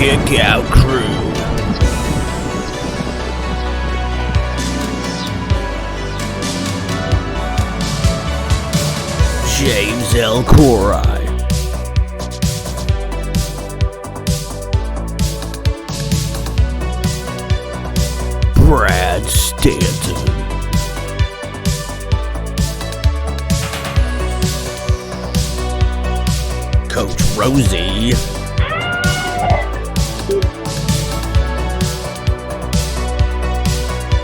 Kickout Crew. James L. Corey. Brad Stanton. Coach Rosie.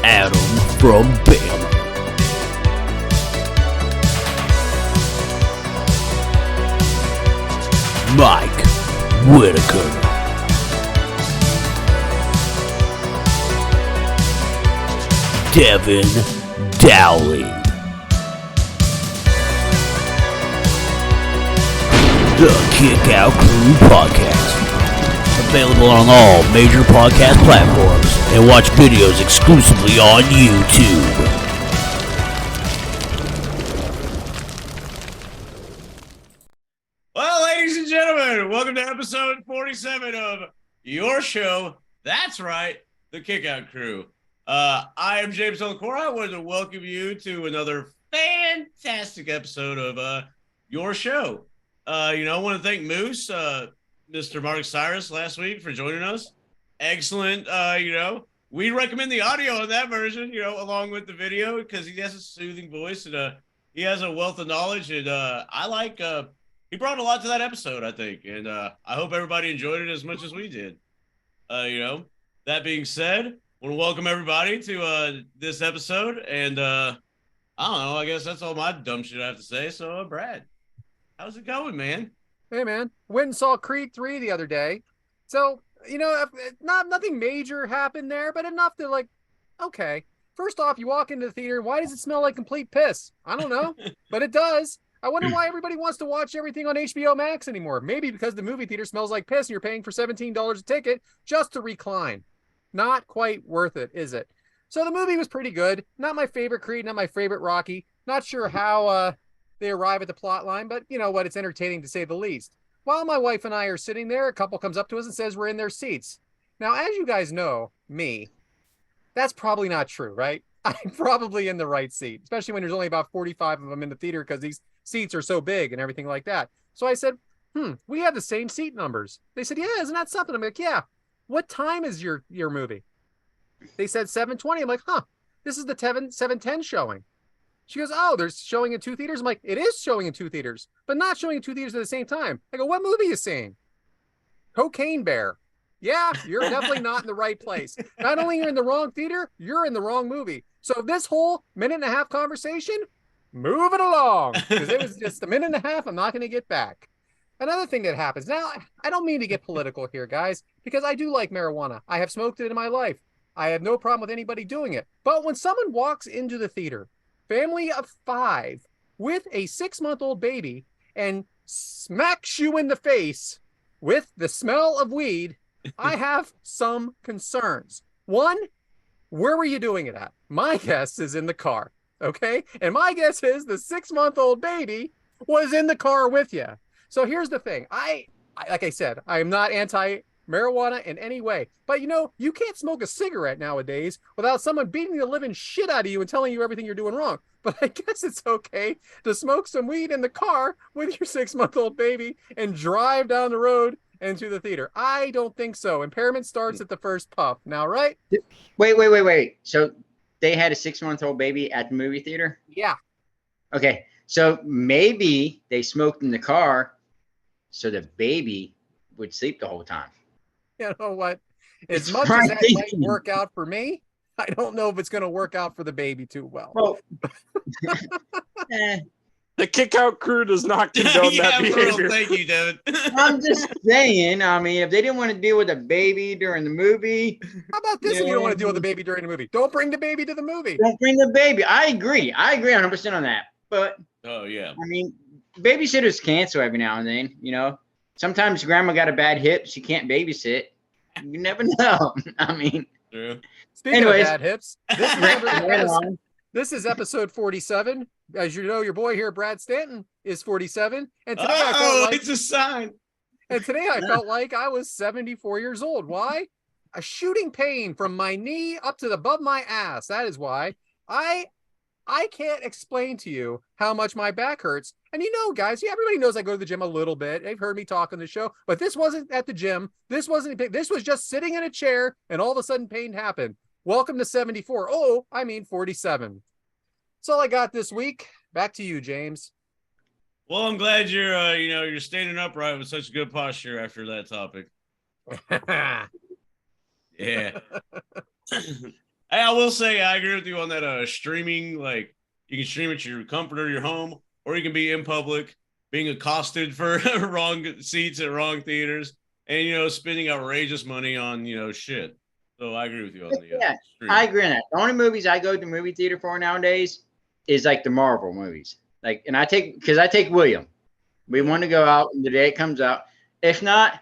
Adam from Bama. Mike Whitaker. Devyn Dowling. The Kickout Crew Podcast. Available on all major podcast platforms and watch videos exclusively on YouTube. Well, ladies and gentlemen, welcome to episode 47 of your show. That's right, the Kickout Crew. I am James L. Corey. I wanted to welcome you to another fantastic episode of your show. I want to thank Moose, Mr. Mark Cyrus last week for joining us. Excellent. We recommend the audio on that version, along with the video because he has a soothing voice and he has a wealth of knowledge. And he brought a lot to that episode, I think. And I hope everybody enjoyed it as much as we did. That being said, I want to welcome everybody to this episode. And I don't know, I guess that's all my dumb shit I have to say. So, Brad, how's it going, man? Hey, man. Went and saw Creed 3 the other day. So, nothing major happened there, but enough to okay. First off, you walk into the theater. Why does it smell like complete piss? I don't know, but it does. I wonder why everybody wants to watch everything on HBO Max anymore. Maybe because the movie theater smells like piss and you're paying for $17 a ticket just to recline. Not quite worth it, is it? So the movie was pretty good. Not my favorite Creed, not my favorite Rocky. Not sure how they arrive at the plot line, but you know what? It's entertaining to say the least. While my wife and I are sitting there, a couple comes up to us and says we're in their seats. Now, as you guys know, that's probably not true, right? I'm probably in the right seat, especially when there's only about 45 of them in the theater because these seats are so big and everything like that. So I said, we have the same seat numbers. They said, yeah, isn't that something? I'm like, yeah. What time is your movie? They said 7:20. I'm like, this is the 7:10 showing. She goes, oh, they're showing in two theaters. I'm like, it is showing in two theaters, but not showing in two theaters at the same time. I go, what movie are you seeing? Cocaine Bear. Yeah, you're definitely not in the right place. Not only you're in the wrong theater, you're in the wrong movie. So this whole minute and a half conversation, move it along. Because it was just a minute and a half I'm not going to get back. Another thing that happens. Now, I don't mean to get political here, guys, because I do like marijuana. I have smoked it in my life. I have no problem with anybody doing it. But when someone walks into the theater, family of 5 with a 6-month-old baby and smacks you in the face with the smell of weed, I have some concerns. One, where were you doing it at? My guess is in the car, okay? And my guess is the 6-month-old baby was in the car with you. So here's the thing. I like I said, I am not anti-marijuana in any way. But you can't smoke a cigarette nowadays without someone beating the living shit out of you and telling you everything you're doing wrong. But I guess it's okay to smoke some weed in the car with your 6-month-old baby and drive down the road into the theater. I don't think so. Impairment starts at the first puff. Now, right? Wait. So they had a 6-month-old baby at the movie theater? Yeah. Okay. So maybe they smoked in the car so the baby would sleep the whole time. You know what? As much as that might work out for me, I don't know if it's going to work out for the baby too well. Well, the Kickout Crew does not condone that behavior. Thank you, Devyn. I'm just saying, if they didn't want to deal with a baby during the movie. How about this if you don't want to deal with the baby during the movie? Don't bring the baby to the movie. Don't bring the baby. I agree 100% on that. But, oh, yeah. Babysitters cancel every now and then, Sometimes grandma got a bad hip. She can't babysit. You never know. True. Speaking of bad hips, this is episode 47. As you know, your boy here, Brad Stanton, is 47. And today it's a sign. And today I felt like I was 74 years old. Why? A shooting pain from my knee up to above my ass. That is why. I can't explain to you how much my back hurts. And guys, everybody knows I go to the gym a little bit. They've heard me talk on the show, but this wasn't at the gym. This was just sitting in a chair, and all of a sudden pain happened. Welcome to 74. Oh, I mean 47. That's all I got this week. Back to you, James. Well, I'm glad you're standing upright with such good posture after that topic. Yeah. I will say I agree with you on that streaming. Like, you can stream at your comfort of your home, or you can be in public being accosted for wrong seats at wrong theaters and spending outrageous money on shit. So I agree with you on the streaming. I agree on that. The only movies I go to the movie theater for nowadays is like the Marvel movies. Like, and I take William. We want to go out the day it comes out. If not,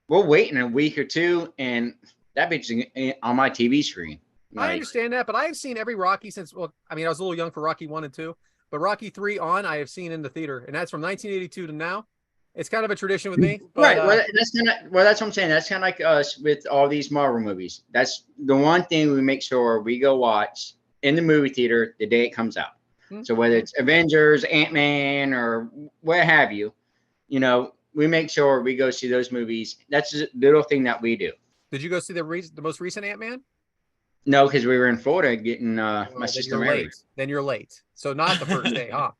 we'll wait in a week or two, and that bitch is on my TV screen. I understand that, but I have seen every Rocky since. Well, I mean, I was a little young for Rocky 1 and 2, but Rocky 3 on I have seen in the theater, and that's from 1982 to now. It's kind of a tradition with me. But, right. Well, that's what I'm saying. That's kind of like us with all these Marvel movies. That's the one thing we make sure we go watch in the movie theater the day it comes out. So whether it's Avengers, Ant-Man, or what have you, we make sure we go see those movies. That's a little thing that we do. Did you go see the most recent Ant-Man? No, because we were in Florida getting my sister married. Then you're late. So not the first day, huh?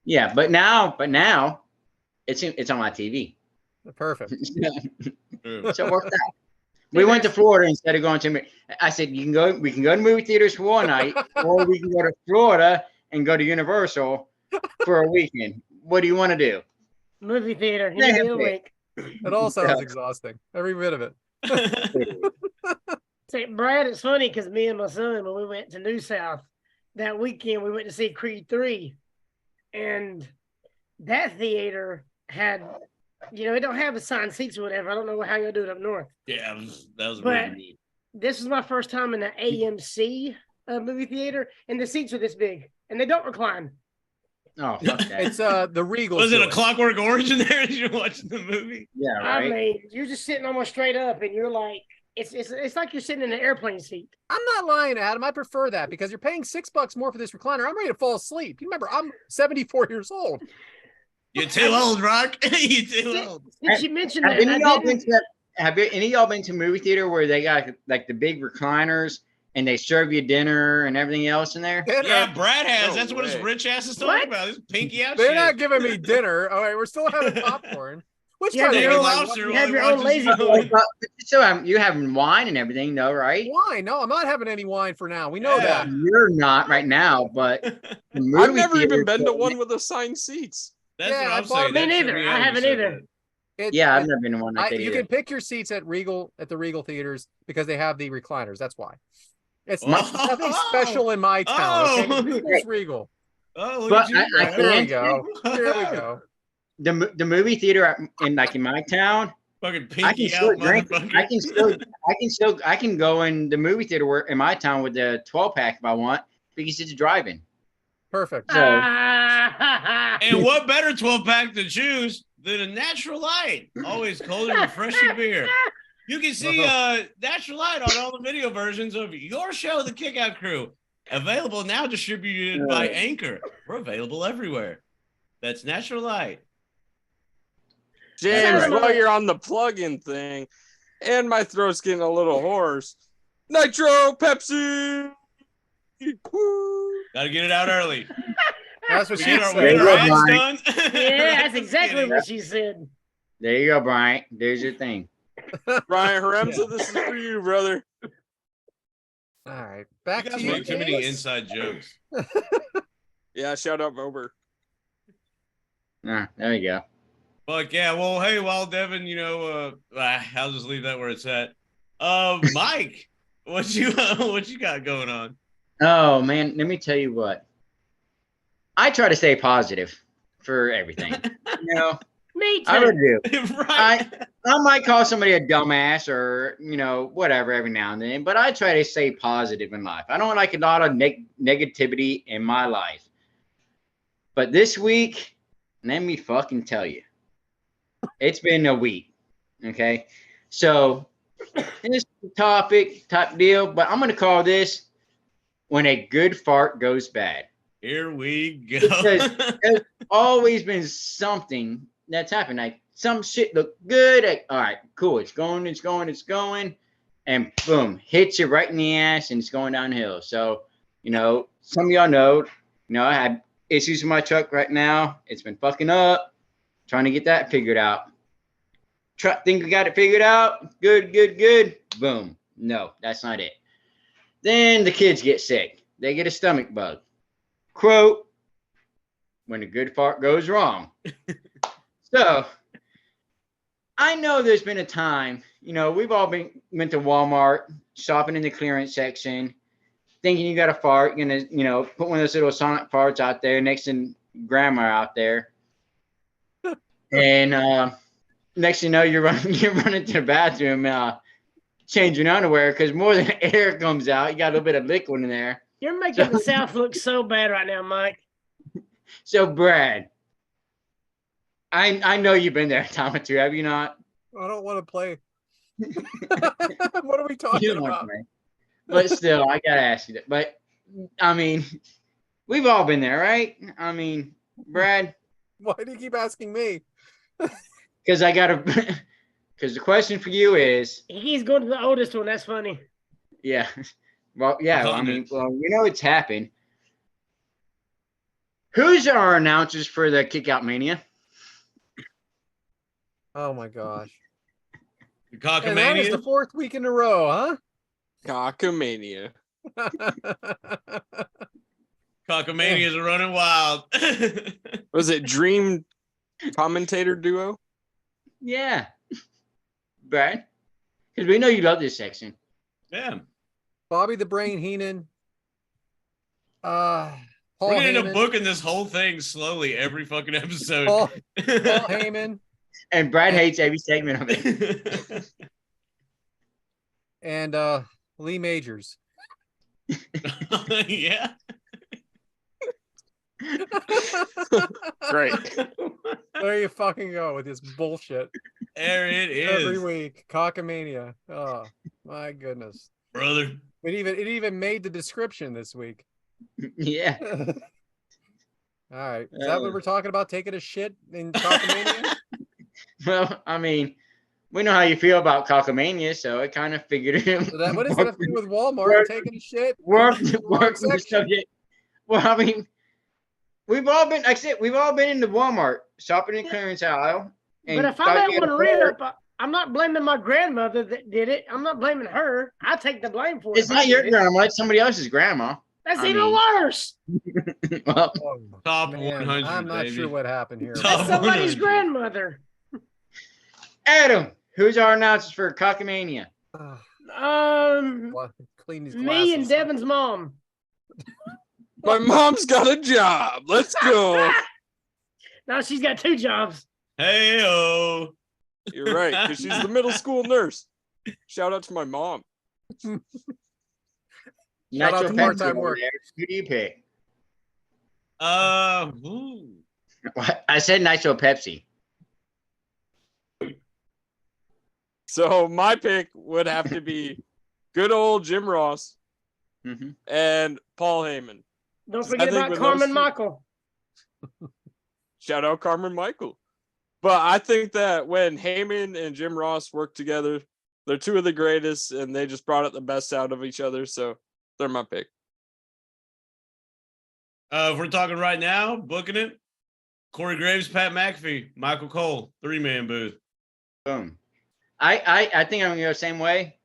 Yeah, but now it's on my TV. Perfect. So it worked out. We went to Florida instead of going to. I said we can go to movie theaters for one night, or we can go to Florida and go to Universal for a weekend. What do you want to do? Movie theater. It all sounds exhausting. Every bit of it. Say, Brad, it's funny because me and my son, when we went to New South that weekend, we went to see Creed 3. And that theater had, it don't have assigned seats or whatever. I don't know how you'll do it up north. Yeah, that was really neat. This is my first time in an AMC movie theater, and the seats are this big, and they don't recline. Oh, fuck that. It's the Regal. Was it a Clockwork Orange in there as you're watching the movie? Yeah, right. I mean, you're just sitting almost straight up, and you're like, it's like you're sitting in an airplane seat. I'm not lying, Adam. I prefer that because you're paying $6 more for this recliner. I'm ready to fall asleep. You remember, I'm 74 years old. You're too old, Rock. You're too old. Since you mentioned Have any of y'all been to a movie theater where they got like the big recliners and they serve you dinner and everything else in there? Yeah, Brad has. That's what his way. rich ass is talking about. This pinky out They're shit. not giving me dinner. All right, we're still having popcorn. Which Yeah, kind of you David know, Lobster you while have he your own watches lazy the boy. So you having wine and everything, though, right? wine? No, I'm not having any wine for now. We know Yeah. that. You're not right now, but the movie I've never even theater- been to one with assigned seats. That's Yeah, what I I'm bought- saying. Me That neither. should be I how you haven't said either. that. Yeah, I've never been to one like that You either. can pick your seats at the Regal theaters because they have the recliners. That's why. It's Oh. nothing special in my town. Oh. Okay? Regal's Regal. Oh, look But at you. I Here we can't- go. Here we go. The movie theater in my town, Fucking I can pinky still out, drink. motherfucker. I can go in the movie theater in my town with the 12-pack if I want because it's driving. Perfect. So And what better 12-pack to choose than a Natural Light? Always cold and refreshing beer. You can see Natural Light on all the video versions of your show, The Kickout Crew. Available now, distributed by Anchor. We're available everywhere. That's Natural Light. James, Right. while you're on the plug-in thing, and my throat's getting a little hoarse. Nitro Pepsi! Woo! Gotta get it out early. That's what We she get our, said. we get our There you go, ads done. Yeah, that's exactly what she said. there you go, Brian. There's your thing. Brian Haremza, this is for you, brother. All right. You Back guys to you. make too many James. inside jokes. Yeah, shout out Bober. There you go. But yeah, well, hey, while Devin, I'll just leave that where it's at. Mike, what you got going on? Oh man, let me tell you what. I try to stay positive for everything. Me too. I would do. Right. I might call somebody a dumbass or whatever every now and then, but I try to stay positive in life. I don't like a lot of negativity in my life. But this week, let me fucking tell you, it's been a week. Okay, so this topic type deal, but I'm gonna call this when a good fart goes bad. Here we go. Because there's always been something that's happened. Like some shit looked good. Like, all right, cool. It's going. And boom, hits you right in the ass and it's going downhill. So, some of y'all know, I had issues with my truck right now. It's been fucking up. Trying to get that figured out. Think we got it figured out. Good. Boom. No, that's not it. Then the kids get sick. They get a stomach bug. Quote, when a good fart goes wrong. So, I know there's been a time, we've all went to Walmart, shopping in the clearance section, thinking you got a fart, you're gonna, put one of those little sonic farts out there next to grandma out there. And next thing you know, you're running to the bathroom, changing underwear because more than air comes out. You got a little bit of liquid in there. You're making the South look so bad right now, Mike. So, Brad, I know you've been there a time or two, have you not? I don't want to play. What are we talking about? But still, I gotta ask you that. But I mean, we've all been there, right? I mean, Brad. Why do you keep asking me? Because because the question for you is. He's going to the oldest one. That's funny. Yeah. Well, yeah. I mean, it's happened. Who's our announcers for the Kickout Mania? Oh my gosh. The Cockamania? And that is the 4th week in a row, huh? Cockamania. Cockamanias are running wild. Was it Dream Commentator Duo? Yeah. Brad? Because we know you love this section. Yeah. Bobby the Brain Heenan. Paul We're going to end Heyman. up booking this whole thing slowly every fucking episode. Paul Heyman. And Brad hates every segment of it. And Lee Majors. Yeah. Great. There you fucking go with this bullshit. There it is. Every week. Cockamania. Oh, my goodness. Brother. It even made the description this week. Yeah. All right. Is that what we're talking about? Taking a shit in Cockamania? Well, I mean, we know how you feel about Cockamania, so I kind of figured it. So what does that have to do with Walmart taking a shit? Work the subject. Well, I mean, we've all been, like I said, we've all been in the Walmart shopping in clearance aisle. But if I'm at one rip, I'm not blaming my grandmother that did it. I'm not blaming her. I take the blame for it. It's not your grandma. It's somebody else's grandma. That's even worse. Well, Top Man, 100. I'm not baby. sure what happened here. Top That's somebody's 100. grandmother. Adam, who's our announcers for Cockamania? Clean these Me and glasses. Devyn's mom. My mom's got a job. Let's go. Now she's got 2 jobs. Hey-o. You're right, because she's the middle school nurse. Shout out to my mom. Shout out to part-time work. Who do you pick? Ooh. I said Nitro Pepsi. So my pick would have to be good old Jim Ross and Paul Heyman. Don't forget about Carmen Michael. Shout out Carmen Michael. But I think that when Heyman and Jim Ross work together, they're 2 of the greatest, and they just brought out the best out of each other. So they're my pick. If we're talking right now, booking it, Corey Graves, Pat McAfee, Michael Cole, 3-man booth. Boom. I think I'm gonna go the same way,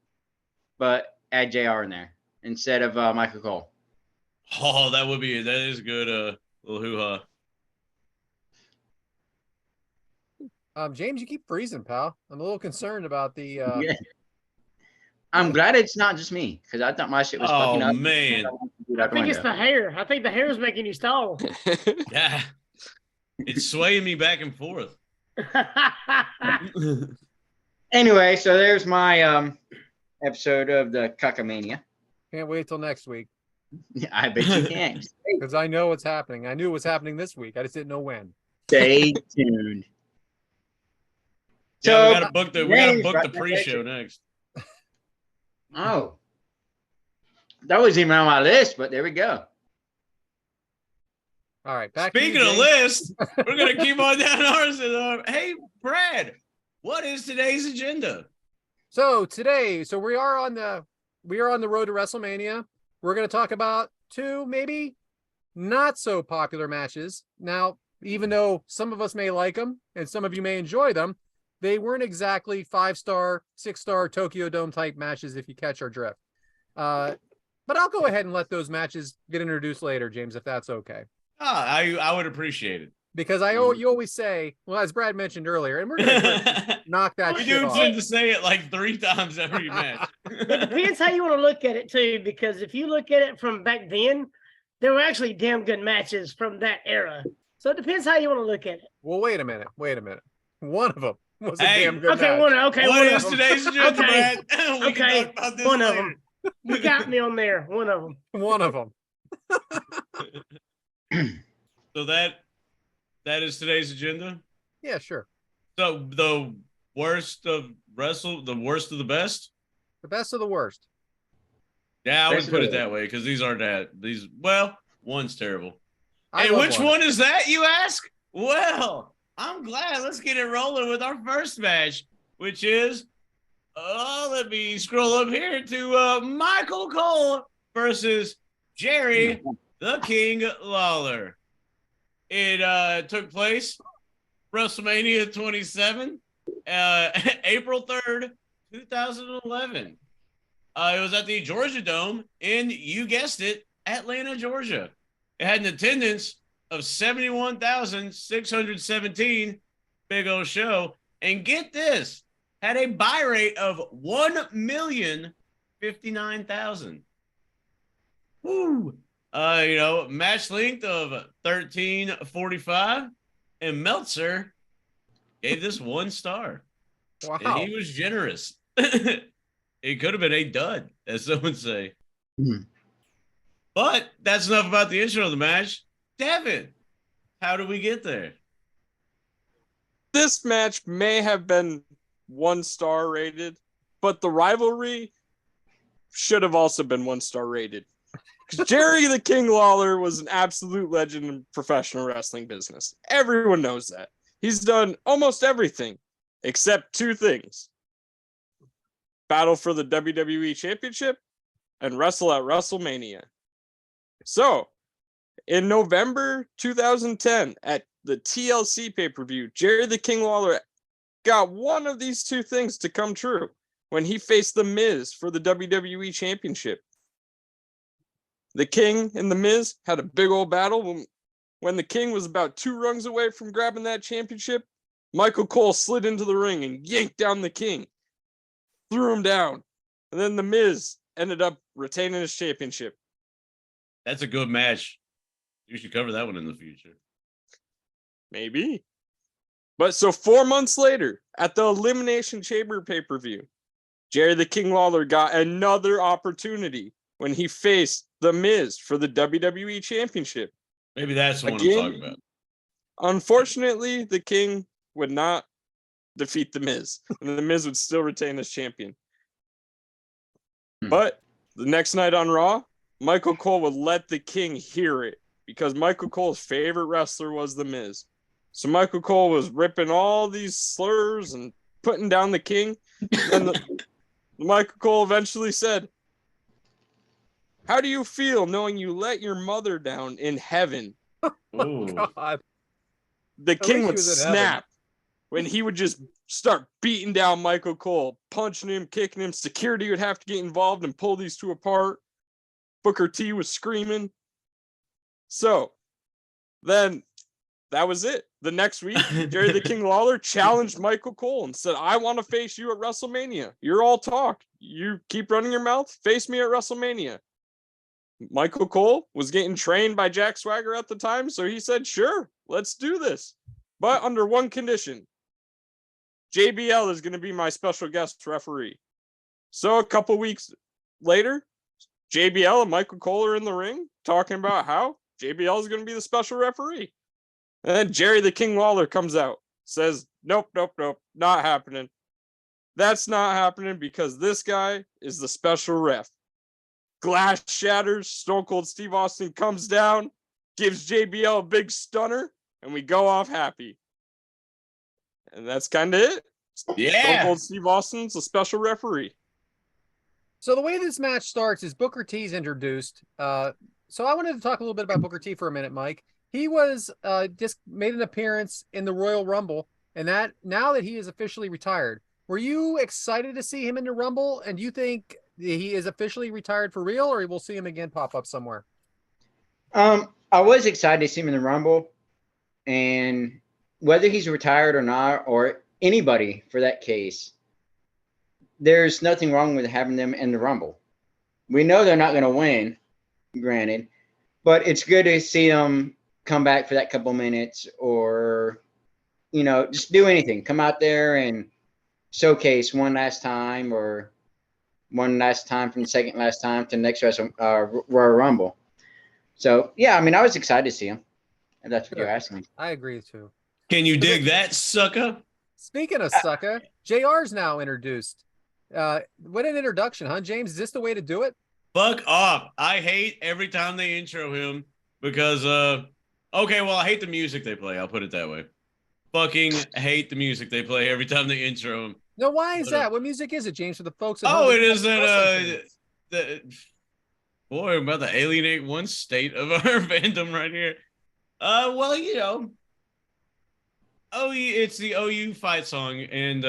but add JR in there instead of Michael Cole. Oh, that is good. Little hoo-ha. James, you keep freezing, pal. I'm a little concerned about the. Yeah. I'm glad it's not just me because I thought my shit was fucking up. Oh man, I think it's the hair. I think the hair is making you stall. yeah, it's swaying me back and forth. Anyway, so there's my episode of the Cockamania. Can't wait till next week I bet you can't. because I know what's happening. I knew it was happening this week. I just didn't know when. Stay tuned. Yeah, we So, gotta book James, the right, pre-show next. Oh, that wasn't even on my list, but there we go. All right, back to Speaking you, of James. lists, we're gonna keep on down ours. And, hey, Brad, what is today's agenda? So today, we are on the road to WrestleMania. We're going to talk about two maybe not so popular matches. Now, even though some of us may like them and some of you may enjoy them, they weren't exactly 5-star, 6-star Tokyo Dome type matches, if you catch our drift. But I'll go ahead and let those matches get introduced later, James, if that's okay. I would appreciate it. Because you always say, well, as Brad mentioned earlier, and we're gonna knock that We shit do off. tend to say it like 3 times every match. It depends how you want to look at it too, because if you look at it from back then, there were actually damn good matches from that era. So it depends how you want to look at it. Well, wait a minute. One of them was a Hey, damn good Okay, match. one What is of them. today's agenda, Okay. Brad? We Okay, can talk about this one of later. them. You got me on there. One of them. One of them. So that is today's agenda. Yeah, sure. So the worst of the worst of the best. The best of the worst. Yeah, I would Best of put the it that way because these aren't that. These one's terrible. I Hey, love which one is that, you ask? Well, I'm glad. Let's get it rolling with our first match, which is let me scroll up here to Michael Cole versus Jerry the King Lawler. It took place WrestleMania 27, April 3rd, 2011. It was at the Georgia Dome in, you guessed it, Atlanta, Georgia. It had an attendance of 71,617. Big old show. And get this, had a buy rate of 1,059,000. Woo! Match length of 13:45, and Meltzer gave this 1 star. Wow. And he was generous. It could have been a dud, as some would say. But that's enough about the intro of the match. Devyn, how do we get there? This match may have been 1-star rated, but the rivalry should have also been 1-star rated. Because Jerry the King Lawler was an absolute legend in professional wrestling business. Everyone knows that. He's done almost everything except 2 things: battle for the WWE Championship and wrestle at WrestleMania. So, in November 2010, at the TLC pay-per-view, Jerry the King Lawler got one of these 2 things to come true when he faced The Miz for the WWE Championship. The King and The Miz had a big old battle. When the King was about 2 rungs away from grabbing that championship, Michael Cole slid into the ring and yanked down the King, threw him down, and then The Miz ended up retaining his championship. That's a good match. You should cover that one in the future. Maybe. But so 4 months later, at the Elimination Chamber pay-per-view, Jerry the King Lawler got another opportunity when he faced The Miz for the WWE Championship. Maybe that's the one Again, I'm talking about. Unfortunately, the King would not defeat The Miz, and The Miz would still retain as champion. But the next night on Raw, Michael Cole would let the King hear it because Michael Cole's favorite wrestler was The Miz. So Michael Cole was ripping all these slurs and putting down the King. And Michael Cole eventually said, "How do you feel knowing you let your mother down in heaven?" Ooh. God. The King least would he was in heaven. snap when he would just start beating down Michael Cole, punching him, kicking him. Security would have to get involved and pull these 2 apart. Booker T was screaming. So then that was it. The next week, Jerry the King Lawler challenged Michael Cole and said, "I want to face you at WrestleMania. You're all talk. You keep running your mouth. Face me at WrestleMania." Michael Cole was getting trained by Jack Swagger at the time, so he said, "Sure, let's do this. But under one condition. JBL is going to be my special guest referee." So a couple weeks later, JBL and Michael Cole are in the ring talking about how JBL is going to be the special referee. And then Jerry the King Lawler comes out says, nope, not happening. That's not happening because this guy is the special ref. Glass shatters, Stone Cold Steve Austin comes down, gives JBL a big stunner, and we go off happy. And that's kind of it. Yeah. Stone Cold Steve Austin's a special referee. So the way this match starts is Booker T's introduced. So I wanted to talk a little bit about Booker T for a minute, Mike. He was just made an appearance in the Royal Rumble, and that now that he is officially retired, were you excited to see him in the Rumble? And do you think he is officially retired for real, or we'll see him again pop up somewhere? I was excited to see him in the Rumble, and whether he's retired or not, or anybody for that case, there's nothing wrong with having them in the Rumble. We know they're not going to win, granted, but it's good to see them come back for that couple minutes, or, you know, just do anything. Come out there and showcase one last time, or one last time from the second last time to the next Royal Rumble. So, yeah, I mean, I was excited to see him, if that's what you're asking. I agree, too. Can you dig that, sucker? Speaking of sucker, JR's now introduced. What an introduction, huh, James? Is this the way to do it? Fuck off. I hate every time they intro him because, okay, well, I hate the music they play. I'll put it that way. Fucking hate the music they play every time they intro him. No, why is that? What music is it, James, for the folks at Oh, home? it is that, boy, I'm about to alienate one state of our fandom right here. Well, you know, it's the OU fight song, and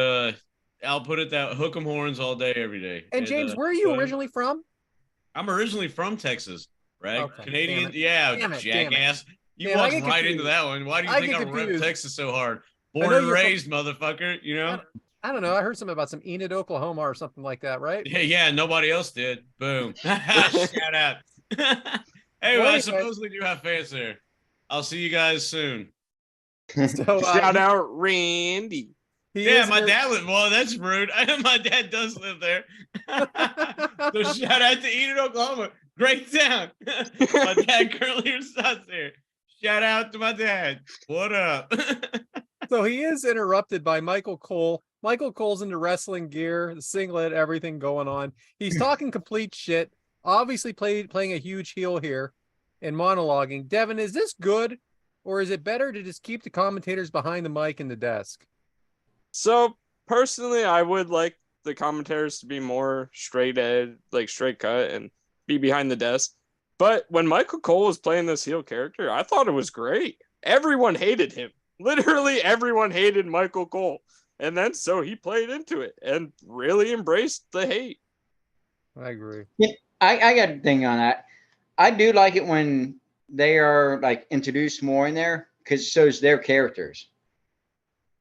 I'll put it that hook 'em horns all day, every day. And James, where are you originally from? I'm originally from Texas, right? Okay, Canadian, damn yeah, it, jackass. You Man, I walked get right confused. into that one. Why do you I think get I rep confused. Texas so hard? I Born know and you're from- raised, motherfucker, you know? I don't know. I heard something about some Enid, Oklahoma or something like that, right? Yeah, nobody else did. Boom. Shout out. Hey, well, I supposedly do have fans there. I'll see you guys soon. So, Shout out Randy. Yeah, my dad lives. Well, that's rude. My dad does live there. So shout out to Enid, Oklahoma. Great town. My dad currently resides there. Shout out to my dad. What up? So he is interrupted by Michael Cole. Michael Cole's into wrestling gear, the singlet, everything going on. He's talking complete shit. Obviously playing a huge heel here and monologuing. Devyn, is this good, or is it better to just keep the commentators behind the mic and the desk? So personally, I would like the commentators to be more straight edge, like straight cut, and be behind the desk. But when Michael Cole was playing this heel character, I thought it was great. Everyone hated him. Literally everyone hated Michael Cole. And then so he played into it and really embraced the hate. I agree. Yeah, I got a thing on that. I do like it when they are like introduced more in there, because it shows their characters.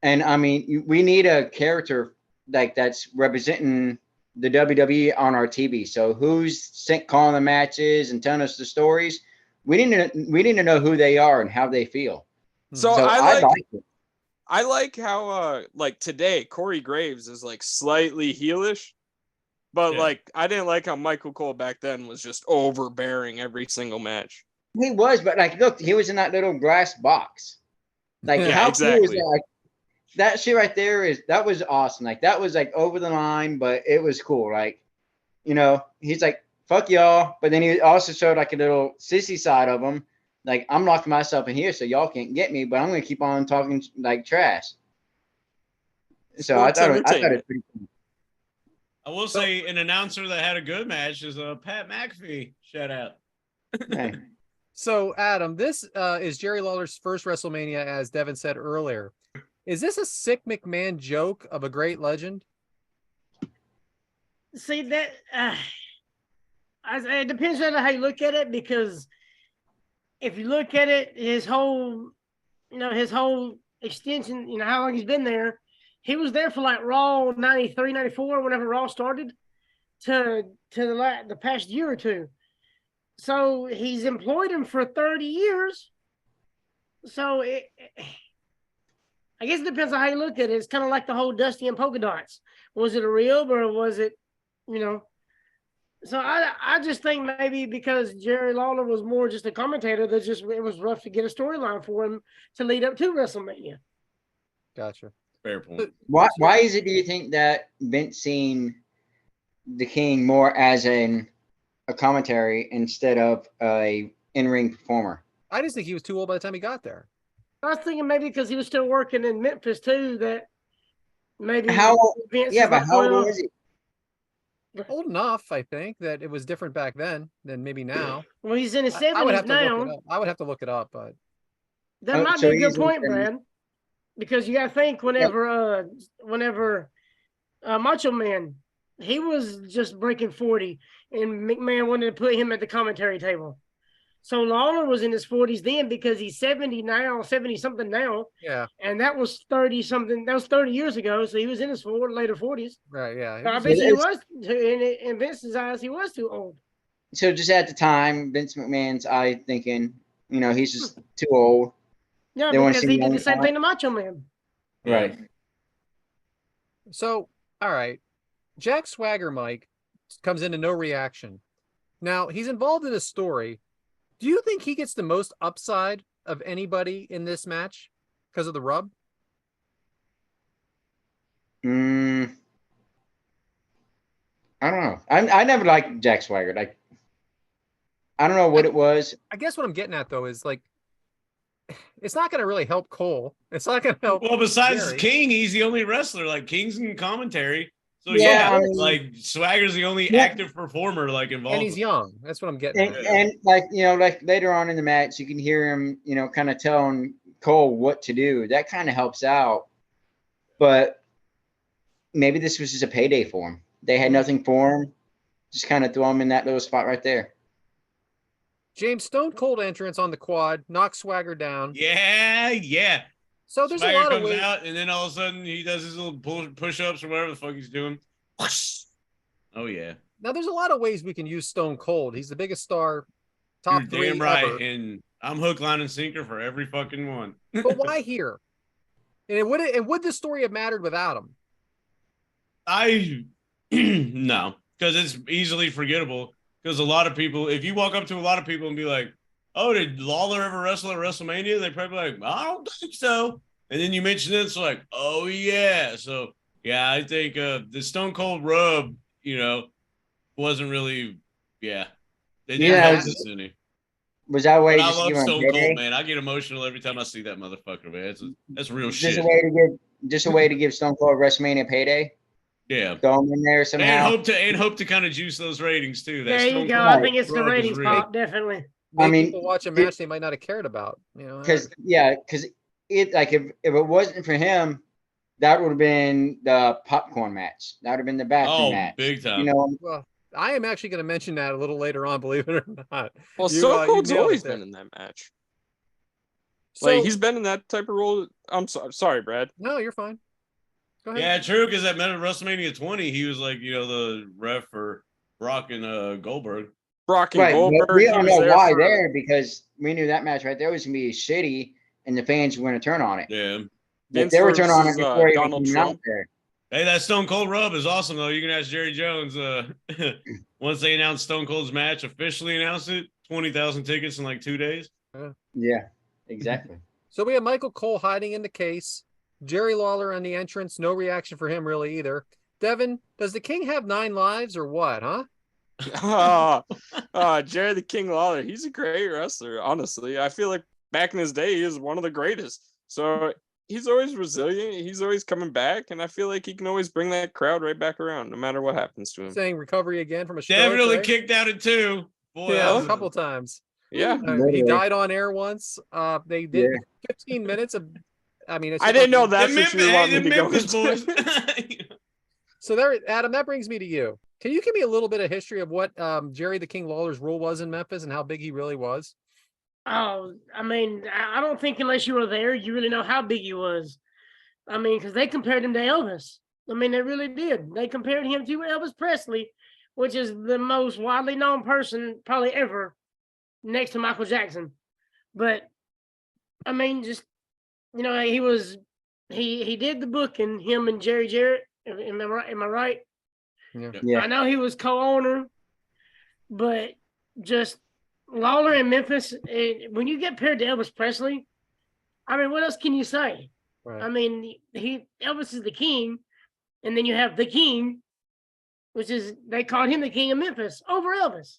And I mean, we need a character like that's representing the WWE on our TV. So who's calling the matches and telling us the stories? We need to know who they are and how they feel. So I like it. I like how like today Corey Graves is like slightly heelish, but like I didn't like how Michael Cole back then was just overbearing every single match. He was, but like look, he was in that little glass box. Like Yeah, how exactly. cool is that? Like, that shit right there that was awesome. Like that was like over the line, but it was cool. Like, you know, he's like, fuck y'all. But then he also showed like a little sissy side of him. Like, I'm locking myself in here so y'all can't get me, but I'm going to keep on talking like trash. So I thought it was pretty cool. I will say an announcer that had a good match is Pat McAfee. Shout out. Hey. So, Adam, this is Jerry Lawler's first WrestleMania, as Devyn said earlier. Is this a sick McMahon joke of a great legend? See, that it depends on how you look at it, because if you look at it, his whole extension, how long he's been there, he was there for like Raw 93, 94, whenever Raw started, to the past year or two. So he's employed him for 30 years. So I guess it depends on how you look at it. It's kind of like the whole Dusty and polka dots. Was it a real, or was it, So I just think maybe because Jerry Lawler was more just a commentator, it was rough to get a storyline for him to lead up to WrestleMania. Gotcha. Fair point. Why is it, do you think, that Vince seen the King more as a commentary instead of a in-ring performer? I just think he was too old by the time he got there. I was thinking maybe because he was still working in Memphis too, that maybe How? Vince Yeah, is but like, how well, old was he? Old enough, I think, that it was different back then than maybe now. well, he's in his I would 70s have to look it now. up. I would have to look it up, but That might So be a good he's point, in- Brad. Because you got to think whenever Macho Man, he was just breaking 40, and McMahon wanted to put him at the commentary table. So Lawler was in his 40s then because he's 70 now, 70 something now. yeah, And that was 30 something. That was 30 years ago. So he was in his later 40s. right, yeah. So I was- bet you he was, in Vince's eyes, he was too old. So just at the time, Vince McMahon's eye thinking, he's just too old. Yeah, They wanna because see he him did the on same top. thing to Macho Man. Right. So, all right. Jack Swagger Mike comes into no reaction. Now, he's involved in a story. Do you think he gets the most upside of anybody in this match because of the rub? I don't know. I never liked Jack Swagger. Like, I don't know what it was. I guess what I'm getting at, though, is like, it's not going to really help Cole. It's not going to help. Well, besides Jerry. King, he's the only wrestler. Like King's in commentary. So Yeah, yeah, I mean- like Swagger's the only Yeah. active performer like involved. And he's young. That's what I'm getting And, at. and like, like later on in the match, you can hear him, kind of telling Cole what to do. That kind of helps out. But maybe this was just a payday for him. They had nothing for him. Just kind of throw him in that little spot right there. James, Stone Cold entrance on the quad, knocks Swagger down. Yeah. So there's Swagger a lot of comes ways. out, and then all of a sudden he does his little push-ups or whatever the fuck he's doing. Oh yeah, Now there's a lot of ways we can use Stone Cold. He's the biggest star, top you're three damn right. ever. And I'm hook, line, and sinker for every fucking one. But why here? And would this story have mattered without him? No, because it's easily forgettable. Because a lot of people, if you walk up to a lot of people and be like, "Oh, did Lawler ever wrestle at WrestleMania?" They probably be like, "I don't think so." And then you mention it, it's like, "Oh yeah." So yeah, I think the Stone Cold rub, wasn't really, yeah. They didn't Yeah. use this any. Was that a way But I just to love give him a Stone payday? Cold, man. I get emotional every time I see that motherfucker, man. That's real Just shit. a way to give Stone Cold WrestleMania payday. Yeah. Throw him in there And somehow. hope to kind of juice those ratings too. That There you Stone go. Cold I think it's the rub is ratings real. pop, definitely. Make I mean, people watch a match they might not have cared about. Because it, like, if it wasn't for him, that would have been the popcorn match. That would have been the bathroom Oh, match. big time. Well, I am actually going to mention that a little later on, believe it or not. Well, You, Stone you Cold's nailed it always there. been in that match. So, Like he's been in that type of role. I'm sorry, Brad. no, you're fine. Go ahead. Yeah, true. Because at WrestleMania 20, he was like, the ref for Brock and Goldberg. Brock and Right, Goldberg. but we he don't was know there why for- there, because we knew that match right there was going to be shitty, and the fans were going to turn on it. Yeah. But Vince they were turning on it versus, before he Donald even out Trump. there. Hey, that Stone Cold rub is awesome though. You can ask Jerry Jones. Once they announced Stone Cold's match, officially announced it, 20,000 tickets in like 2 days. Yeah, exactly. So we have Michael Cole hiding in the case. Jerry Lawler on the entrance. No reaction for him really either. Devyn, does the King have 9 lives or what, huh? Jerry the King Lawler. He's a great wrestler, honestly. I feel like back in his day, he was one of the greatest. So he's always resilient. He's always coming back. And I feel like he can always bring that crowd right back around, no matter what happens to him. Saying recovery again from a stroke. Definitely right? kicked out at 2. Boy, Yeah, I a was- couple times. Yeah. He Literally. died on air once. They did 15 minutes of. I mean, it's I didn't know The that's what you Memphis, want me to go Memphis into. boys. So there, Adam. That brings me to you. Can you give me a little bit of history of what Jerry the King Lawler's role was in Memphis and how big he really was? Oh, I mean, I don't think unless you were there, you really know how big he was. I mean, because they compared him to Elvis. I mean, they really did. They compared him to Elvis Presley, which is the most widely known person probably ever next to Michael Jackson. But, I mean, just, he did the booking, him and Jerry Jarrett. Am I right? Yeah. I know he was co-owner, but just Lawler in Memphis, when you get paired to Elvis Presley, I mean, what else can you say? Right. I mean, Elvis is the king, and then you have the king, which is they called him the king of Memphis over Elvis.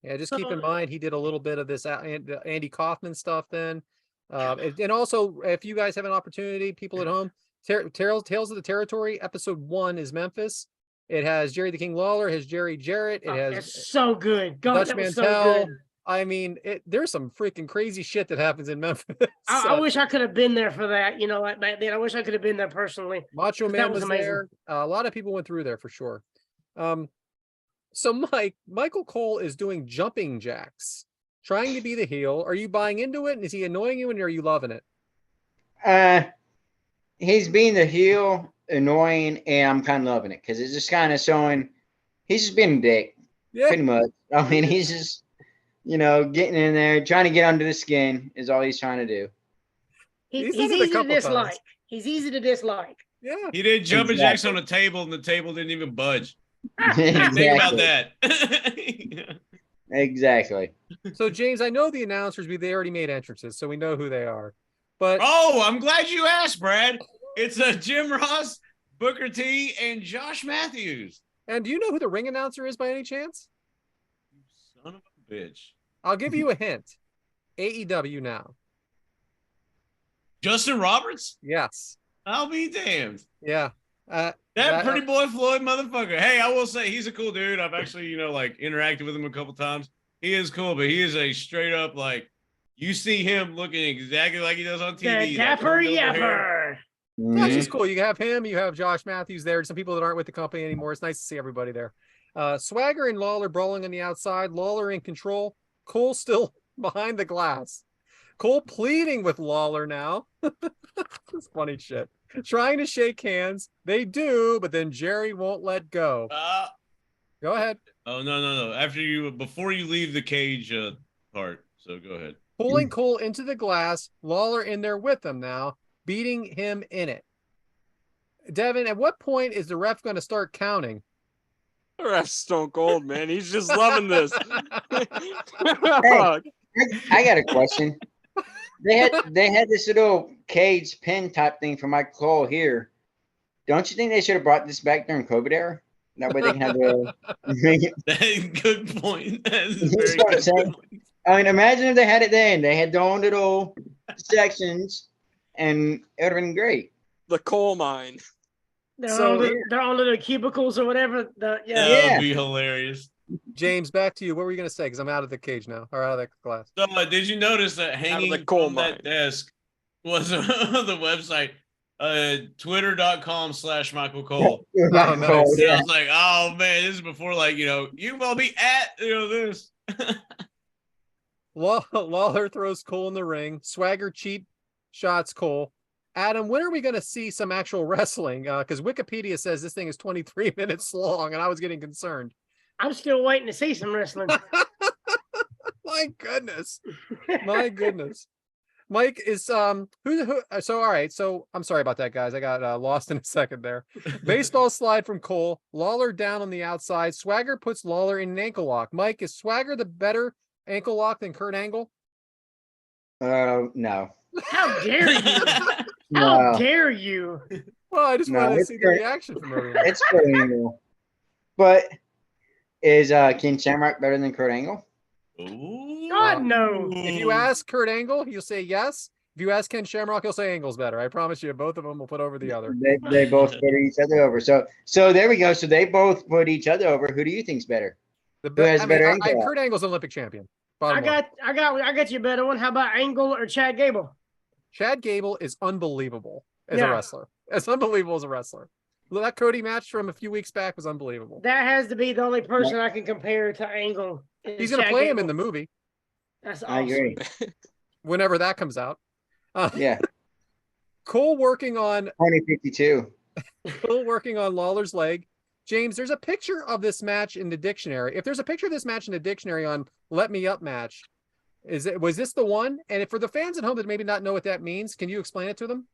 Yeah, just keep in mind he did a little bit of this Andy Kaufman stuff then. And also, if you guys have an opportunity, people at home, Tales of the Territory, episode 1 is Memphis. It has Jerry the King Lawler, it has Jerry Jarrett, it has That's so good. God, Dutch that was Mantel. so good. I mean, there's some freaking crazy shit that happens in Memphis. I wish I could have been there for that. You know, like back then, I wish I could have been there personally. Macho That Man was was amazing. there. A lot of people went through there for sure. So Michael Cole is doing jumping jacks, trying to be the heel. Are you buying into it? And is he annoying you, and are you loving it? He's being the heel, annoying, and I'm kind of loving it because it's just kind of showing he's just being a dick, pretty much. I mean, he's just, getting in there, trying to get under the skin is all he's trying to do. He's easy to dislike. He's easy to dislike. Yeah. He did jumping jacks on a table, and the table didn't even budge. Exactly. Think about that. Exactly. So, James, I know the announcers, they already made entrances, so we know who they are. But I'm glad you asked, Brad. It's Jim Ross, Booker T, and Josh Matthews. And do you know who the ring announcer is by any chance? You son of a bitch. I'll give you a hint. AEW now. Justin Roberts? Yes. I'll be damned. Yeah. That pretty boy Floyd motherfucker. Hey, I will say he's a cool dude. I've actually, interacted with him a couple times. He is cool, but he is a straight up, you see him looking exactly like he does on TV. The dapper yapper. That's just cool. You have him, you have Josh Matthews there. Some people that aren't with the company anymore. It's nice to see everybody there. Swagger and Lawler brawling on the outside. Lawler in control. Cole still behind the glass. Cole pleading with Lawler now. That's funny shit. Trying to shake hands. They do, but then Jerry won't let go. Go ahead. Oh, no. Before you leave the cage part. So go ahead. Pulling Cole into the glass. Lawler in there with him now, beating him in it. Devyn, at what point is the ref going to start counting? The ref's stone cold, man. He's just loving this. Hey, I got a question. They had this little cage pin type thing for Mike Cole here. Don't you think they should have brought this back during COVID era? That way they can have the good point. That is You very know what I'm good saying? point. I mean, imagine if they had it then. They had their own little sections, and it would have been great. The coal mine. They're on little cubicles or whatever. That Yeah. would be hilarious. James, back to you. What were you going to say? Because I'm out of the cage now, or out of the glass. So, did you notice that hanging coal on that desk was on the website, twitter.com/Michael Cole. Oh, nice. And I was like, oh man, this is before you will be at this. Lawler throws Cole in the ring. Swagger cheap shots Cole. Adam, when are we going to see some actual wrestling? Because Wikipedia says this thing is 23 minutes long, and I was getting concerned. I'm still waiting to see some wrestling. My goodness. Mike is so all right. So I'm sorry about that, guys. I got lost in a second there. Baseball slide from Cole. Lawler down on the outside. Swagger puts Lawler in an ankle lock. Mike, is Swagger the better ankle lock than Kurt Angle? No. How dare you? No. How dare you? Well, I just wanted to see the reaction from everyone. It's Kurt Angle. But is Ken Shamrock better than Kurt Angle? Ooh. God, no. If you ask Kurt Angle, he'll say yes. If you ask Ken Shamrock, he'll say Angle's better. I promise you, both of them will put over the other. They both put each other over. So there we go. So they both put each other over. Who do you think's better? Who has better ankle? Kurt Angle's Olympic champion. I got you a better one. How about Angle or Chad Gable? Chad Gable is unbelievable as a wrestler. It's unbelievable as a wrestler. That Cody match from a few weeks back was unbelievable. That has to be the only person I can compare to Angle. He's going to play him in the movie. That's awesome. I agree. Whenever that comes out. Yeah. Cole working on 2052. Cole working on Lawler's leg. James, there's a picture of this match in the dictionary. If there's a picture of this match in the dictionary on Let Me Up match, was this the one? And for the fans at home that maybe not know what that means, can you explain it to them?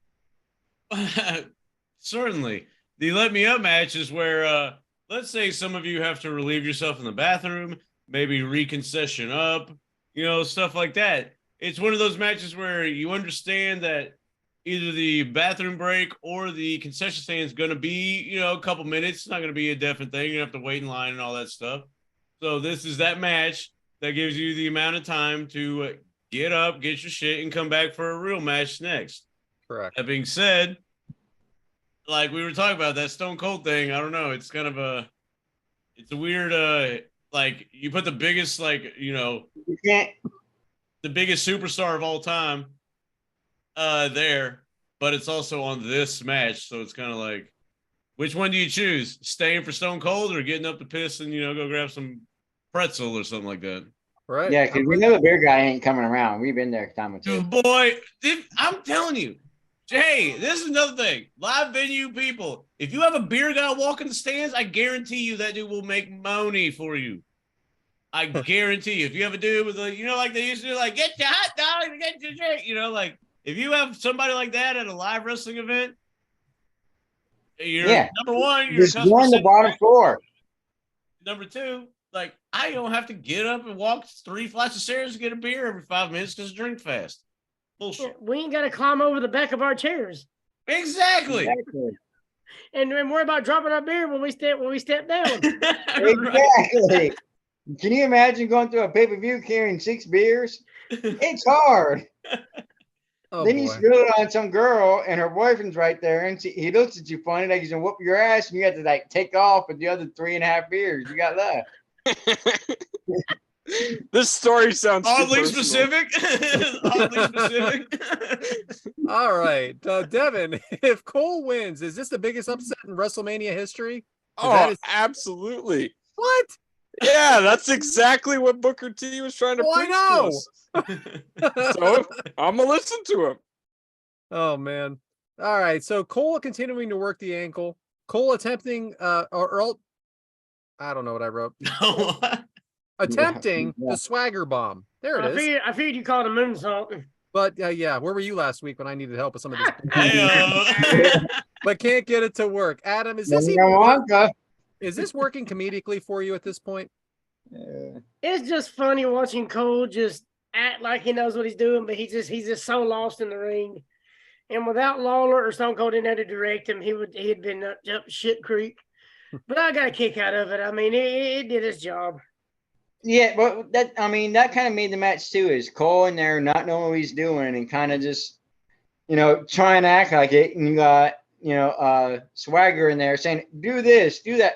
Certainly. The Let Me Up match is where, let's say some of you have to relieve yourself in the bathroom, maybe reconcession up, stuff like that. It's one of those matches where you understand that, either the bathroom break or the concession stand is going to be, a couple minutes. It's not going to be a definite thing. You have to wait in line and all that stuff. So this is that match that gives you the amount of time to get up, get your shit, and come back for a real match next. Correct. That being said, like we were talking about that Stone Cold thing, I don't know. It's kind of it's a weird, like you put the biggest, You can't. the biggest superstar of all time there, but it's also on this match. So it's kind of like, which one do you choose? Staying for Stone Cold or getting up to piss and, go grab some pretzel or something like that? Right. Yeah, because we know the beer guy ain't coming around. We've been there a time or two. Dude, boy, I'm telling you, Jay, this is another thing. Live venue people, if you have a beer guy walking the stands, I guarantee you that dude will make money for you. I guarantee you. If you have a dude with like they used to do, like, get your hot dog, get your drink, like if you have somebody like that at a live wrestling event, you're number one, you're just going the bottom floor. Number two, like I don't have to get up and walk 3 flights of stairs to get a beer every 5 minutes because drink fast. Bullshit. We ain't got to climb over the back of our chairs. Exactly. And worry about dropping our beer when we step down. Exactly. Can you imagine going through a pay-per-view carrying 6 beers? It's hard. Then you spill it on some girl and her boyfriend's right there and he looks at you funny like he's gonna whoop your ass and you have to like take off with the other 3.5 beers you got left. This story sounds oddly specific. Oddly specific. All right, Devyn, if Cole wins, is this the biggest upset in WrestleMania history? Absolutely. What? Yeah, that's exactly what Booker T was trying to preach to us. So I'm gonna listen to him. Oh man. All right. So Cole continuing to work the ankle. Cole attempting I don't know what I wrote. Attempting the swagger bomb. There it is. I figured you called a moonsault. But where were you last week when I needed help with some of this? But can't get it to work. Adam, is this working comedically for you at this point? It's just funny watching Cole just act like he knows what he's doing, but he's just so lost in the ring. And without Lawler or Stone Cold in there to direct him, he had been up shit creek. But I got a kick out of it. I mean, it did its job. Yeah, but that kind of made the match too. Is Cole in there not knowing what he's doing and kind of just, trying to act like it, and you got Swagger in there saying, "Do this, do that,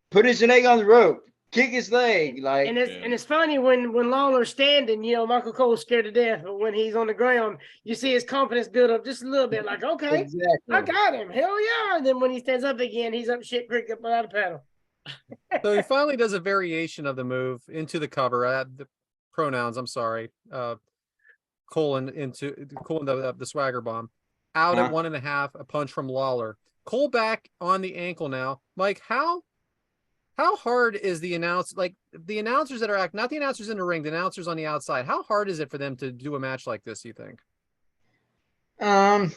put his leg on the rope, kick his leg." Like, and it's funny when Lawler's standing, Michael Cole's scared to death, but when he's on the ground, you see his confidence build up just a little bit. Like, okay, exactly. I got him, hell yeah! And then when he stands up again, he's up shit creek up without a paddle. So he finally does a variation of the move into the cover. I had the pronouns. I'm sorry. Cole the swagger bomb out at 1.5. A punch from Lawler. Cole back on the ankle now. Mike, how hard is the announcers that are not the announcers in the ring, the announcers on the outside? How hard is it for them to do a match like this? You think? As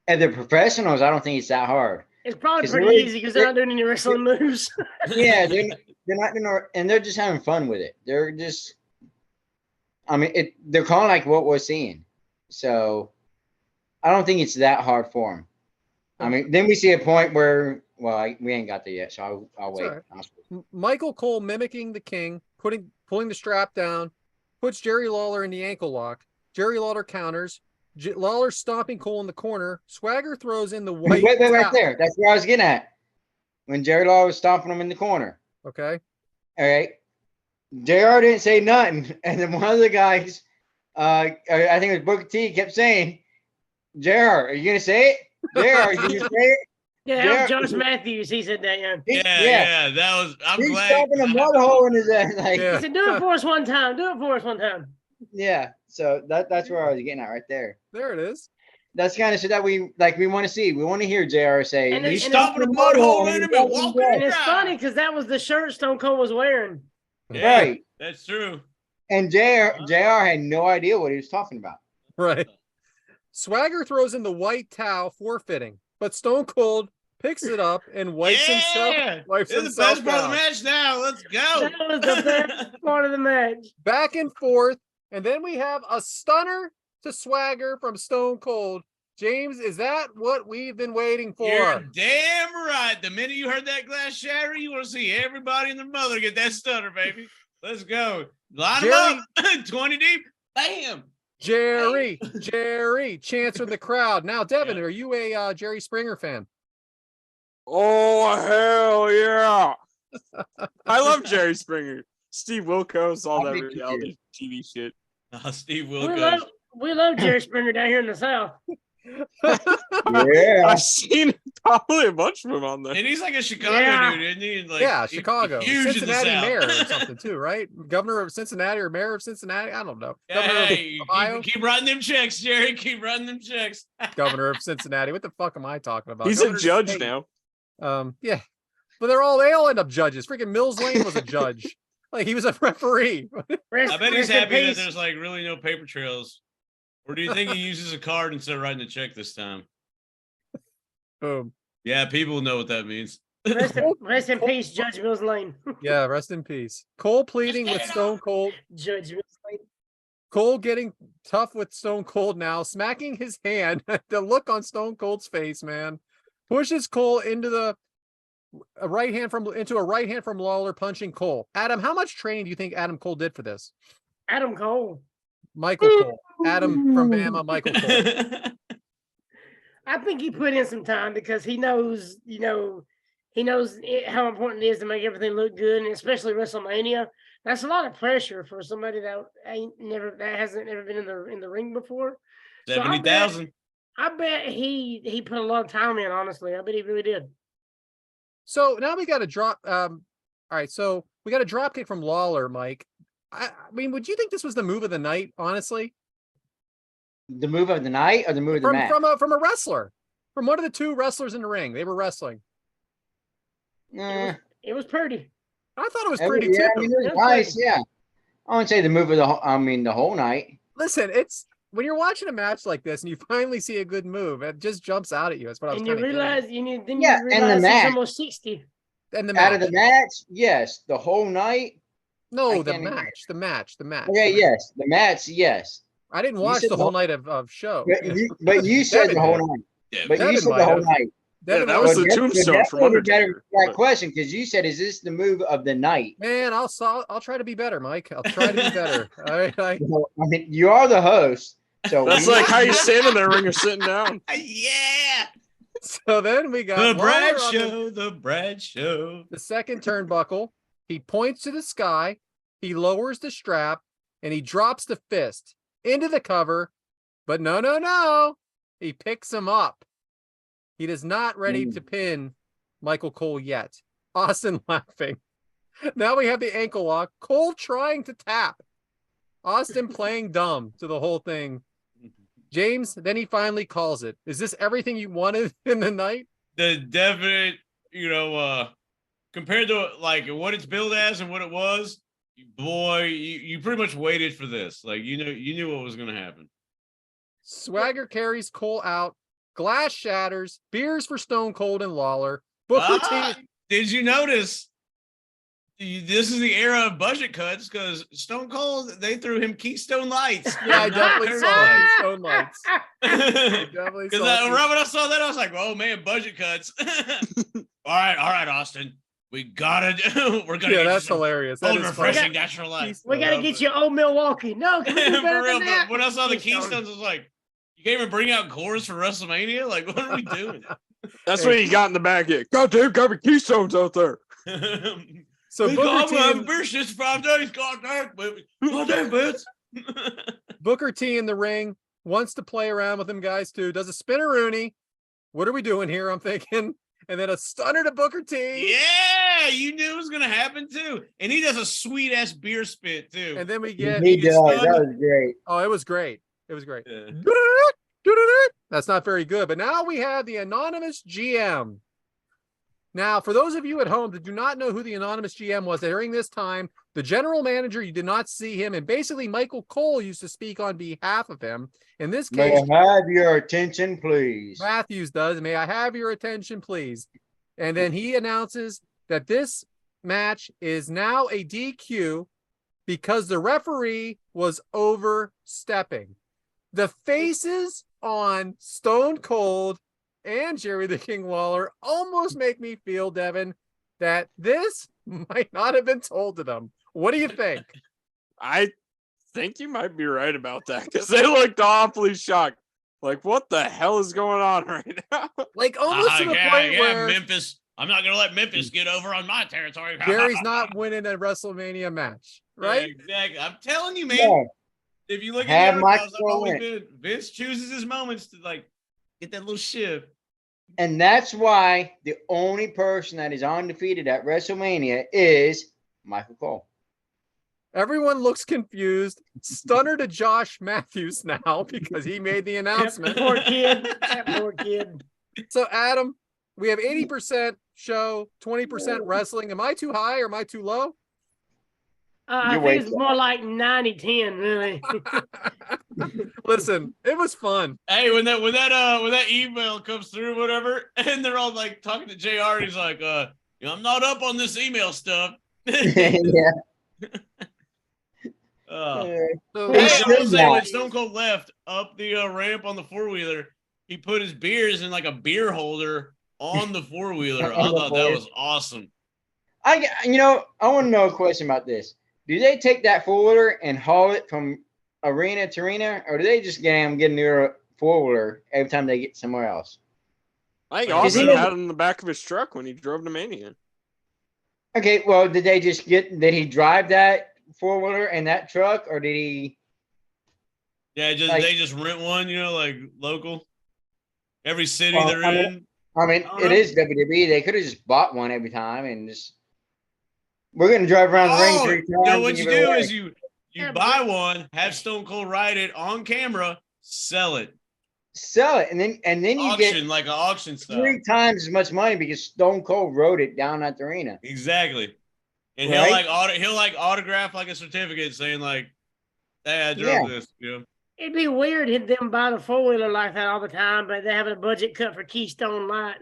the professionals, I don't think it's that hard. It's probably pretty easy because they're not doing any wrestling moves. Yeah, they're not doing, and they're just having fun with it. They're just, they're kind of like what we're seeing. So I don't think it's that hard for them. Then we see a point where, we ain't got there yet, so I'll wait. Right. Michael Cole mimicking the King, pulling the strap down, puts Jerry Lawler in the ankle lock. Jerry Lawler counters. Lawler stomping Cole in the corner. Swagger throws in the white. Wait, right there. That's where I was getting at. When Jerry Lawler was stomping him in the corner. Okay. All right. JR didn't say nothing, and then one of the guys, I think it was Booker T, kept saying, "JR, are you gonna say it? JR, are you gonna say it?" Yeah, that was Josh Matthews. He said that. Yeah. That was. He's stomping a mud hole in his ass. Like, he said, "Do it for us one time. Do it for us one time." Yeah. So that's where I was getting at right there. There it is. That's kind of shit that we want to see. We want to hear JR say, "He's stomping a mud hole in him and walking." And it's funny because that was the shirt Stone Cold was wearing. Yeah, right. That's true. And JR had no idea what he was talking about. Right. Swagger throws in the white towel, forfeiting, but Stone Cold picks it up and wipes himself. Wipes this is the best part of the match now. Let's go. That was the best part of the match. Back and forth. And then we have a stunner to Swagger from Stone Cold. James, is that what we've been waiting for? You're damn right. The minute you heard that glass shatter, you want to see everybody and their mother get that stunner, baby. Let's go. Line them up. 20 deep. Bam. Jerry, chants from the crowd. Now, Devyn, are you a Jerry Springer fan? Oh, hell yeah. I love Jerry Springer. Steve Wilkos, all that reality TV shit. Steve Wilkos. We love Jerry Springer down here in the South. Yeah. I've seen probably a bunch of them on there. And he's like a Chicago dude, isn't he? Like, Chicago. Huge Cincinnati in the mayor or South. something too, right? Governor of Cincinnati or mayor of Cincinnati? I don't know. Hey, Governor of Ohio? keep writing them checks, Jerry. Keep writing them checks. Governor of Cincinnati. What the fuck am I talking about? He's Governor a judge State. now. Yeah. But they all end up judges. Freaking Mills Lane was a judge. Like he was a referee. I bet he's rest in happy that peace. there's like really no paper trails. Or do you think he uses a card instead of writing a check this time? Boom. Yeah, people know what that means. Rest in peace, Judge Mills Lane. Yeah, rest in peace. Cole pleading with Stone Cold. Judge Mills Lane. Cole getting tough with Stone Cold now, smacking his hand. The look on Stone Cold's face, man. Pushes Cole into a right hand from Lawler, punching Cole. Adam, how much training do you think Adam Cole did for this? Adam Cole. Michael Cole. Adam from Bama, Michael Cole. I think he put in some time because he knows, how important it is to make everything look good, and especially WrestleMania. That's a lot of pressure for somebody that hasn't ever been in the ring before. 70,000. I bet he put a lot of time in. Honestly, I bet he really did. So now we got a drop. All right, so we got a drop kick from Lawler, Mike. I mean, would you think this was the move of the night? Honestly, The move of the night or the move of the match? from a wrestler, from one of the two wrestlers in the ring. They were wrestling. Nah. It was pretty. I thought it was pretty Yeah, too. I mean, it was nice. Yeah, I wouldn't say the move of the whole night. Listen, it's when you're watching a match like this and you finally see a good move, it just jumps out at you. That's what I was. And you realize you Yeah, and the realize match. he's almost 60. And the Out match. of the match, yes. The whole night. No, I the can't match. Okay, yes. The match, yes. I didn't watch said the the whole whole- night of show. But you said Devyn the whole did. night. Yeah, But you Devyn said might the whole have. night. Yeah, that was the tombstone from Undertaker. That question, because you said, "Is this the move of the night?" Man, I'll try to be better, Mike. I'll try to be better. All right. Well, I mean, you are the host, so That's like how you stand in there when you're sitting down. yeah. So then we got The Brad Lawler on Show. The Brad Show. the second turnbuckle. He points to the sky. He lowers the strap and he drops the fist into the cover. But no. He picks him up. He is not ready to pin Michael Cole yet. Austin laughing. Now we have the ankle lock. Cole trying to tap. Austin playing dumb to the whole thing. James, then he finally calls it. Is this everything you wanted in the night? The definite, compared to like what it's billed as and what it was, boy, you pretty much waited for this. Like you knew what was gonna happen. Swagger carries Cole out. Glass shatters. Beers for Stone Cold and Lawler. Booker T. Did you notice? This is the era of budget cuts because Stone Cold, they threw him Keystone Lights. Yeah, I definitely saw these Stone Lights. Because Definitely right saw these. when I saw that, I was like, "Oh man, budget cuts." all right, Austin, we're gonna Yeah, get that's you some hilarious. old That is refreshing funny. natural light. We got to get you old Milwaukee. No, can we do For better real, than that? but when I saw the Keystone. Keystones, I was like, "You can't even bring out cores for WrestleMania? Like, what are we doing?" That's what he got in the back here. Goddamn, got me Keystones out there. So I'm Booker gonna T, have a and, beer shit for 5 days. Goddamn, baby. Goddamn, bitch. Booker T in the ring wants to play around with them guys too. Does a spinneroonie. What are we doing here? I'm thinking. And then a stunner to Booker T. Yeah, you knew it was gonna happen too. And he does a sweet ass beer spit too. And then we get. he gets does. stunned. That was great. Oh, it was great. It was great. Yeah. That's not very good. But now we have the anonymous GM. Now, for those of you at home that do not know who the anonymous GM was during this time, the general manager, you did not see him. And basically, Michael Cole used to speak on behalf of him. In this May case, I have your attention, please? Matthews does. May I have your attention, please? And then he announces that this match is now a DQ because the referee was overstepping. The faces on Stone Cold and Jerry the King Lawler almost make me feel, Devin, that this might not have been told to them. What do you think? I think you might be right about that because they looked awfully shocked. Like, what the hell is going on right now? Like almost to the point where Memphis. I'm not gonna let Memphis get over on my territory. Jerry's not winning a WrestleMania match, right? Yeah, exactly. I'm telling you, man. Yeah. If you look Have at the Mike underdogs, I've Cole always win. been. Vince chooses his moments to like get that little shift. And that's why the only person that is undefeated at WrestleMania is Michael Cole. Everyone looks confused. Stunner to Josh Matthews now because he made the announcement. Poor kid. That poor kid. So, Adam, we have 80% show, 20% wrestling. Am I too high or am I too low? I You're think it's way- more like 90-10, really. Listen, it was fun. Hey, when that email comes through, whatever, and they're all like talking to JR, he's like, I'm not up on this email stuff. Yeah. So, Hey, He's I will still say, when not. Stone Cold left up the ramp on the four-wheeler, he put his beers in like a beer holder on the four-wheeler. I thought that was awesome. I want to know a question about this. Do they take that four-wheeler and haul it from arena to arena, or do they just get a new four-wheeler every time they get somewhere else? I think Is Austin he- had it in the back of his truck when he drove to Mania. Okay, well, did he drive that four-wheeler in that truck, or did he? Yeah, they just rent one, like local. Every city Well, they're I mean- in. I mean, I don't it know. is WWE. They could have just bought one every time and just. We're gonna drive around the ring 3 times. What and you give it do away. is you Yeah, buy one, have Stone Cold ride it on camera, sell it, sell it, and then you auction get like an auction style. 3 times as much money because Stone Cold rode it down at the arena. Exactly, and Right? he'll autograph like a certificate saying like, "Hey, I drove this." It'd be weird if them buy the four-wheeler like that all the time, but they have a budget cut for Keystone Light.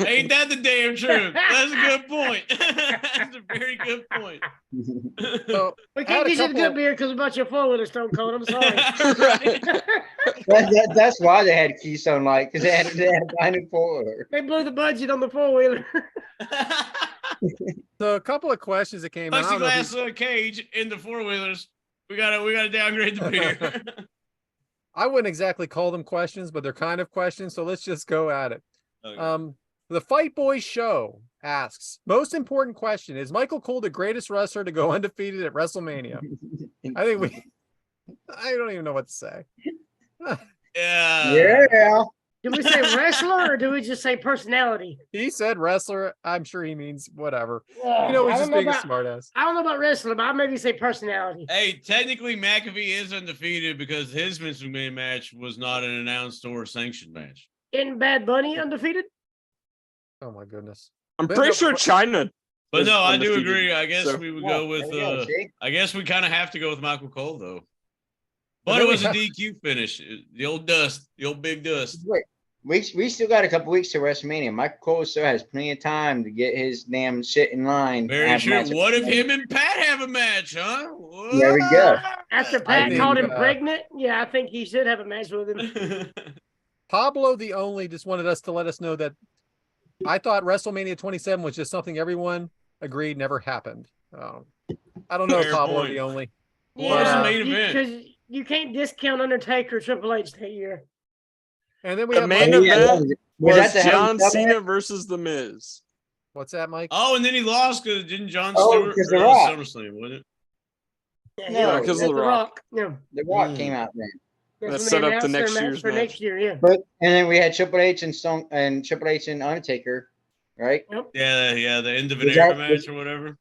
Ain't that the damn truth? That's a good point. That's a very good point. so We I had can't a get you the couple- good beer because about your four-wheeler, Stone Cold. I'm sorry. Right. That's why they had Keystone Light, because they had to buy a new four-wheeler. They blew the budget on the four-wheeler. So a couple of questions that came in. I don't know if Plexiglass cage in the four wheelers. We gotta downgrade the beer. I wouldn't exactly call them questions, but they're kind of questions. So let's just go at it. Okay. The Fight Boys Show asks, most important question, is Michael Cole the greatest wrestler to go undefeated at WrestleMania? I don't even know what to say. Yeah. Yeah. Do we say wrestler or do we just say personality? He said wrestler. I'm sure he means whatever. I He's don't just know being a about- smartass. I don't know about wrestler, but I maybe say personality. Hey, technically McAfee is undefeated because his Vince McMahon match was not an announced or sanctioned match. Isn't Bad Bunny undefeated? Oh my goodness. I'm But pretty no, sure but- China. But is no, I do undefeated, agree. I guess so- we would Yeah, go with there you go, see? I guess we kind of have to go with Michael Cole though. But then it we was a have- DQ finish. The old dust, the old big dust. Wait, we still got a couple weeks to WrestleMania. Michael Cole still has plenty of time to get his damn shit in line. Very Have a true. match at What if WrestleMania. him and Pat have a match, huh? There we go. After I Pat think, called him uh, pregnant, yeah, I think he should have a match with him. Pablo the Only just wanted us to let us know that I thought WrestleMania 27 was just something everyone agreed never happened. I don't know, Fair Pablo point. the Only. What was the Yeah. main event? Because you can't discount Undertaker or Triple H that year. And then we The have main Mike- event Was was that the Hell in a John Cell Cena match? versus The Miz. What's that, Mike? Oh, and then he lost because didn't John Oh, Stewart because The or Rock. SummerSlam, wasn't it? Yeah, No, he was- because of that's The Rock. Yeah. The Rock Mm. came out then. That's That when set they up the announced their next match year's for match. next year, yeah. But and then we had Triple H and Triple H and Undertaker, right? Yeah, the end of an Was era that- match or whatever.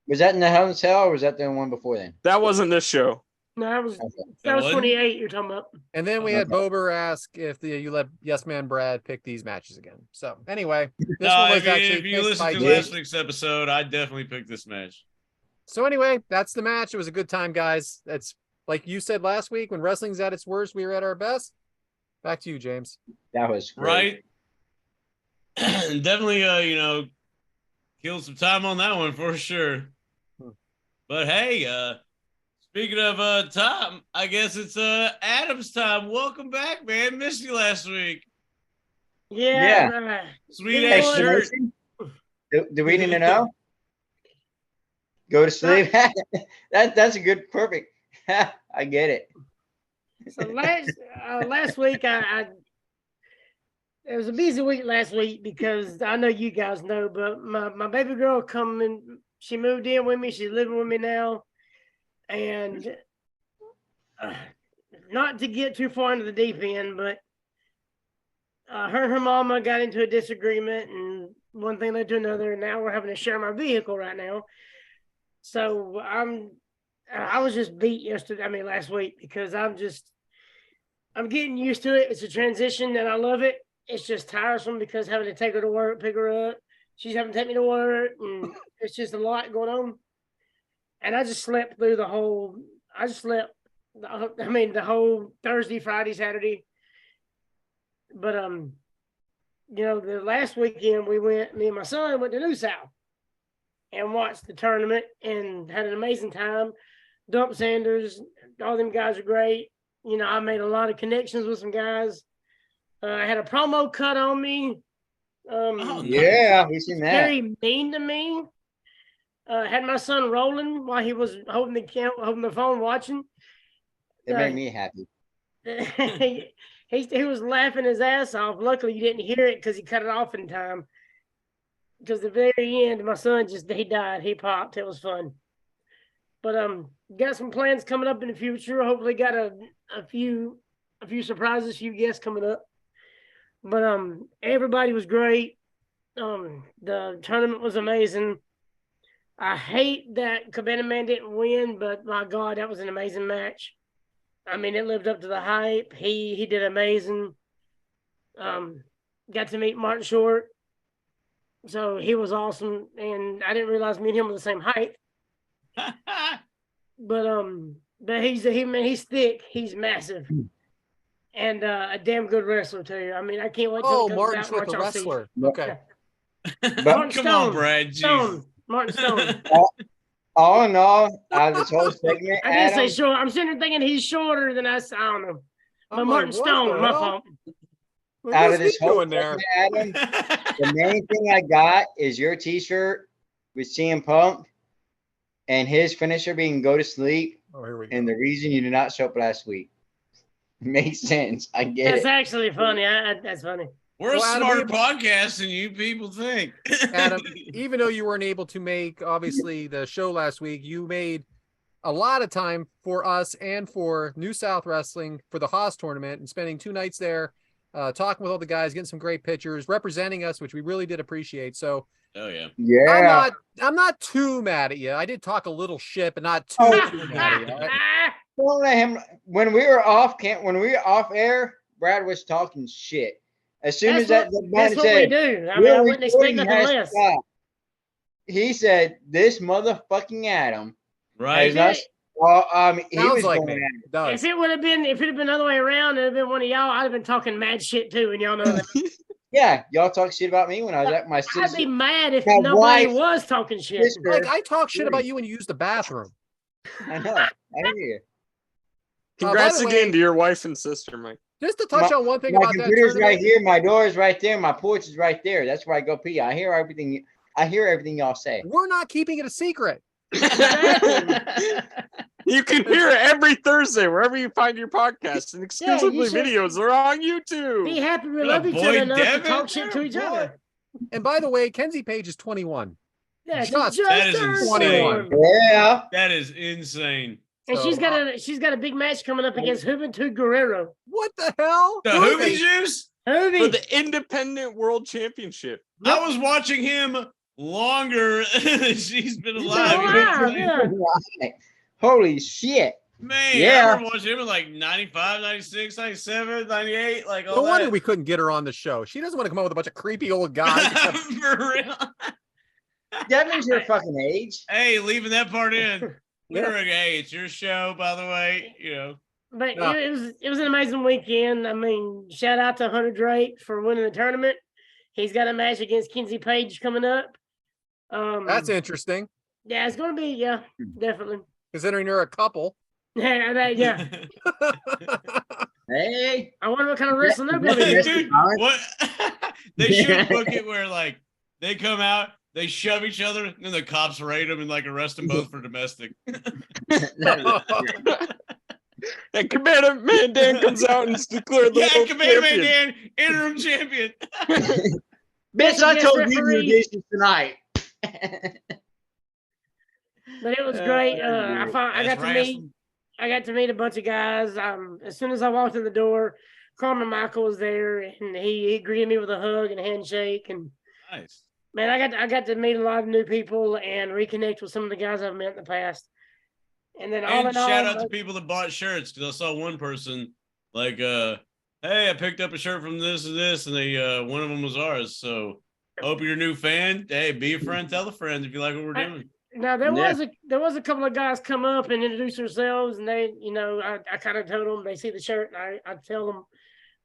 Was that in the Hell in a Cell or was that the one before then? That wasn't this show. No, that was Okay. that was wasn't? 28 you're talking about. And then we had Okay. Bober ask if you let Yes Man Brad pick these matches again. So anyway, this No, one I was mean, actually if you picked listen by to Jake. last week's episode, I definitely picked this match. So anyway, that's the match. It was a good time, guys. That's like you said last week, when wrestling's at its worst, we were at our best. Back to you, James. That was great. Right? And definitely, killed some time on that one for sure. Hmm. But hey, Speaking of Tom, I guess it's Adam's time. Welcome back, man. Missed you last week. Yeah. Sweet ass shirt. Do we need to know? Go to sleep. That's a good, perfect. I get it. So last week it was a busy week last week because I know you guys know, but my baby girl she moved in with me. She's living with me now, and not to get too far into the deep end, but her and her mama got into a disagreement, and one thing led to another, and now we're having to share my vehicle right now. So I was just beat last week, because I'm getting used to it. It's a transition and I love it. It's just tiresome because having to take her to work, pick her up. She's having to take me to work, and it's just a lot going on. And I just slept through the whole Thursday, Friday, Saturday. But the last weekend me and my son went to New South and watched the tournament and had an amazing time. Dump Sanders, all them guys are great. I made a lot of connections with some guys. I had a promo cut on me. Yeah, we've seen that. Very mean to me. Had my son rolling while he was holding the phone watching. It made me happy. He was laughing his ass off. Luckily, you didn't hear it because he cut it off in time. Because the very end, my son he died. He popped. It was fun. But got some plans coming up in the future. Hopefully, got a few surprises, few guests coming up. But everybody was great. The tournament was amazing. I hate that Cabana Man didn't win, but my God, that was an amazing match. I mean, it lived up to the hype. He did amazing. Got to meet Martin Short, so he was awesome. And I didn't realize me and him were the same height. But he's thick. He's massive, and a damn good wrestler too. I mean, I can't wait till it comes Martin out. Short, the wrestler. Okay. Come on, Brad. Martin Stone. All in all, out of this whole segment, I didn't say short. I'm sitting there thinking he's shorter than us. I don't know. But Martin Stone, my fault. Out of this whole segment, Adam, the main thing I got is your T-shirt with CM Punk and his finisher being "Go to Sleep." Oh, here we go. And the reason you did not show up last week makes sense. I get That's it. actually funny. That's funny. We're a smarter podcast than you people think. Adam, even though you weren't able to make, obviously, the show last week, you made a lot of time for us and for New South Wrestling for the Haas tournament, and spending 2 nights there, talking with all the guys, getting some great pictures, representing us, which we really did appreciate. So, oh yeah, Yeah. I'm not too mad at you. I did talk a little shit, but not too mad at you. All right? Don't let him. When we were off air, Brad was talking shit. As soon as that man that's what said, we do. I mean, I wouldn't expect nothing less. He said, "This motherfucking Adam." right. He Sounds was like going me. at it. It does. If it had been the other way around, it'd have been one of y'all. I'd have been talking mad shit too, and y'all know that. Yeah, y'all talk shit about me when I was at my I'd sister. be mad if My nobody wife- was talking shit. sister- Like, I talk shit about you when you use the bathroom. I know. I hear you. Congrats by the again way- to your wife and sister, Mike. Just to touch on one thing My about that computer's tournament. right here. My door is right there. My porch is right there. That's where I go pee. I hear everything y'all say. We're not keeping it a secret. You can hear it every Thursday wherever you find your podcasts, and exclusively should- videos are on YouTube. Be happy we What love a each boy, other enough to Devyn. talk shit to each Boy. other. And by the way, Kenzie Page is 21. Yeah, Just- that is turned insane. 21. Yeah. That is insane. And So, she's got a big match coming up against Juventud Guerrero. What the hell? The Hoovy Juice. For Hoovy. the Independent World Championship. I was watching him longer than she's been He's alive. been You know what alive, I'm saying? yeah. Holy shit. Man, Yeah. I remember watching him in like 95, 96, 97, 98, like all No wonder that. we couldn't get her on the show. She doesn't want to come out with a bunch of creepy old guys. For real. Devin's your fucking age. Hey, leaving that part in. Yeah. Hey, it's your show, by the way. You know. But No. it was an amazing weekend. I mean, shout out to Hunter Drake for winning the tournament. He's got a match against Kenzie Page coming up. That's interesting, Yeah, it's gonna be definitely. considering you're a couple. Yeah. Hey, I wonder what kind of wrestling they're gonna be. Yes, Dude, Colin. what? They should book it where like they come out, they shove each other, and then the cops raid them and like arrest them both for domestic. And Commander Man Dan comes out and declared the Yeah, world Commander Man champion. Dan, interim champion. Bitch, I Yes, told you referee. this tonight. But it was great. I That's I got to meet a bunch of guys. As soon as I walked in the door, Carmen Michael was there, and he greeted me with a hug and a handshake. And Nice. man, I got to meet a lot of new people and reconnect with some of the guys I've met in the past. And then all And in all, shout out to people that bought shirts because I saw one person like, hey, I picked up a shirt from this and this, and they one of them was ours. So hope you're a new fan. Hey, be a friend, tell a friend if you like what we're doing. now there was a couple of guys come up and introduce themselves, and they, I kind of told them they see the shirt, and I tell them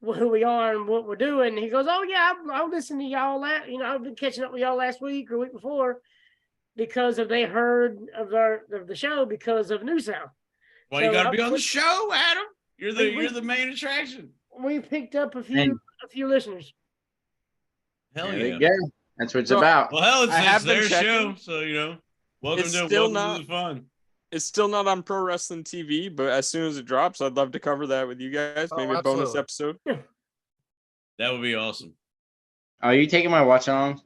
who we are and what we're doing. And he goes, "Oh yeah, I'll listen to y'all. I've been catching up with y'all last week or week before because they heard of the show because of New South." Well, you got to be on the show, Adam. You're the main attraction. We picked up a few listeners. Hell There yeah. we go. That's what it's about. Well, hell, I have it's been their checking. show, so welcome It's to still the fun. It's still not on Pro Wrestling TV, but as soon as it drops, I'd love to cover that with you guys. Maybe a bonus episode. That would be awesome. Are you taking my watch along?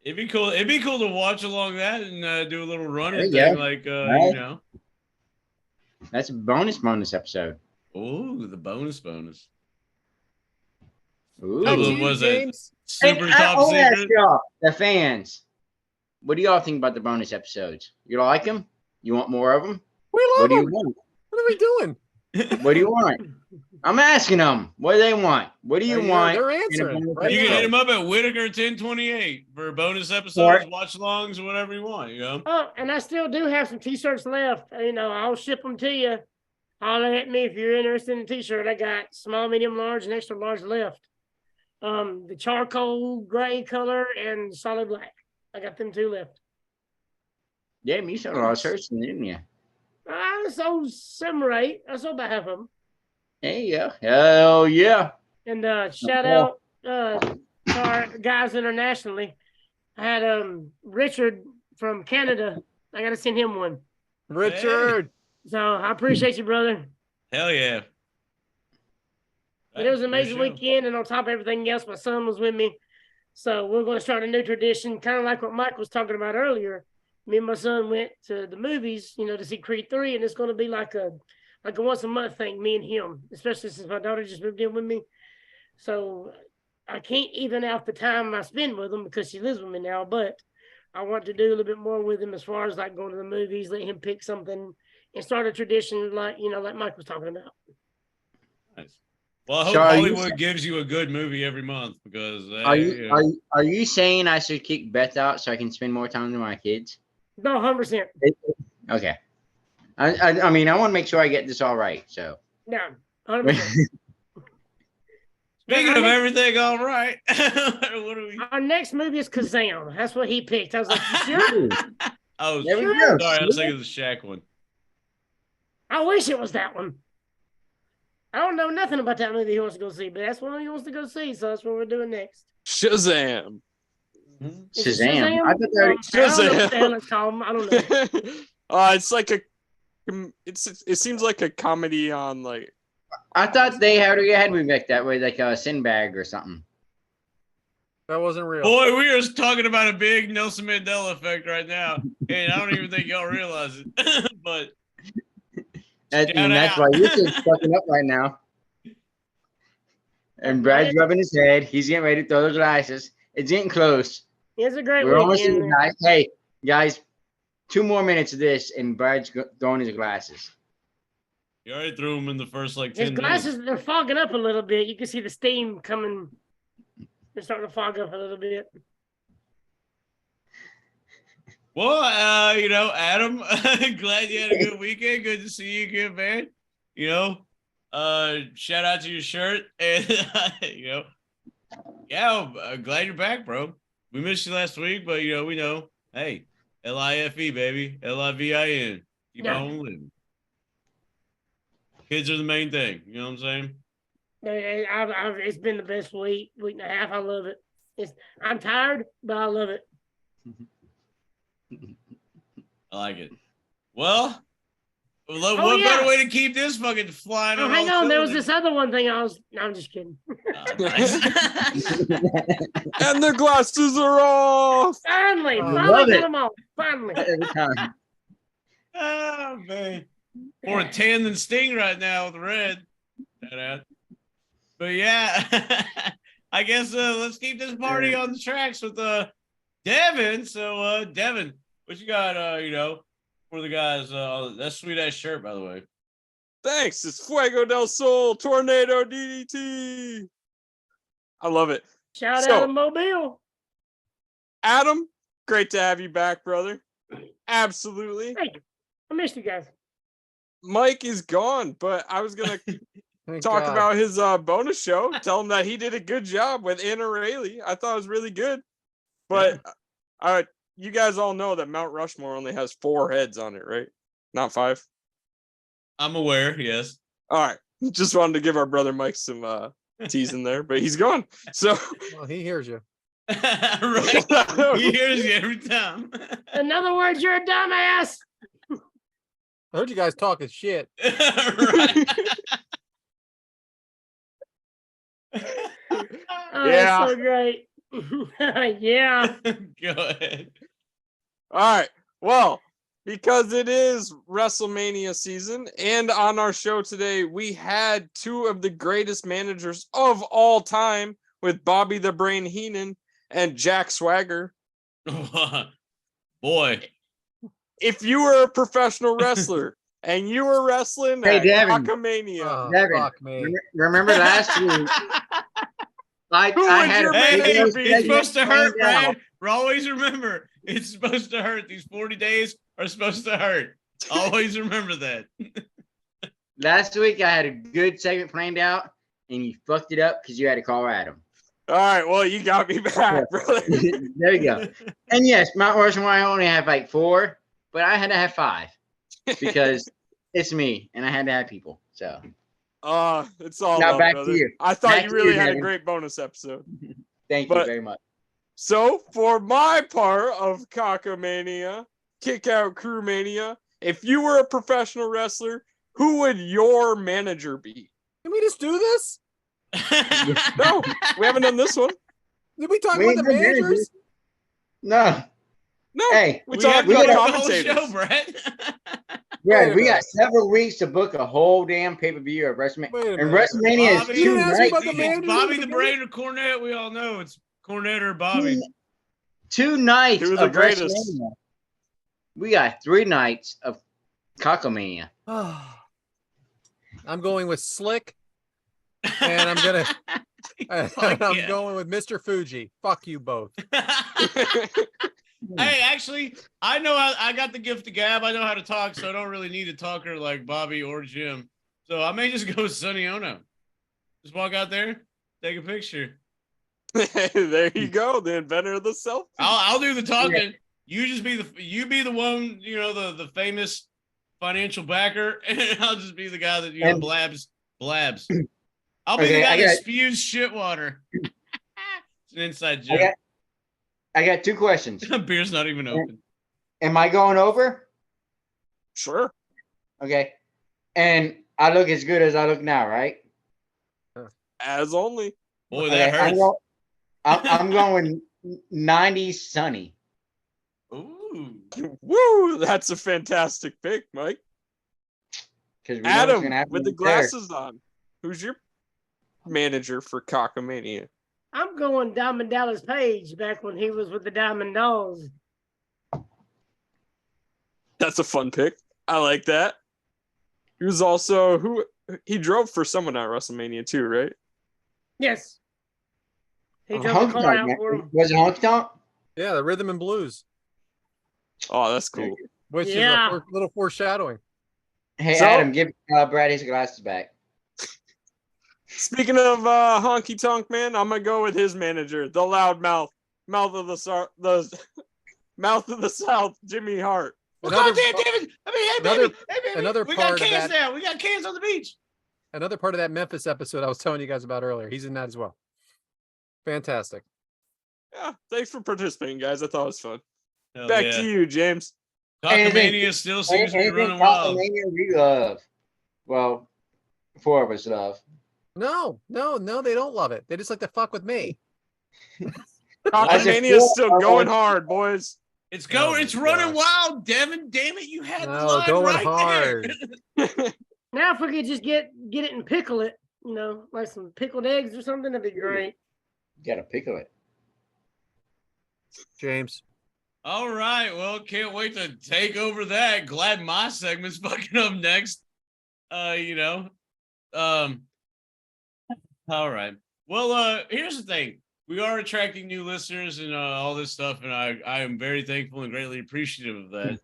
It'd be cool. It'd be cool to watch along that and do a little runner There you thing, go. like Right. That's a bonus episode. Oh, the bonus. Ooh. Back to What you, was it? James. Super And top I wanna ask secret. y'all, the fans, what do y'all think about the bonus episodes? You like them? You want more of them? We What love do you them. want? What are we doing? What do you want? I'm asking them. What do they want? What do you want? They're in a answering bonus right You can now. hit him up at Whitaker 1028 for bonus episodes, watch alongs, or whatever you want. Oh, and I still do have some t-shirts left. I'll ship them to you. Holler at me if you're interested in a t-shirt. I got small, medium, large, and extra large left. The charcoal gray color and solid black. I got them two left. Damn, you sold a lot of shirts, didn't you? I sold 7 or 8. I sold about half of them. Hey, yeah. Hell yeah. And shout out to our guys internationally. I had Richard from Canada. I got to send him one. Richard. So I appreciate you, brother. Hell yeah. But it was an amazing Good show. weekend, and on top of everything else, my son was with me. So we're going to start a new tradition, kind of like what Mike was talking about earlier. Me and my son went to the movies, to see Creed 3, and it's going to be like a once a month thing, me and him, especially since my daughter just moved in with me. So I can't even out the time I spend with him because she lives with me now, but I want to do a little bit more with him as far as like going to the movies, let him pick something and start a tradition like Mike was talking about. Nice. Well, I hope So Hollywood gives you a good movie every month because Are you saying I should kick Beth out so I can spend more time with my kids? No, 100%. Okay. I mean, I want to make sure I get this all right. So. No, 100%. Speaking of everything, all right. What are we? Our next movie is Kazam. That's what he picked. I was like, you sure? Oh, There we sure. go. Sorry, I was thinking of the Shaq one. I wish it was that one. I don't know nothing about that movie he wants to go see, but that's one he wants to go see, so that's what we're doing next. Shazam. Is it Shazam. I thought they already- I don't know what the hell it's called. I don't know. It's like it seems like a comedy on like. I thought they already had me back that way, like a Sinbad or something. That wasn't real. Boy, we are talking about a big Nelson Mandela effect right now, and I don't even think y'all realize it. But That's why you're just fucking up right now. And Brad's rubbing his head. He's getting ready to throw those glasses. It's getting close. It's a great We're almost weekend. here, guys. Hey, guys, 2 more minutes of this, and Brad's throwing his glasses. you already threw him in the first like His 10 glasses, minutes. they're fogging up a little bit. You can see the steam coming. They're starting to fog up a little bit. Well, Adam, glad you had a good weekend. Good to see you again, man. Shout out to your shirt, and yeah, I'm glad you're back, bro. We missed you last week, but we know, hey, L-I-F-E, baby. L-I-V-I-N. Keep Yeah. on living. Kids are the main thing. You know what I'm saying? It's been the best week and a half. I love it. I'm tired, but I love it. I like it. Well, what better way to keep this fucking flying? Oh, hang on. There was this other one thing No, I'm just kidding. Nice. And the glasses are off. Finally love got it. them off. Finally. Every time. Oh, man. More tan than Sting right now with red. But yeah, I guess let's keep this party on the tracks with Devyn. So Devyn, what you got for the guys? That's sweet ass shirt, by the way. Thanks. It's Fuego del Sol Tornado DDT. I love it. Shout out to Mobile. Adam, great to have you back, brother. Absolutely. Thank you. I missed you guys. Mike is gone, but I was gonna talk about his bonus show. Tell him that he did a good job with Anna Rayleigh. I thought it was really good. But you guys all know that Mount Rushmore only has 4 heads on it, right? Not 5. I'm aware, yes. All right. Just wanted to give our brother Mike some teasing there, but he's gone. So Well, he hears you. Right. He hears you every time. In other words, you're a dumbass. I heard you guys talking shit. Right. Oh, Yeah. that's so great. Yeah. Go ahead. all right. Well, because it is WrestleMania season, and on our show today, we had 2 of the greatest managers of all time with Bobby the Brain Heenan and Jack Swagger. Boy. If you were a professional wrestler and you were wrestling Hey, at Devyn. Cockamania, Devyn, Fuck me. remember last week? I would had your a Hey, manager big be? it's supposed to hurt, planned out. Brad. Always remember, it's supposed to hurt. These 40 days are supposed to hurt. Always remember that. Last week I had a good segment planned out, and you fucked it up because you had to call Adam. all right, well, you got me back, brother. There you go. And yes, Mount Rushmore I only have like 4, but I had to have 5 because it's me, and I had to have people. So It's all Now love, back to brother. you. I thought Back you to really you, had a Devyn. great bonus episode. thank But- you very much. So, for my part of Cockamania, Kick Out Crew Mania, if you were a professional wrestler, who would your manager be? Can we just do this? No, we haven't done this one. Did we talk We about ain't the done managers. managers? No. No, Hey, we We talked have we about to got- book the whole commentators. show, Brett. Brad, Wait a we got minute. several weeks to book a whole damn pay-per-view of WrestleMania. Wait a And minute. WrestleMania Bobby, is You 2 didn't ask me nights. about the It's managers Bobby at the the Brain or Cornette. We all know it's Cornette or Bobby. 2 nights 2 of the of greatest. WrestleMania. We got 3 nights of Cockamania. I'm going with Slick, and I'm gonna. Fuck I'm yeah. going with Mr. Fuji. Fuck you both. Hey, actually, I know I got the gift of gab. I know how to talk, so I don't really need a talker like Bobby or Jim. So I may just go with Sonny Ono. Just walk out there, take a picture. There you go, the inventor of the selfie. I'll do the talking. You just be the one, the famous financial backer, and I'll just be the guy that And- blabs. I'll be Okay, the guy I that got- spews shit water. It's an inside joke. I got 2 questions. Beer's not even open. Am I going over? Sure. Okay. And I look as good as I look now, right? As only. Boy, Okay, that hurts. I'm going 90s Sunny. Ooh. Woo! That's a fantastic pick, Mike. Because Adam, with the glasses on, who's your manager for Cockamania? I'm going Diamond Dallas Page back when he was with the Diamond Dolls. That's a fun pick. I like that. He was also he drove for someone at WrestleMania too, right? Yes. He drove a car out for him. Was it Honky Tonk? Yeah, the rhythm and blues, Oh, that's cool. which Yeah. is a little foreshadowing. Hey, So- Adam, give Brad his glasses back. Speaking of honky tonk man, I'm gonna go with his manager, the loud mouth of the Mouth of the South, Jimmy Hart. Well, Another- goddamn, David. I mean, hey, another- baby. Hey, baby. another We part got of cans that- now. We got cans on the beach. Another part of that Memphis episode I was telling you guys about earlier. He's in that as well. Fantastic. Yeah, thanks for participating, guys. I thought it was fun. Hell Back yeah. to you, James. Cockamania still seems to be running wild. Cockamania we love. Well, 4 of us love. No, they don't love it. They just like to fuck with me. Cockamania is still going hard, boys. It's going. Oh It's my running gosh. wild, Devin. Damn it, you had the No, line going right hard. there. Now, if we could just get it and pickle it, like some pickled eggs or something, that'd be great. You gotta pickle it. James. All right. Well, can't wait to take over that. Glad my segment's fucking up next. All right. Well, here's the thing. We are attracting new listeners and all this stuff, and I am very thankful and greatly appreciative of that.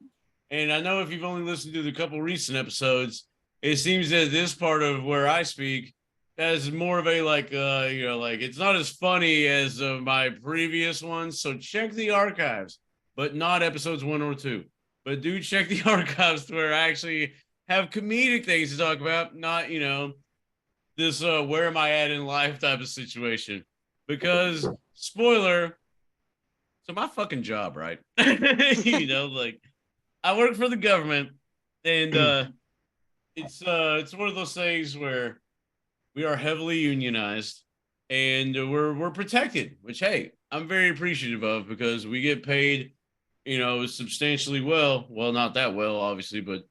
And I know if you've only listened to the couple recent episodes, it seems that this part of where I speak has more of a like it's not as funny as my previous ones. So check the archives, but not episodes 1 or 2. But do check the archives to where I actually have comedic things to talk about, not this where am I at in life type of situation. Because spoiler, so my fucking job, right? Like I work for the government, and it's one of those things where we are heavily unionized and we're protected, which hey, I'm very appreciative of because we get paid, substantially well. Well, not that well, obviously, but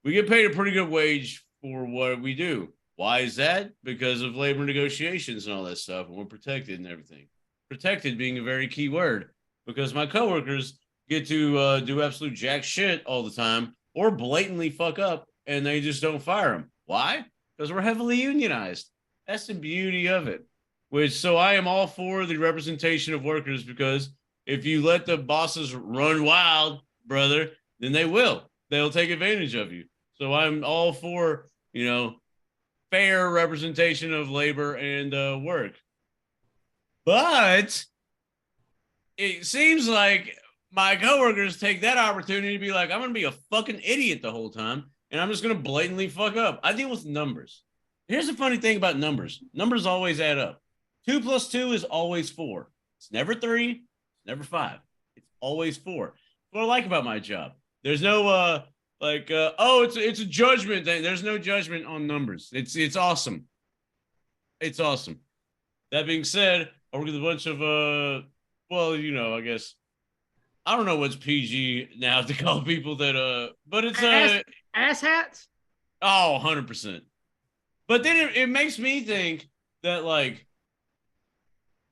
we get paid a pretty good wage for what we do. Why is that? Because of labor negotiations and all that stuff, and we're protected and everything. Protected being a very key word, because my coworkers get to do absolute jack shit all the time or blatantly fuck up, and they just don't fire them. Why? Because we're heavily unionized. That's the beauty of it. So I am all for the representation of workers, because if you let the bosses run wild, brother, then they will. They'll take advantage of you. So I'm all for, fair representation of labor and work. But it seems like my coworkers take that opportunity to be like, I'm going to be a fucking idiot the whole time, and I'm just going to blatantly fuck up. I deal with numbers. Here's the funny thing about numbers. Numbers always add up. 2 + 2 is always 4. It's never 3. It's never 5. It's always 4. That's what I like about my job. There's no it's a judgment thing. There's no judgment on numbers. It's awesome. It's awesome. That being said, I work with a bunch of I guess I don't know what's PG now to call people that but it's ass hats. Oh, 100%. But then it makes me think that like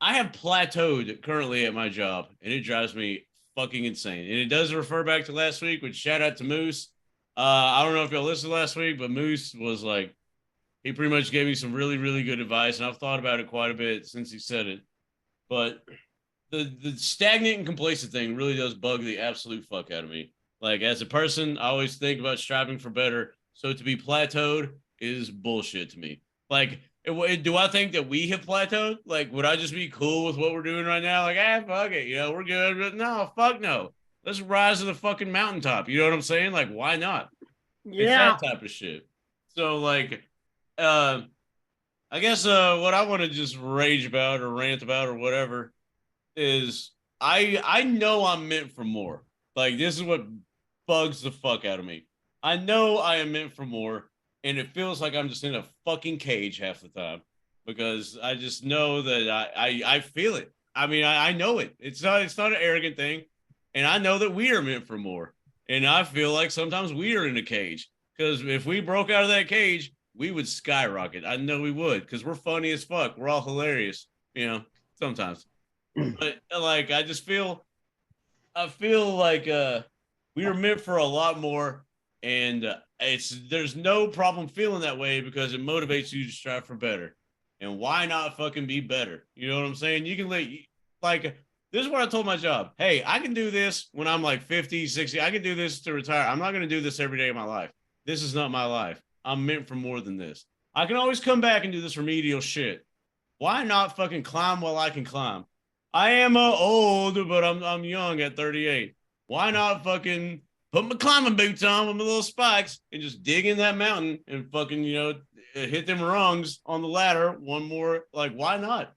I have plateaued currently at my job, and it drives me fucking insane. And it does refer back to last week, which shout out to Moose. I don't know if y'all listened last week, but Moose was like, he pretty much gave me some really, really good advice, and I've thought about it quite a bit since he said it. But the stagnant and complacent thing really does bug the absolute fuck out of me. Like, as a person, I always think about striving for better. So to be plateaued is bullshit to me. Like, do I think that we have plateaued? Like, would I just be cool with what we're doing right now? Like, fuck it, we're good. But no, fuck no. Let's rise to the fucking mountaintop. You know what I'm saying? Like, why not? Yeah. It's that type of shit. So, like, I guess what I want to just rage about or rant about or whatever is I know I'm meant for more. Like, this is what bugs the fuck out of me. I know I am meant for more, and it feels like I'm just in a fucking cage half the time because I just know that I feel it. I mean, I know it. It's not an arrogant thing. And I know that we are meant for more. And I feel like sometimes we are in a cage. Because if we broke out of that cage, we would skyrocket. I know we would. Because we're funny as fuck. We're all hilarious. Sometimes. But like, I feel like we are meant for a lot more. And there's no problem feeling that way because it motivates you to strive for better. And why not fucking be better? You know what I'm saying? You can this is what I told my job. Hey, I can do this when I'm like 50, 60. I can do this to retire. I'm not going to do this every day of my life. This is not my life. I'm meant for more than this. I can always come back and do this remedial shit. Why not fucking climb while I can climb? I am old, but I'm young at 38. why not fucking put my climbing boots on with my little spikes and just dig in that mountain and fucking, hit them rungs on the ladder one more? Like, why not?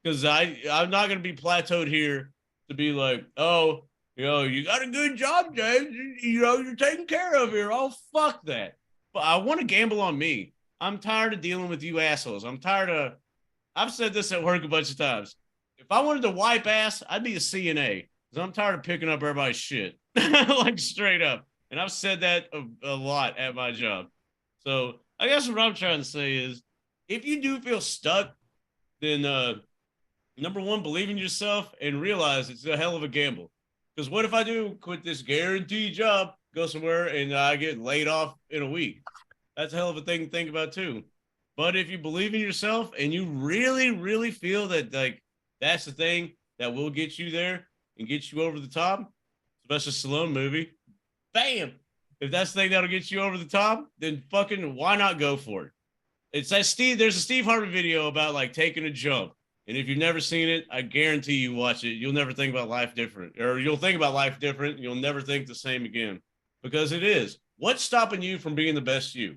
Because I'm not going to be plateaued here to be like, oh, you got a good job, James. You're taken care of here. Oh, fuck that. But I want to gamble on me. I'm tired of dealing with you assholes. I've said this at work a bunch of times. If I wanted to wipe ass, I'd be a CNA. Because I'm tired of picking up everybody's shit. Like, straight up. And I've said that a lot at my job. So I guess what I'm trying to say is, if you do feel stuck, then number one, believe in yourself and realize it's a hell of a gamble. Because what if I do quit this guaranteed job, go somewhere, and I get laid off in a week? That's a hell of a thing to think about too. But if you believe in yourself and you really, really feel that, like, that's the thing that will get you there and get you over the top, especially Stallone movie, bam! If that's the thing that'll get you over the top, then fucking why not go for it? It's that there's a Steve Harvey video about, like, taking a jump. And if you've never seen it, I guarantee you watch it. You'll never think about life different, or you'll think about life different. You'll never think the same again, because it is. What's stopping you from being the best you?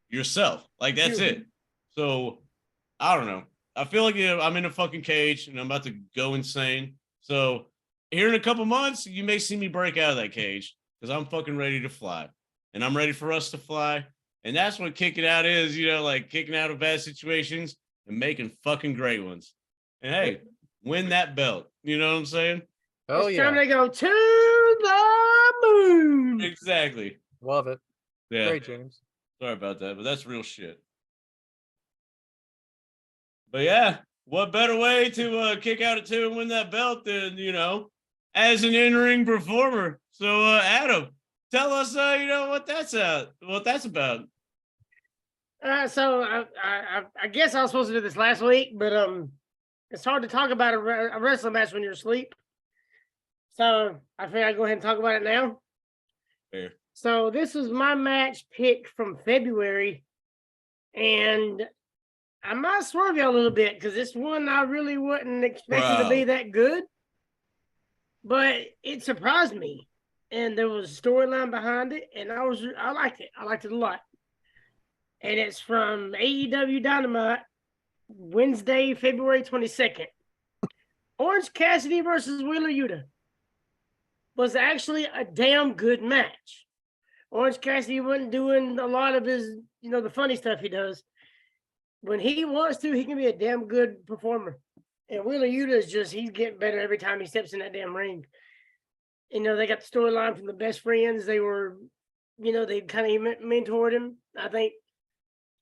Yourself. Like, that's it. So I don't know. I feel like I'm in a fucking cage and I'm about to go insane. So here in a couple months, you may see me break out of that cage because I'm fucking ready to fly, and I'm ready for us to fly. And that's what kicking out is, like kicking out of bad situations and making fucking great ones. And hey, win that belt. You know what I'm saying? Oh, it's yeah. time to go to the moon. Exactly. Love it. Yeah. Great, James. Sorry about that, but that's real shit. But yeah, what better way to kick out at 2 and win that belt than, as an in-ring performer? So, Adam, tell us, what that's about. So I guess I was supposed to do this last week, but it's hard to talk about a wrestling match when you're asleep. So I figured I'd go ahead and talk about it now. Fair. So this was my match pick from February, and I might swerve you a little bit because this one I really wasn't expecting to be that good, but it surprised me, and there was a storyline behind it, and I liked it. I liked it a lot. And it's from AEW Dynamite, Wednesday, February 22nd. Orange Cassidy versus Wheeler Yuta was actually a damn good match. Orange Cassidy wasn't doing a lot of his, the funny stuff he does. When he wants to, he can be a damn good performer. And Wheeler Yuta is he's getting better every time he steps in that damn ring. They got the storyline from the best friends. They were, they kind of mentored him. I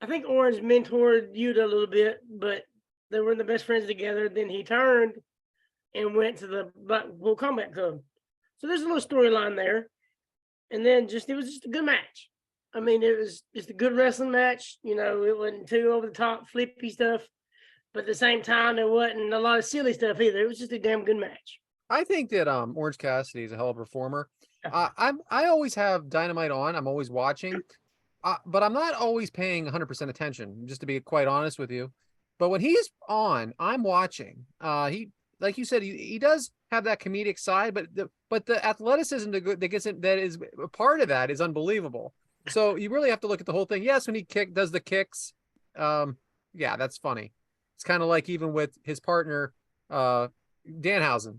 think Orange mentored Yuta a little bit, but they were the best friends together. Then he turned and went to the Blackpool Combat Club. So there's a little storyline there. And then it was just a good match. I mean, it was just a good wrestling match. It wasn't too over the top, flippy stuff. But at the same time, there wasn't a lot of silly stuff either. It was just a damn good match. I think that Orange Cassidy is a hell of a performer. I always have Dynamite on. I'm always watching. But I'm not always paying 100% attention, just to be quite honest with you. But when he's on, I'm watching. He, like you said, he does have that comedic side, but the athleticism that is a part of that is unbelievable. So you really have to look at the whole thing. Yes, when he does the kicks, yeah, that's funny. It's kind of like even with his partner, Danhausen.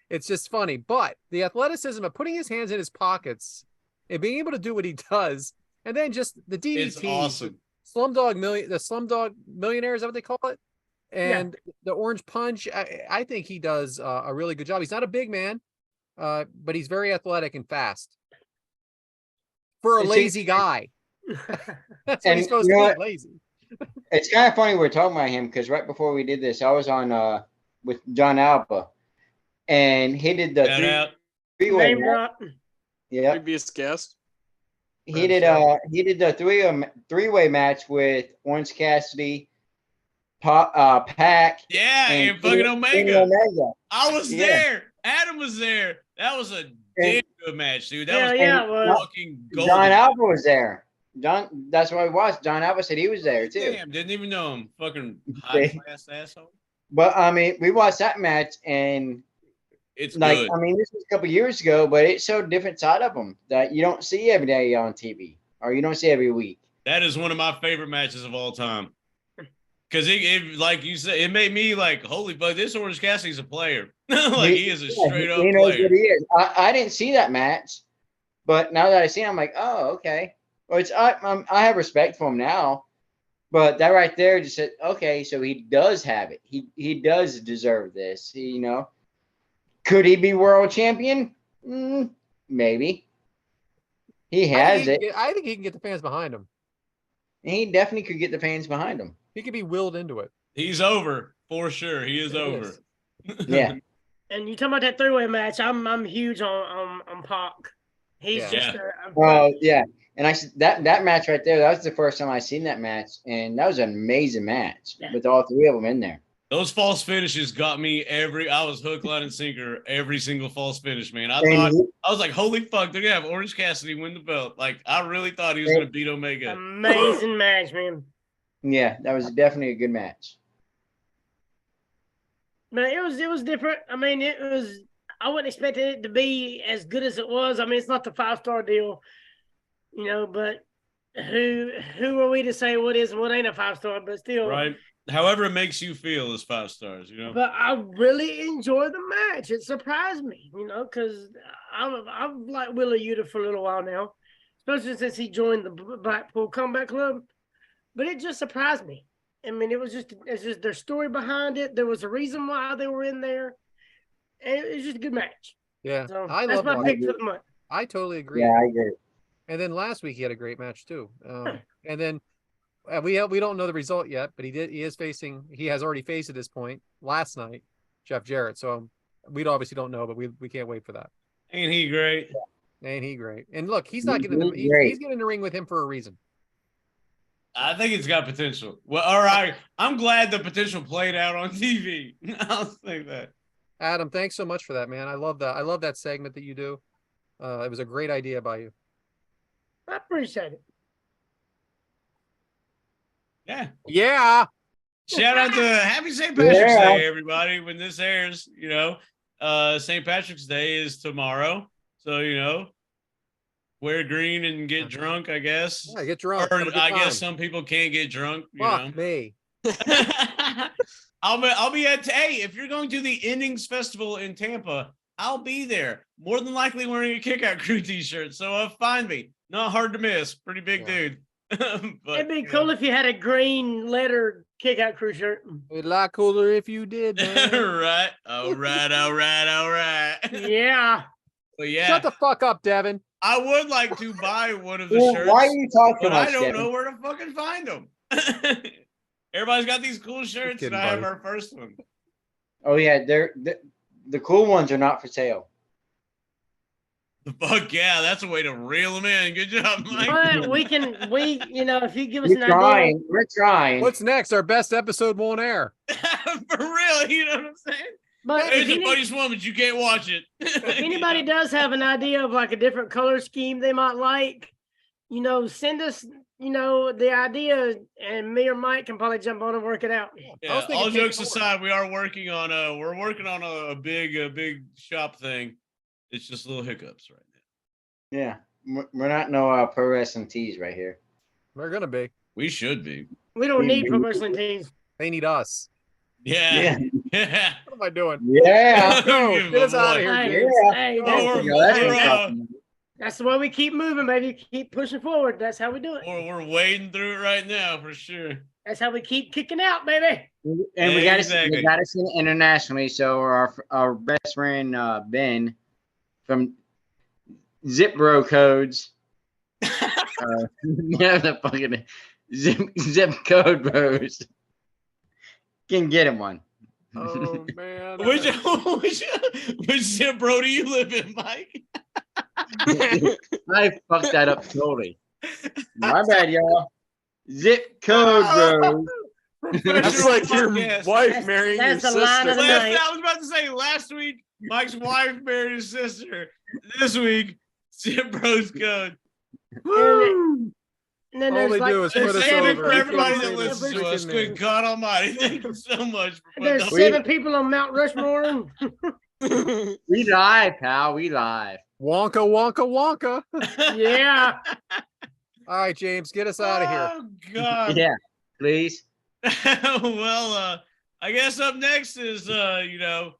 It's just funny. But the athleticism of putting his hands in his pockets and being able to do what he does. And then just the DDT, it's awesome. the Slumdog Millionaire, is that what they call it? And the Orange Punch, I think he does a really good job. He's not a big man, but he's very athletic and fast for a lazy guy. That's what he's supposed to be, lazy. It's kind of funny we're talking about him because right before we did this, I was on with John Alba, and he did the three-way. Yeah, previous guest. He did the three-way match with Orange Cassidy, Pac. Yeah, and fucking Omega. I was there. Adam was there. That was a damn good match, dude. That was fucking gold. John Alba was there. That's what it was. John Alba said he was there too. Damn, didn't even know him. Fucking high class asshole. But I mean, we watched that match, and It's Like, good. I mean, this was a couple years ago, but it showed a different side of him that you don't see every day on TV, or you don't see every week. That is one of my favorite matches of all time. Because it, like you said, it made me like, holy fuck, this Orange Cassidy's a player. Like, he is a straight up he knows player. what he is. I didn't see that match, but now that I see him, I'm like, oh, okay. Well, I have respect for him now, but that right there just said, okay, so he does have it. He does deserve this. Could he be world champion? Maybe. He has it. I think he can get the fans behind him. He definitely could get the fans behind him. He could be willed into it. He's over for sure. He is over. Yeah. And you talking about that three-way match? I'm huge on Pac. He's just. Well, yeah. And that match right there, that was the first time I seen that match, and that was an amazing match with all three of them in there. Those false finishes got me I was hook, line, and sinker every single false finish, man. I was like, holy fuck, they're gonna have Orange Cassidy win the belt. Like, I really thought he was gonna beat Omega. Amazing match, man. Yeah, that was definitely a good match. Man, it was different. I mean, I wouldn't expect it to be as good as it was. I mean, it's not the 5-star deal, but who are we to say what is and what ain't a 5-star, but still. Right. However it makes you feel is 5 stars, But I really enjoyed the match. It surprised me, because I've liked Willa Yuta for a little while now, especially since he joined the Blackpool Combat Club. But it just surprised me. I mean, it's just their story behind it. There was a reason why they were in there. And it was just a good match. Yeah, so that's my pick for the month. I totally agree. Yeah, I agree. And then last week he had a great match too. And then we don't know the result yet, but he has already faced at this point last night Jeff Jarrett. So we obviously don't know, but we can't wait for that. Ain't he great? Ain't he great? And look, he's not getting he's getting in the ring with him for a reason. I think it's got potential. Well, all right. I'm glad the potential played out on TV. I'll say that. Adam, thanks so much for that, man. I love that. I love that segment that you do. It was a great idea by you. I appreciate it. Yeah. Yeah. Shout out to Happy St. Patrick's Day, everybody. When this airs, St. Patrick's Day is tomorrow. So, wear green and get drunk, I guess. Yeah, get drunk. Or I guess some people can't get drunk. Fuck me. I'll be at. Hey, if you're going to the Innings Festival in Tampa, I'll be there. More than likely wearing a Kickout Crew T-shirt. So find me. Not hard to miss. Pretty big dude. But, it'd be cool if you had a green letter Kickout Crew shirt. It'd a lot cooler if you did, man. Right. All right. Yeah. But yeah. Shut the fuck up, Devyn. I would like to buy one of the shirts. Why are you talking but much, I don't Devyn? know where to fucking find them. Everybody's got these cool shirts, kidding, and I have buddy. our first one. Oh yeah, the cool ones are not for sale. Fuck yeah, that's a way to reel them in. Good job, Mike. But if you give us an idea. We're trying. What's next? Our best episode won't air. For real, you know what I'm saying? But It's the funniest one, but you can't watch it. if anybody does have an idea of like a different color scheme they might like, send us, the idea, and me or Mike can probably jump on and work it out. Yeah, all jokes aside, we're working on a big shop thing. It's just little hiccups right now. Yeah, we're not no pro wrestling tees right here. We're gonna be. We should be. We don't need pro wrestling teams. They need us. Yeah. What am I doing? Yeah. Go, get us out of here, Hey, James. hey, that's the way we keep moving, baby. Keep pushing forward. That's how we do it. We're wading through it right now for sure. That's how we keep kicking out, baby. And we got to Exactly. send it internationally. So our best friend Ben from Zip Bro Codes, the fucking Zip Code Bros can get him one. Oh man. Which Zip Bro do you live in, Mike? I fucked that up totally. My bad, y'all. Zip Code Bros. That's like your wife marrying your that's the line of sister. the night. I was about to say last week, Mike's wife married his sister. This week, Zip Bro's code. And then All there's they do is put us Save it over. for everybody Keep that us listens to freaking us. there. Good God Almighty. Thank you so much for putting there's up 7 people on Mount Rushmore. We live, pal. We live. Wonka, wonka, wonka. Yeah. All right, James, get us out of here. Oh God. Yeah, please. Well, I guess up next is for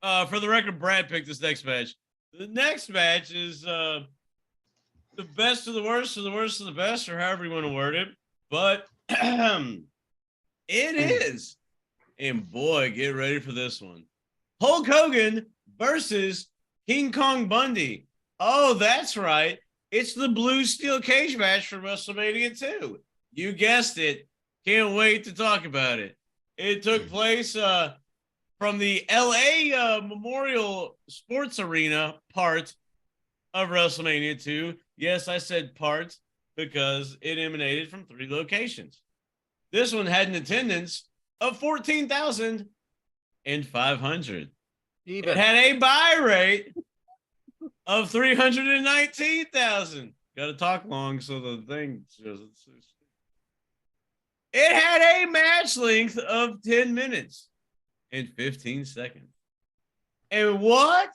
the record, Brad picked this next match. The next match is the best of the worst, or the worst of the best, or however you want to word it. But it is, and boy, get ready for this one. Hulk Hogan versus King Kong Bundy. Oh, that's right. It's the blue steel cage match for WrestleMania 2. You guessed it. Can't wait to talk about it. It took place from the LA Memorial Sports Arena part of WrestleMania 2. Yes, I said part because it emanated from 3 locations. This one had an attendance of 14,500. Even. It had a buy rate of 319,000. Got to talk long so the thing doesn't. It had a match length of 10 minutes and 15 seconds. And what?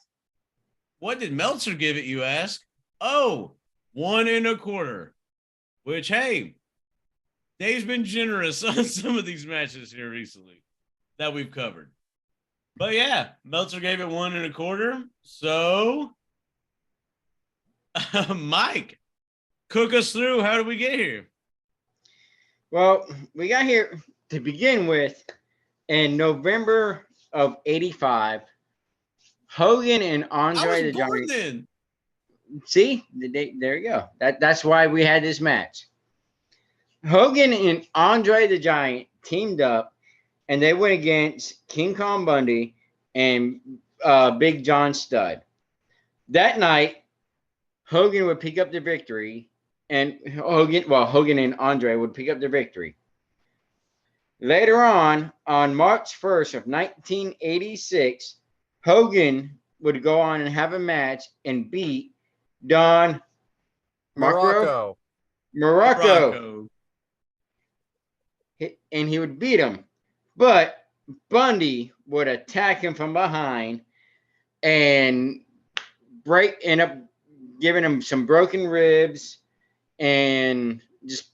What did Meltzer give it, you ask? Oh, 1 1/4. Which, hey, Dave's been generous on some of these matches here recently that we've covered. But yeah, Meltzer gave it 1 1/4. So, Mike, cook us through. How did we get here? Well, we got here to begin with in November of '85. Hogan and Andre the Giant. Then. See, there you go. That's why we had this match. Hogan and Andre the Giant teamed up, and they went against King Kong Bundy and Big John Studd. That night, Hogan would pick up the victory, and Hogan and Andre would pick up the victory. Later on March 1st of 1986, Hogan would go on and have a match and beat Don Morocco. And he would beat him. But Bundy would attack him from behind and end up giving him some broken ribs and just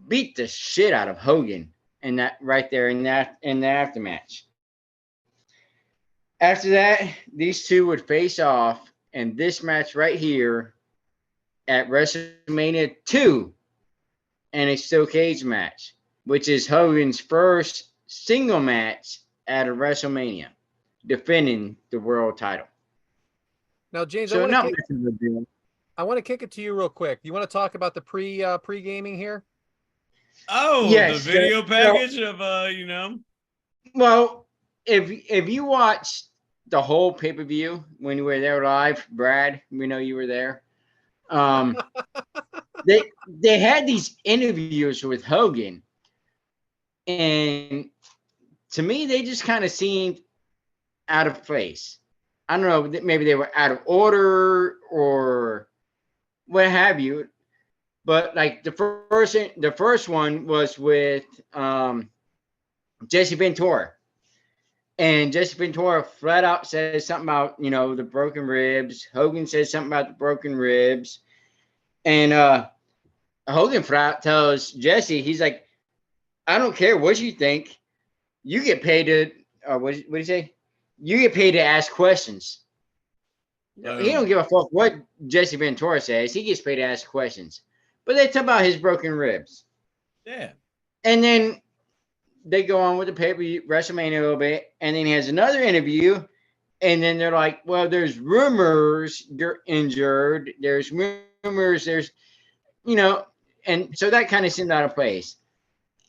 beat the shit out of Hogan in that right there in the aftermatch. After that, these two would face off in this match right here at WrestleMania 2 in a steel cage match, which is Hogan's first single match at a WrestleMania, defending the world title. Now, James, So I want to kick it to you real quick. You want to talk about the pre-gaming here? Oh, yes, the video package of Well, if you watched the whole pay-per-view when you were there live, Brad, we know you were there. They had these interviews with Hogan, and to me, they just kind of seemed out of place. I don't know, maybe they were out of order or what have you. But like the first one was with Jesse Ventura. And Jesse Ventura flat out says something about, the broken ribs. Hogan says something about the broken ribs. And Hogan flat out tells Jesse, he's like, I don't care what you think. You get paid to, what did he say? You get paid to ask questions. He don't give a fuck what Jesse Ventura says. He gets paid to ask questions. But they talk about his broken ribs. Yeah. And then they go on with the pay-per-view WrestleMania a little bit. And then he has another interview. And then they're like, well, there's rumors you're injured. There's rumors. There's, and so that kind of seemed out of place.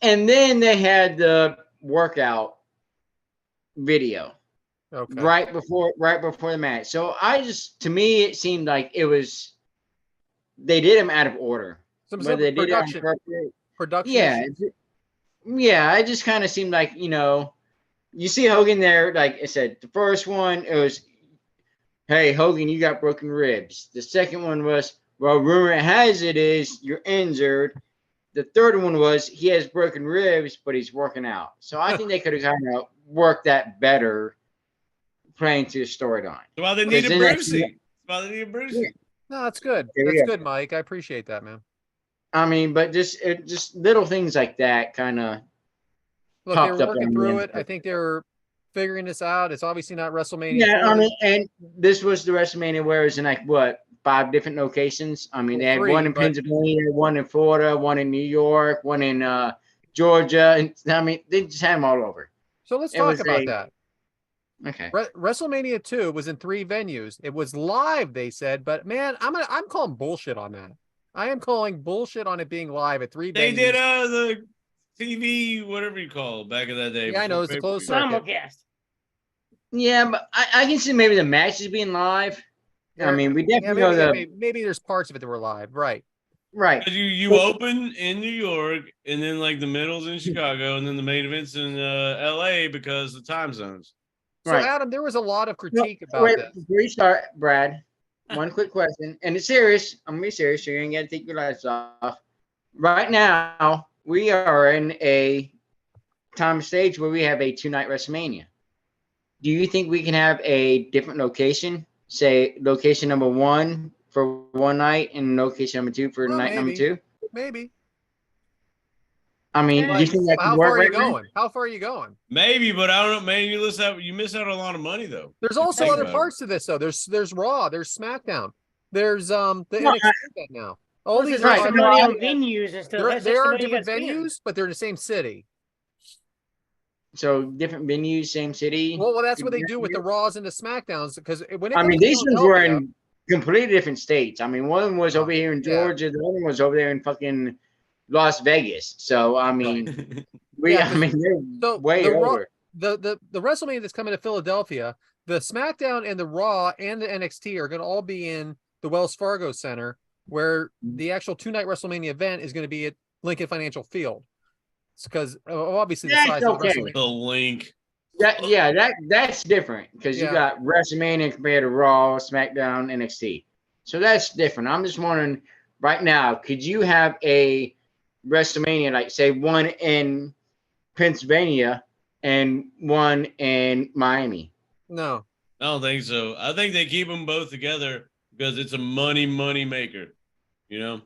And then they had the workout video. Okay. Right before the match. So to me, it seemed like they did them out of order. Some Whether they did it on purpose. production. Yeah. It just kind of seemed like, you see Hogan there, like I said, the first one, it was, hey, Hogan, you got broken ribs. The second one was, well, rumor has it is you're injured. The third one was he has broken ribs, but he's working out. So I think they could have kind of worked that better playing to the storyline. That's why they needed Brucey. That's why they needed Brucey. Yeah. No, that's good. There we That's go. good, Mike. I appreciate that, man. I mean, but just little things like that kind of. Look, they were Popped up working on through the it. I think they were figuring this out. It's obviously not WrestleMania. Yeah, 40. I mean, and this was the WrestleMania where it was in like what 5 different locations. I mean, they had 3, one in but- Pennsylvania, one in Florida, one in New York, one in Georgia, and I mean, they just had them all over. So let's It talk was about that. Okay. WrestleMania 2 was in 3 venues. It was live, they said, but man, I'm calling bullshit on that. I am calling bullshit on it being live at 3 They venues. did the TV, whatever you call it, back in that day. Yeah, I know, it's a closed circuit. Simulcast. Yeah, but I can see maybe the matches being live. I mean, we definitely know the maybe there's parts of it that were live, right? right. You open in New York, and then like the middle's in Chicago, and then the main event's in LA because the time zones. So Right. Adam, there was a lot of critique about Wait, this. before you start, Brad, one quick question, and it's serious. I'm gonna be serious, so you ain't gotta take your lights off. Right now, we are in a time stage where we have a 2-night WrestleMania. Do you think we can have a different location? Say location number 1 for one night and location number 2 for Well, night number maybe. 2? Maybe. I mean, do you think that How could far work are you right now? going? How far are you going? Maybe, but I don't know, man. You miss out on a lot of money though. There's also Think other about it. parts to this though. There's Raw, there's SmackDown, there's the No, NXT event now. All Plus, these there's are extra right. money No, on venues and stuff. They That's extra are money you different gotta spend. venues, but they're in the same city. So different venues, same city. Well, that's what they do with the Raws and the SmackDowns because when it I comes mean, to these ones were Philadelphia- in completely different states. I mean, one was over here in Yeah. Georgia, the other one was over there in fucking Las Vegas. So I mean, Yeah, 'cause- they're so way the Raw- over. the WrestleMania that's coming to Philadelphia, the SmackDown and the Raw and the NXT are going to all be in the Wells Fargo Center, where the actual 2-night WrestleMania event is going to be at Lincoln Financial Field. It's because obviously the That's size of the okay. WrestleMania. The link. That's different because you Yeah. got WrestleMania compared to Raw, SmackDown, NXT. So that's different. I'm just wondering right now, could you have a WrestleMania like say one in Pennsylvania and one in Miami? No, I don't think so. I think they keep them both together because it's a money maker. You know,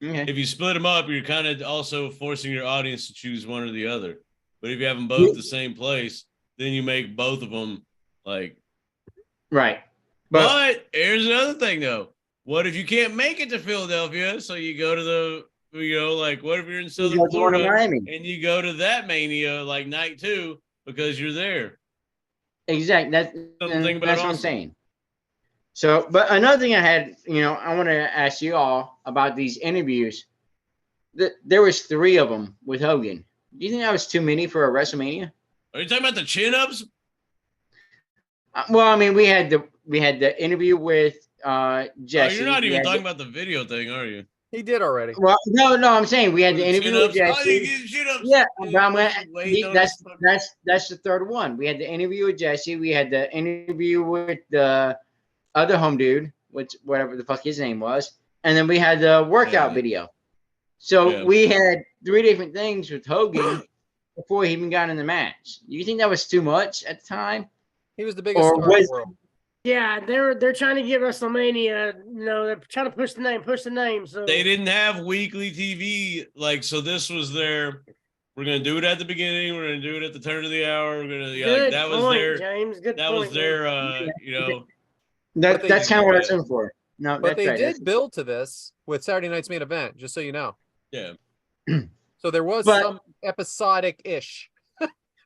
Okay. if you split them up, you're kind of also forcing your audience to choose one or the other. But if you have them both the same place, then you make both of them like. Right. But here's another thing though. What if you can't make it to Philadelphia? So you go to like what if you're in Southern go to one in Florida Miami. and you go to that Mania like night 2 because you're there. Exactly. Something about That's what I'm awesome. saying. So, but another thing I had, I want to ask you all about these interviews. There was 3 of them with Hogan. Do you think that was too many for a WrestleMania? Are you talking about the chin-ups? Well, I mean, we had the interview with Oh, Jesse. you're not We even had talking about the video thing, are you? he did already. Well, no, I'm saying we had the interview with Chin-ups? Oh, you Jesse. get chin-ups. Yeah, but I'm gonna, Wait, don't just- that's the third one. We had the interview with Jesse. We had the interview with the other home dude, which whatever the fuck his name was, and then we had the workout Yeah. video. So Yeah. we had 3 different things with Hogan before he even got in the match. You think that was too much at the time? He was the biggest Or star in the was- world. Yeah, they're trying to get WrestleMania. They're trying to push the name. So They didn't have weekly TV, so this was their. We're gonna do it at the beginning. We're gonna do it at the turn of the hour. We're gonna good that was point, their. James. Good That point. was their. But they- That's kind of what I was looking for. No, But that's they right. did build to this with Saturday night's main event, just so you know. Yeah. So there was But- some episodic-ish.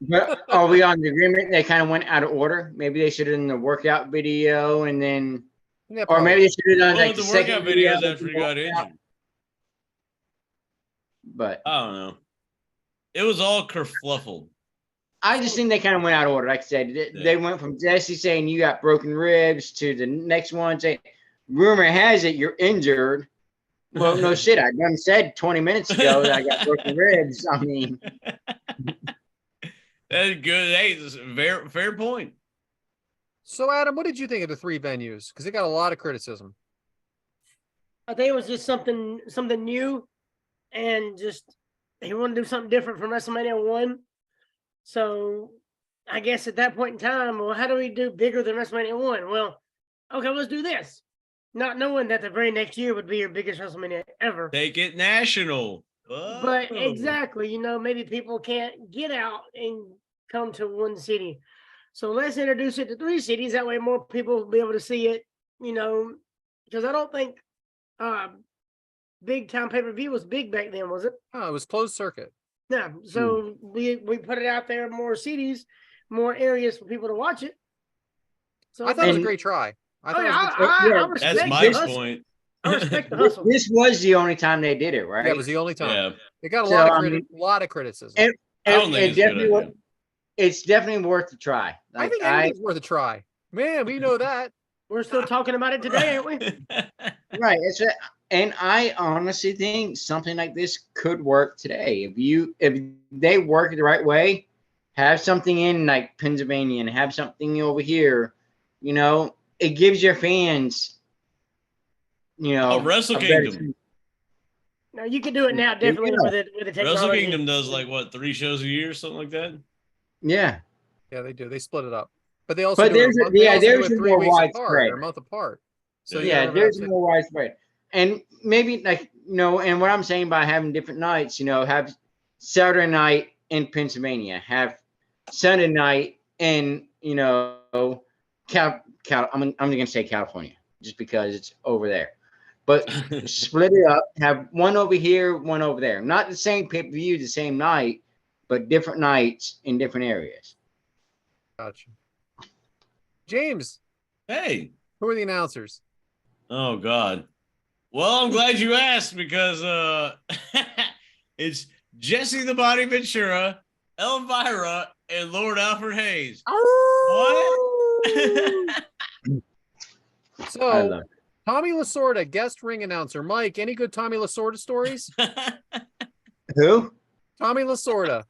But are we on the agreement? They kind of went out of order. Maybe they should have done the workout video and then, Yeah, or probably. maybe they should have done Well, like the second workout video videos after he got injured. But I don't know. It was all kerfluffled. I just think they kind of went out of order. Like I said, they went from Jesse saying you got broken ribs to the next one saying, rumor has it you're injured. Well, no shit. I done said 20 minutes ago that I got broken ribs. I mean, That's good. Hey, this is a fair point. So, Adam, what did you think of the 3 venues? Because it got a lot of criticism. I think it was just something new, and just he wanted to do something different from WrestleMania 1. So I guess at that point in time, well, how do we do bigger than WrestleMania 1? Well, okay, let's do this. Not knowing that the very next year would be your biggest WrestleMania ever. Take it national. But Whoa. exactly, maybe people can't get out and come to one city. So let's introduce it to 3 cities. That way more people will be able to see it, because I don't think big time pay-per-view was big back then, was it? Oh, it was closed circuit. Yeah. So we put it out there, more cities, more areas for people to watch it. So I thought it was a great try. I thought it was a good try. I respect That's the Mike's hustle. point. I respect the hustle. This was the only time they did it, right? Yeah, it was the only time. Yeah. It got a So, lot of criticism. I don't think it's a good idea. It's definitely worth a try. I think anything's worth a try. Man, we know that. We're still talking about it today, aren't we? Right. And I honestly think something like this could work today. If they work it the right way, have something in like Pennsylvania and have something over here, it gives your fans, Wrestle Kingdom. No, you can do it now, definitely with the technology. Wrestle Kingdom does like what, 3 shows a year, something like that? Yeah. Yeah, they do. They split it up. But they also do there's it, they also do it 3 more weeks apart widespread. or a month apart. So Yeah, there's more widespread. And maybe and what I'm saying by having different nights, have Saturday night in Pennsylvania, have Sunday night in, I'm gonna say California, just because it's over there. But split it up, have one over here, one over there. Not the same pay-per-view, the same night, but different nights in different areas. Gotcha. James. Hey. Who are the announcers? Oh, God. Well, I'm glad you asked because it's Jesse the Body Ventura, Elvira, and Lord Alfred Hayes. What? So, Tommy Lasorda, guest ring announcer. Mike, any good Tommy Lasorda stories? Who? Tommy Lasorda.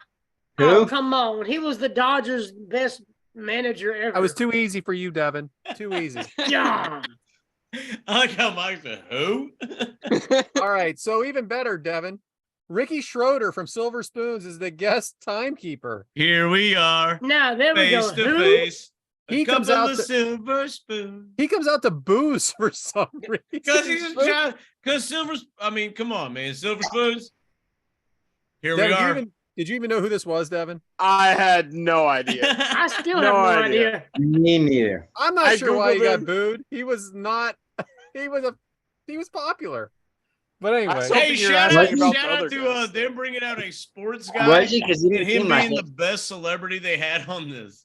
Who? Oh, come on. He was the Dodgers' best manager ever. That was too easy for you, Devyn. Too easy. Yeah. I like how Mike said, who? All right, so even better, Devyn. Ricky Schroeder from Silver Spoons is the guest timekeeper. Here we are. Now, there we go. Face to face. He comes out to Silver Spoon. He comes out to booze for some reason. Because he's just trying. Because come on, man. Silver Spoons. Here Devyn, we are. Did you even know who this was, Devyn? I had no idea. I still have no idea. Me neither. I'm not sure why he Googled got him. booed. He was not. He was popular. But anyway, Hey, You're shout asking out about the other to guys. them bringing out a sports guy Was he? Because he and didn't him seem like being it. the best celebrity they had on this.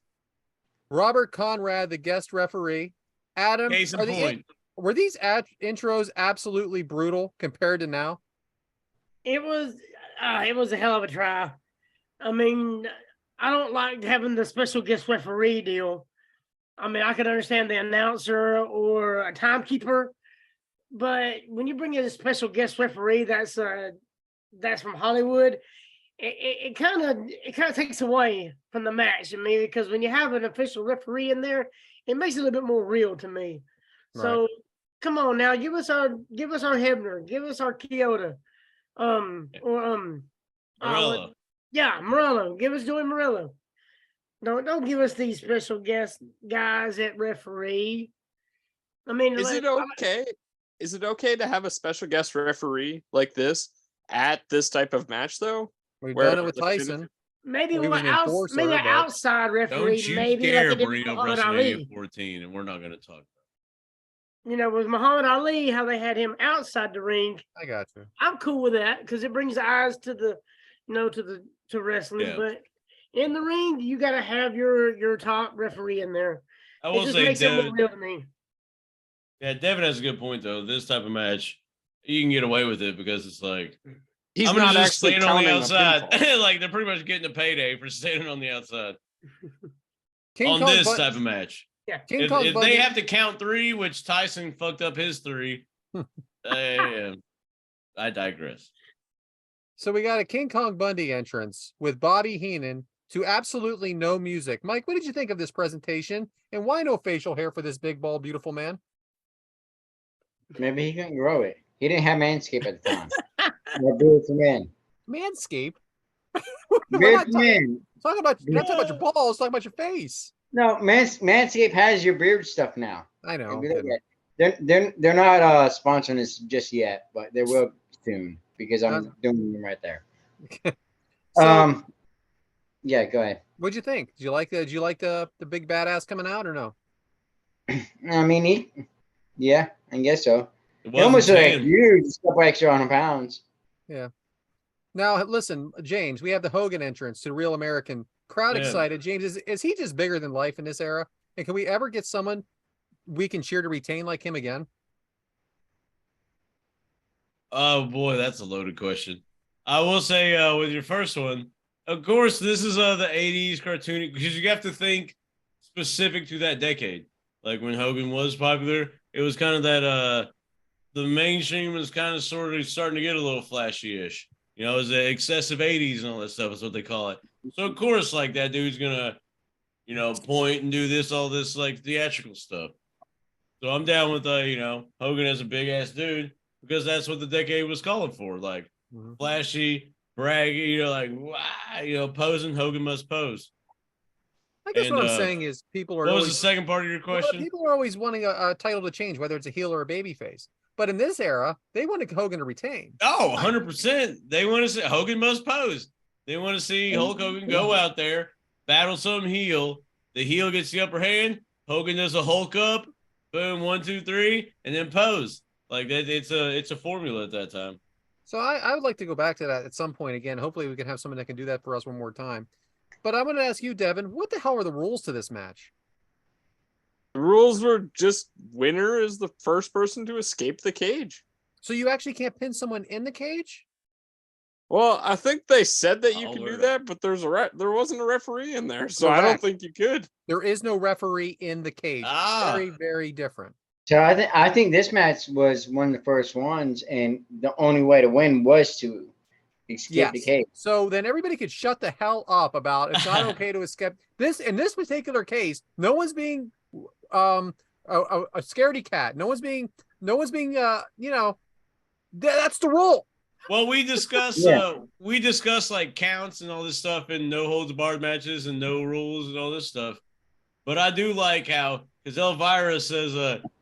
Robert Conrad, the guest referee. Adam, Case in point. were these intros absolutely brutal compared to now? It was a hell of a try. I mean, I don't like having the special guest referee deal. I mean, I could understand the announcer or a timekeeper, but when you bring in a special guest referee that's from Hollywood, it kind of takes away from the match. I mean, because when you have an official referee in there, it makes it a little bit more real to me. Right. So come on now, give us our Hebner, give us our Kyoto, Morello. yeah, Morello. Give us Joey Morello. Don't give us these special guest guys at referee. I mean, Is it okay? Is it okay to have a special guest referee like this at this type of match, though? We've Where done it with the Tyson. maybe Well, he was an enforcer, maybe an but- outside referee, Don't you maybe dare like they did bring with up Muhammad WrestleMania Ali. 14, and we're not going to talk about With Muhammad Ali, how they had him outside the ring. I got you. I'm cool with that because it brings eyes to the, to wrestling. Yeah. But in the ring, you got to have your top referee in there. I It will just say, makes it more Devin, real to me. Devin has a good point, though. This type of match, you can get away with it because it's like, He's I'm gonna not just actually stand on the counting outside. pinfall. Like, they're pretty much getting a payday for standing on the outside King on Kong this Bun- type of match. Yeah. King If, Kong if Bundy- they have to count 3, which Tyson fucked up his 3, I digress. So we got a King Kong Bundy entrance with Bobby Heenan to absolutely no music. Mike, what did you think of this presentation? And why no facial hair for this big, bald, beautiful man? Maybe he couldn't grow it. He didn't have Manscaped at the time. Or do it for men. Manscape? We're Beard not man. talking about not talking about your balls, talking about your face. No, Manscaped has your beard stuff now. I know. If you look at- They're not sponsoring this just yet, but they will soon because I'm doing them right there. So, Yeah, go ahead. what'd you think? Did you like the big badass coming out or no? I mean, yeah, I guess so. It He almost wasn't like tan. huge, a couple extra 100 pounds. Yeah. Now listen, James, we have the Hogan entrance to Real American. Crowd Yeah. excited. James, is he just bigger than life in this era? And can we ever get someone we can cheer to retain like him again? Oh boy, that's a loaded question. I will say with your first one, of course, this is the 80s cartoon because you have to think specific to that decade. Like when Hogan was popular, it was kind of that the mainstream was kind of sort of starting to get a little flashy-ish. You know, it was the excessive 80s and all that stuff is what they call it. So of course, like that dude's gonna, point and do all this like theatrical stuff. So I'm down with Hogan as a big ass dude because that's what the decade was calling for. Like flashy, braggy, like wow, posing. Hogan must pose. I guess And, what I'm saying is people are What was always, the second part of your question? people are always wanting a title to change, whether it's a heel or a baby face. But in this era, they wanted Hogan to retain. Oh, 100%. They want to see Hogan must pose. They want to see Hulk Hogan go out there, battle some heel. The heel gets the upper hand. Hogan does a Hulk up, boom, 1, 2, 3, and then pose. Like that, it's a formula at that time. So I would like to go back to that at some point again. Hopefully we can have someone that can do that for us one more time. But I'm going to ask you, Devyn, what the hell are the rules to this match? The rules were just winner is the first person to escape the cage. So you actually can't pin someone in the cage? Well, I think they said that you Oh, can do Lord. that, but there wasn't a referee in there, so I don't Correct. think you could. There is no referee in the cage. Ah. Very, very different. So I think this match was one of the first ones, and the only way to win was to escape the cage. So then everybody could shut the hell up about it's not okay to escape. This in this particular case, no one's being a scaredy cat. No one's being that's the rule. Well, we discuss like counts and all this stuff and no holds barred matches and no rules and all this stuff. But I do like how because Elvira says,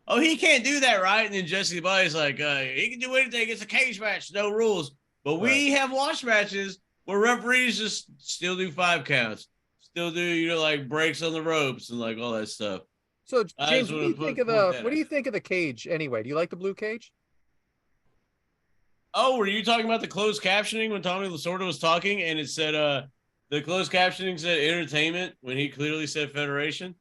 "Oh, he can't do that, right?" And then Jesse Body's like, "He can do anything. It's a cage match, no rules." But we have watched matches where referees just still do 5 counts, still do like breaks on the ropes and like all that stuff. So James, what do you think of the cage anyway? Do you like the blue cage? Oh, were you talking about the closed captioning when Tommy Lasorda was talking and it said the closed captioning said entertainment when he clearly said federation?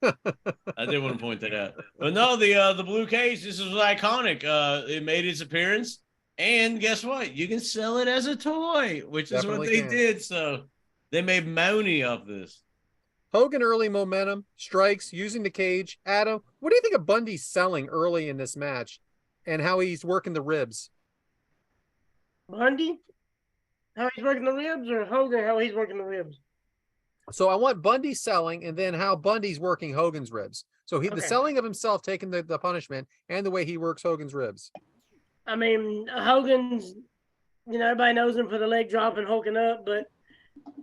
I did want to point that out. But no, the blue cage, this is iconic. It made its appearance. And guess what? You can sell it as a toy, which is what they did. So they made money off this. Hogan early momentum, strikes, using the cage. Adam, what do you think of Bundy selling early in this match and how he's working the ribs? Bundy? How he's working the ribs, or Hogan how he's working the ribs? So I want Bundy selling and then how Bundy's working Hogan's ribs. So the selling of himself taking the punishment and the way he works Hogan's ribs. I mean, Hogan's, everybody knows him for the leg drop and hulking up, but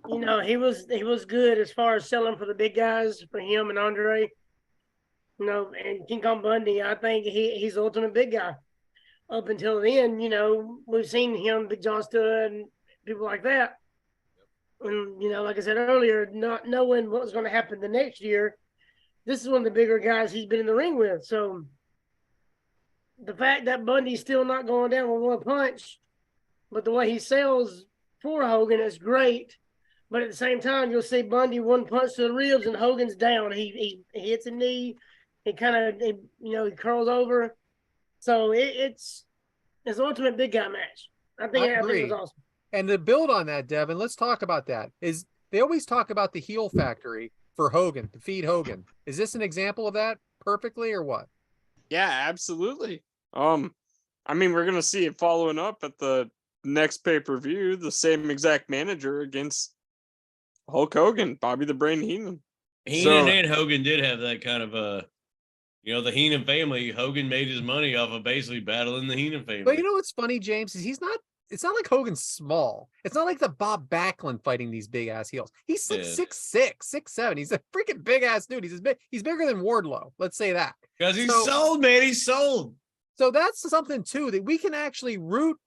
he was good as far as selling for the big guys, for him and Andre. And King Kong Bundy, I think he's the ultimate big guy. Up until then, we've seen him, Big John Studd, and people like that. And, like I said earlier, not knowing what was going to happen the next year, this is one of the bigger guys he's been in the ring with. So the fact that Bundy's still not going down with one punch, but the way he sells for Hogan is great. But at the same time, you'll see Bundy one punch to the ribs and Hogan's down. He hits a knee. He kind of, he curls over. So it's an ultimate big guy match. I think it was awesome. And to build on that, Devyn, let's talk about that. They always talk about the heel factory for Hogan, to feed Hogan. Is this an example of that perfectly or what? Yeah, absolutely. I mean, we're gonna see it following up at the next pay-per-view, the same exact manager against Hulk Hogan, Bobby the Brain Heenan. Heenan and Hogan did have that kind of the Heenan family. Hogan made his money off of basically battling the Heenan family. But you know what's funny, James, is he's not it's not like Hogan's small. It's not like the Bob Backlund fighting these big ass heels. He's like 6'6", 6'7". He's a freaking big ass dude. He's bigger than Wardlow. Let's say that. Because he's sold, man. He's sold. So that's something too that we can actually root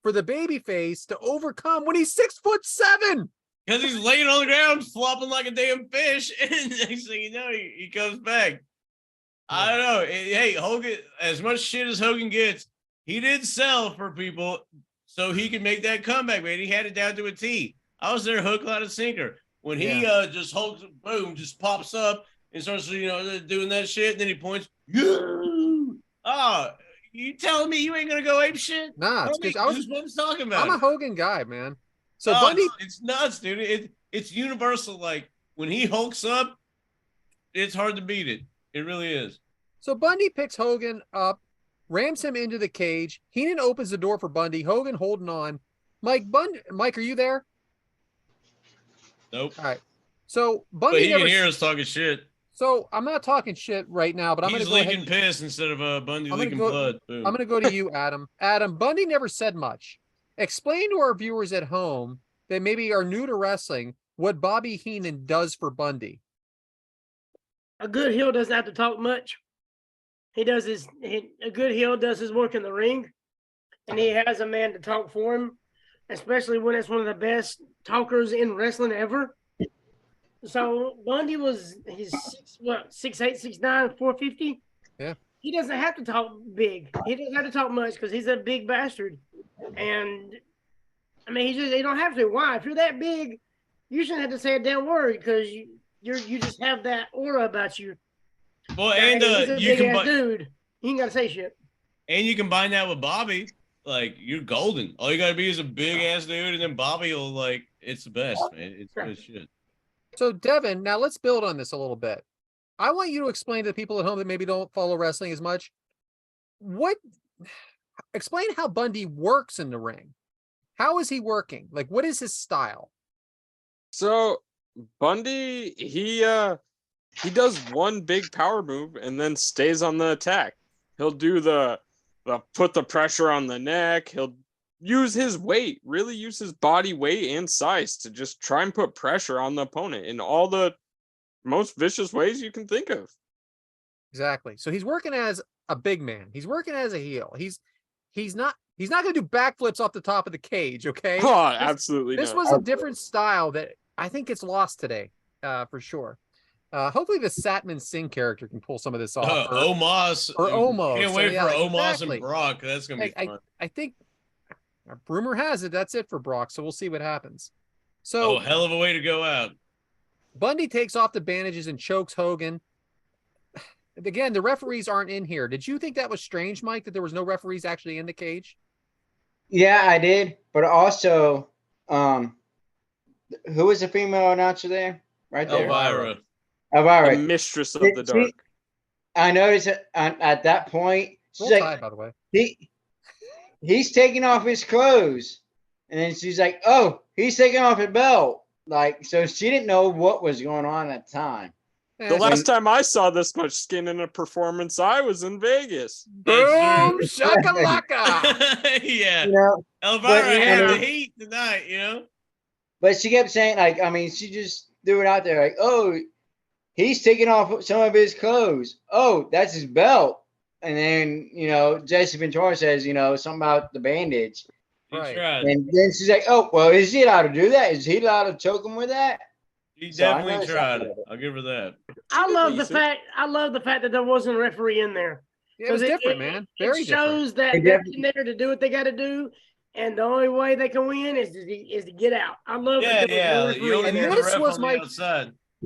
for the babyface to overcome when he's 6'7". Because he's laying on the ground, flopping like a damn fish, and next thing you know, he comes back. I don't know. Hey, Hogan, as much shit as Hogan gets, he did sell for people so he could make that comeback, man. He had it down to a T. I was there hook, line, and sinker. When he just hulks, boom, just pops up and starts, doing that shit, and then he points, you telling me you ain't gonna go ape shit? Nah, it's because I was talking about. I'm a Hogan guy, man. So Bundy, it's nuts, dude. It's universal. Like when he hulks up, it's hard to beat it. It really is. So Bundy picks Hogan up, rams him into the cage. Heenan opens the door for Bundy. Hogan holding on. Mike, are you there? Nope. All right. So Bundy but he can hear us talking shit. So I'm not talking shit right now, but I'm going to go ahead. He's leaking piss instead of Bundy leaking blood. Boom. I'm going to go to you, Adam. Adam, Bundy never said much. Explain to our viewers at home that maybe are new to wrestling what Bobby Heenan does for Bundy. A good heel doesn't have to talk much. A good heel does his work in the ring, and he has a man to talk for him, especially when it's one of the best talkers in wrestling ever. So Bundy he's 6'8", 6'9", 450. Yeah. He doesn't have to talk big. He doesn't have to talk much because he's a big bastard. And I mean, he don't have to. Why? If you're that big, you shouldn't have to say a damn word because you just have that aura about you. Well, and you can dude. You ain't gotta say shit. And you combine that with Bobby, like you're golden. All you gotta be is a big ass dude, and then Bobby will it's the best, man. It's good shit. So Devyn, now let's build on this a little bit. I want you to explain to the people at home that maybe don't follow wrestling as much. Explain how Bundy works in the ring. How is he working? Like, what is his style? So Bundy, he does one big power move and then stays on the attack. He'll do the put the pressure on the neck. He'll use his weight, really use his body weight and size to just try and put pressure on the opponent in all the most vicious ways you can think of. Exactly. So he's working as a big man. He's working as a heel. He's not going to do backflips off the top of the cage. Okay. Oh, absolutely. This was a different style that I think gets lost today, for sure. Hopefully the Satman Singh character can pull some of this off. Omos. Or Omos. Can't wait for Omos exactly. and Brock. That's going to be fun. I think rumor has it that's it for Brock. So we'll see what happens. So hell of a way to go out. Bundy takes off the bandages and chokes Hogan. Again, the referees aren't in here. Did you think that was strange, Mike, that there was no referees actually in the cage? Yeah, I did. But also, who was the female announcer there? Right there. Elvira. The mistress of the dark. I noticed at that point, she's like, by the way. He's taking off his clothes. And then she's like, oh, he's taking off his belt. Like, so she didn't know what was going on at the time. The last time I saw this much skin in a performance, I was in Vegas. Boom, shakalaka. Yeah. You know, Elvira had the heat tonight, you know? But she kept saying, like, I mean, she just threw it out there, like, oh, he's taking off some of his clothes. Oh, that's his belt. And then, Jesse Ventura says, something about the bandage. Right. And then she's like, oh, well, is he allowed to do that? Is he allowed to choke him with that? He definitely tried it. I'll give her that. I love the fact that there wasn't a referee in there. Yeah, it was different, man. Very different. It shows that they're in there to do what they got to do, and the only way they can win is to get out. I love it. Yeah.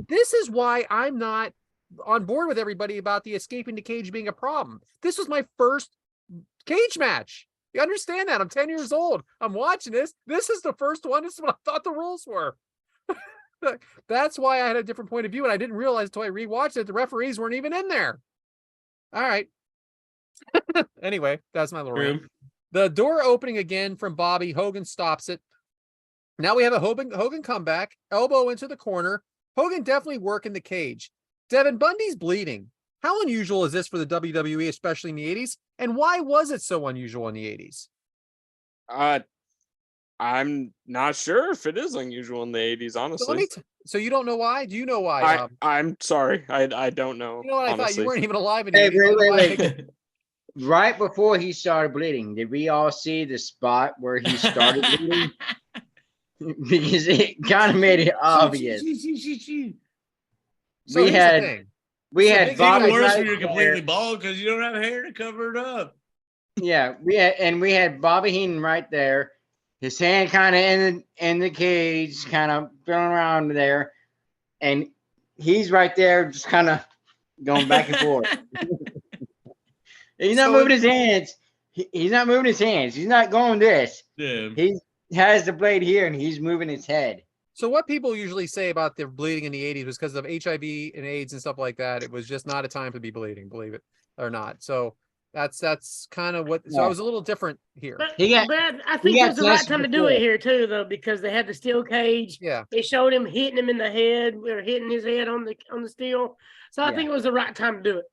This is why I'm not on board with everybody about the escaping the cage being a problem. This was my first cage match. You understand that? I'm 10 years old. I'm watching this. This is the first one. This is what I thought the rules were. That's why I had a different point of view, and I didn't realize until I rewatched it the referees weren't even in there. All right. Anyway, that's my little rant. The door opening again from Bobby. Hogan stops it. Now we have a Hogan comeback. Elbow into the corner. Hogan definitely working the cage. Devyn, Bundy's bleeding. How unusual is this for the WWE, especially in the 80s? And why was it so unusual in the 80s? I'm not sure if it is unusual in the 80s, honestly. So you don't know why? Do you know why? I'm sorry. I don't know. You know what? I thought you honestly. weren't even alive in Hey, the 80s. wait. Right before he started bleeding, did we all see the spot where he started bleeding? Because it kind of made it obvious. So here's the thing. We So had big It's even Bobby worse right when you're completely there. bald because you don't have hair to cover it up. Yeah, we had Bobby Heenan right there. His hand kind of in the cage, kind of feeling around there, and he's right there, just kind of going back and forth. He's not moving his hands. He's not moving his hands. He's not going this. Yeah. He has the blade here, and he's moving his head. So what people usually say about the bleeding in the 80s was because of HIV and AIDS and stuff like that. It was just not a time to be bleeding, believe it or not. So that's kind of what. So I was a little different here. But I think it was the right time to do it here too, though, because they had the steel cage. Yeah. They showed him hitting him in the head or hitting his head on the steel. So I think it was the right time to do it.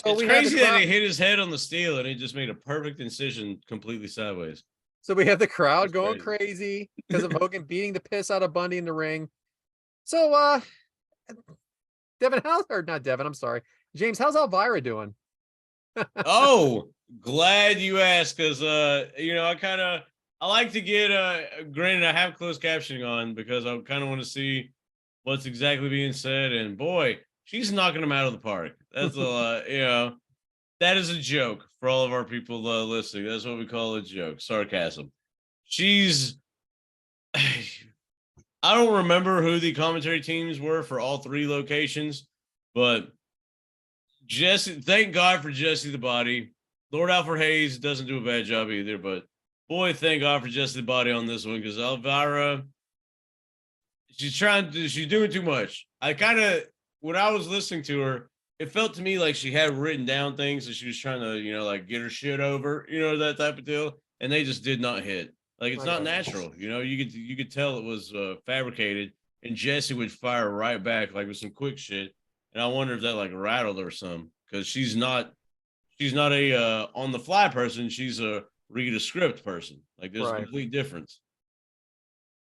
So It's crazy that he hit his head on the steel and he just made a perfect incision completely sideways. So we have the crowd going crazy because of Hogan beating the piss out of Bundy in the ring. So Devyn, I'm sorry. James, how's Elvira doing? Oh, glad you asked, because I like to get granted I have closed captioning on because I kind of want to see what's exactly being said, and boy, she's knocking them out of the park. That's a that is a joke for all of our people listening. That's what we call a joke, sarcasm. She's I don't remember who the commentary teams were for all three locations, but Jesse, thank God for Jesse the Body. Lord Alfred Hayes doesn't do a bad job either, but boy, thank God for Jesse the Body on this one, because Elvira, she's doing too much. When I was listening to her, it felt to me like she had written down things that she was trying to, get her shit over, that type of deal, and they just did not hit. Like, it's not natural, you could tell it was fabricated, and Jesse would fire right back, like with some quick shit. And I wonder if that rattled her some, because she's not a on the fly person. She's a read a script person. Like, there's a complete difference.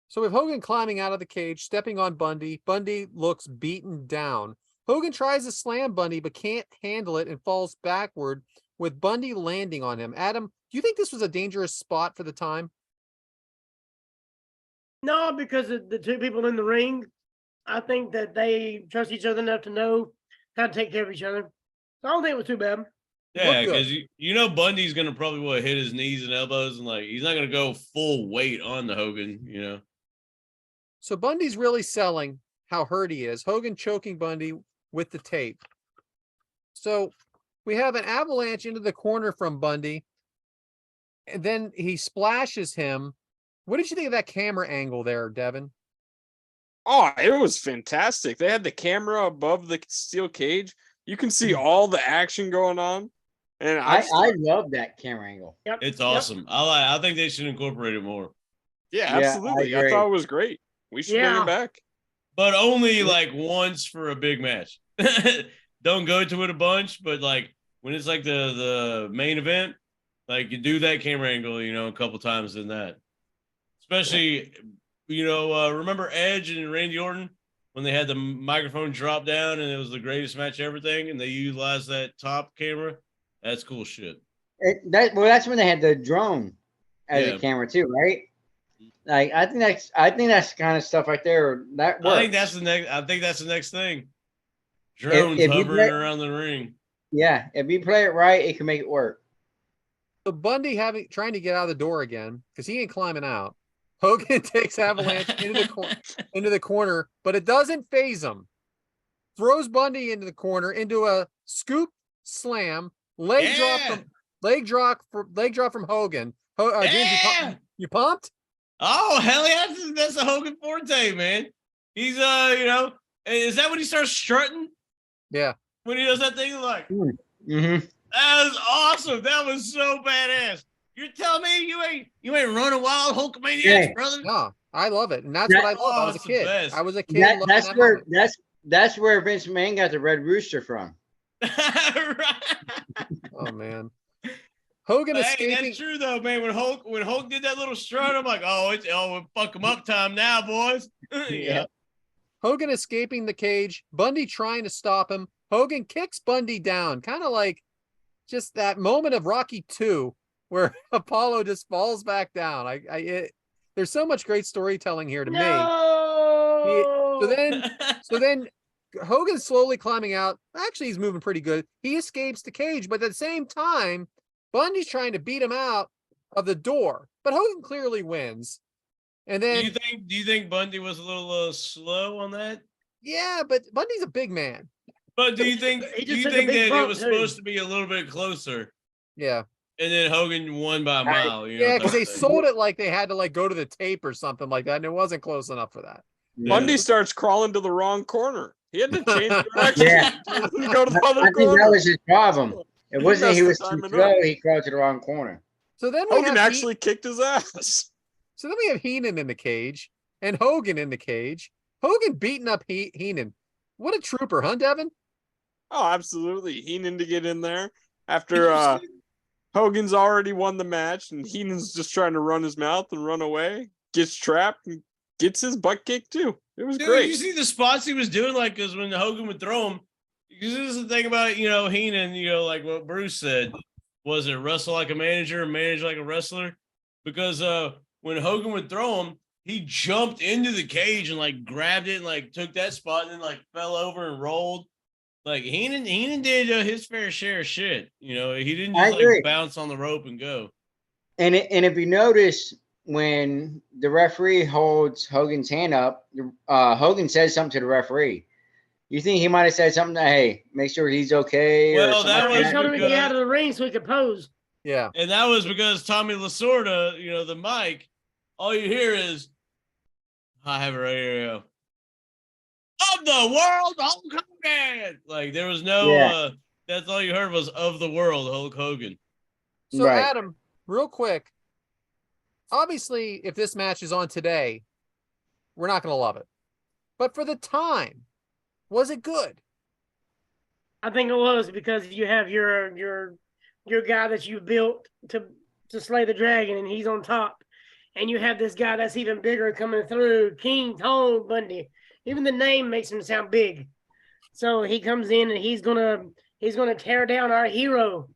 So with Hogan climbing out of the cage, stepping on Bundy, Bundy looks beaten down. Hogan tries to slam Bundy, but can't handle it and falls backward with Bundy landing on him. Adam, do you think this was a dangerous spot for the time? No, because of the two people in the ring. I think that they trust each other enough to know how to take care of each other. So I don't think it was too bad. Yeah, because Bundy's gonna probably hit his knees and elbows, and he's not gonna go full weight on the Hogan, So Bundy's really selling how hurt he is. Hogan choking Bundy with the tape. So we have an avalanche into the corner from Bundy, and then he splashes him. What did you think of that camera angle there, Devyn? Oh, it was fantastic. They had the camera above the steel cage. You can see all the action going on. And I love that camera angle. Yep. It's awesome. I think they should incorporate it more. Yeah, absolutely. I thought it was great. We should bring it back. But only once for a big match. Don't go to it a bunch, but when it's the main event, you do that camera angle, a couple times in that. Especially, remember Edge and Randy Orton when they had the microphone drop down and it was the greatest match everything, and they utilized that top camera? That's cool shit. That's when they had the drone as a camera too, right? I think that's kind of stuff right there that works. I think that's the next thing. Drones hovering around the ring. Yeah, if you play it right, it can make it work. So Bundy trying to get out of the door again because he ain't climbing out. Hogan takes Avalanche into the corner, but it doesn't phase him. Throws Bundy into the corner into a scoop slam, leg drop from Hogan. James, you pumped? Oh, hell yeah, that's a Hogan forte, man. He's is that when he starts strutting? Yeah. When he does that thing Mm-hmm. That was awesome. That was so badass. You're telling me you ain't running wild Hulkamaniacs, brother? No, I love it. And that's what I love. I was a kid. I was a kid. That's where Vince McMahon got the Red Rooster from. Right. Oh man. Hogan Hey, escaping. that's true though, man. When Hulk did that little strut, I'm like, fuck him up time now, boys. Yeah. Hogan escaping the cage. Bundy trying to stop him. Hogan kicks Bundy down, kind of like just that moment of Rocky 2 where Apollo just falls back down. There's so much great storytelling here to me. So then Hogan's slowly climbing out. Actually, he's moving pretty good. He escapes the cage, but at the same time, Bundy's trying to beat him out of the door. But Hogan clearly wins. And then do you think Bundy was a little slow on that? Yeah, but Bundy's a big man. But do you think that it was supposed to be a little bit closer? Yeah. And then Hogan won by a mile. Yeah, because they sold it like they had to like go to the tape or something like that, and it wasn't close enough for that. Yeah. Bundy starts crawling to the wrong corner. He had to change direction. Yeah. to go to the other I think corner. that was his problem. It wasn't he was messed too the timing slow. up. He crawled to the wrong corner. So then we Hogan have actually kicked his ass. So then we have Heenan in the cage and Hogan in the cage. Hogan beating up Heenan. What a trooper, huh, Devyn? Oh, absolutely. Heenan to get in there after Hogan's already won the match and Heenan's just trying to run his mouth and run away. Gets trapped and gets his butt kicked too. It was great. Did you see the spots he was doing? Like, because when Hogan would throw him, because this is the thing about, Heenan, like what Bruce said, was it wrestle like a manager and manage like a wrestler? Because when Hogan would throw him, he jumped into the cage and like grabbed it and like took that spot and then like fell over and rolled. Like Heenan did his fair share of shit. He didn't just like bounce on the rope and go. And if you notice, when the referee holds Hogan's hand up, Hogan says something to the referee. You think he might have said something? Hey, make sure he's okay. Well, that was he told him to get out of the ring so he could pose. Yeah, and that was because Tommy Lasorda, the mic, all you hear is, I have it right here. Of the world, Hulk Hogan. Like there was no. That's all you heard was of the world, Hulk Hogan. So right. Adam, real quick. Obviously, if this match is on today, we're not going to love it. But for the time, was it good? I think it was, because you have your guy that you built to slay the dragon, and he's on top. And you have this guy that's even bigger coming through, King Kong Bundy. Even the name makes him sound big. So he comes in and he's gonna tear down our hero.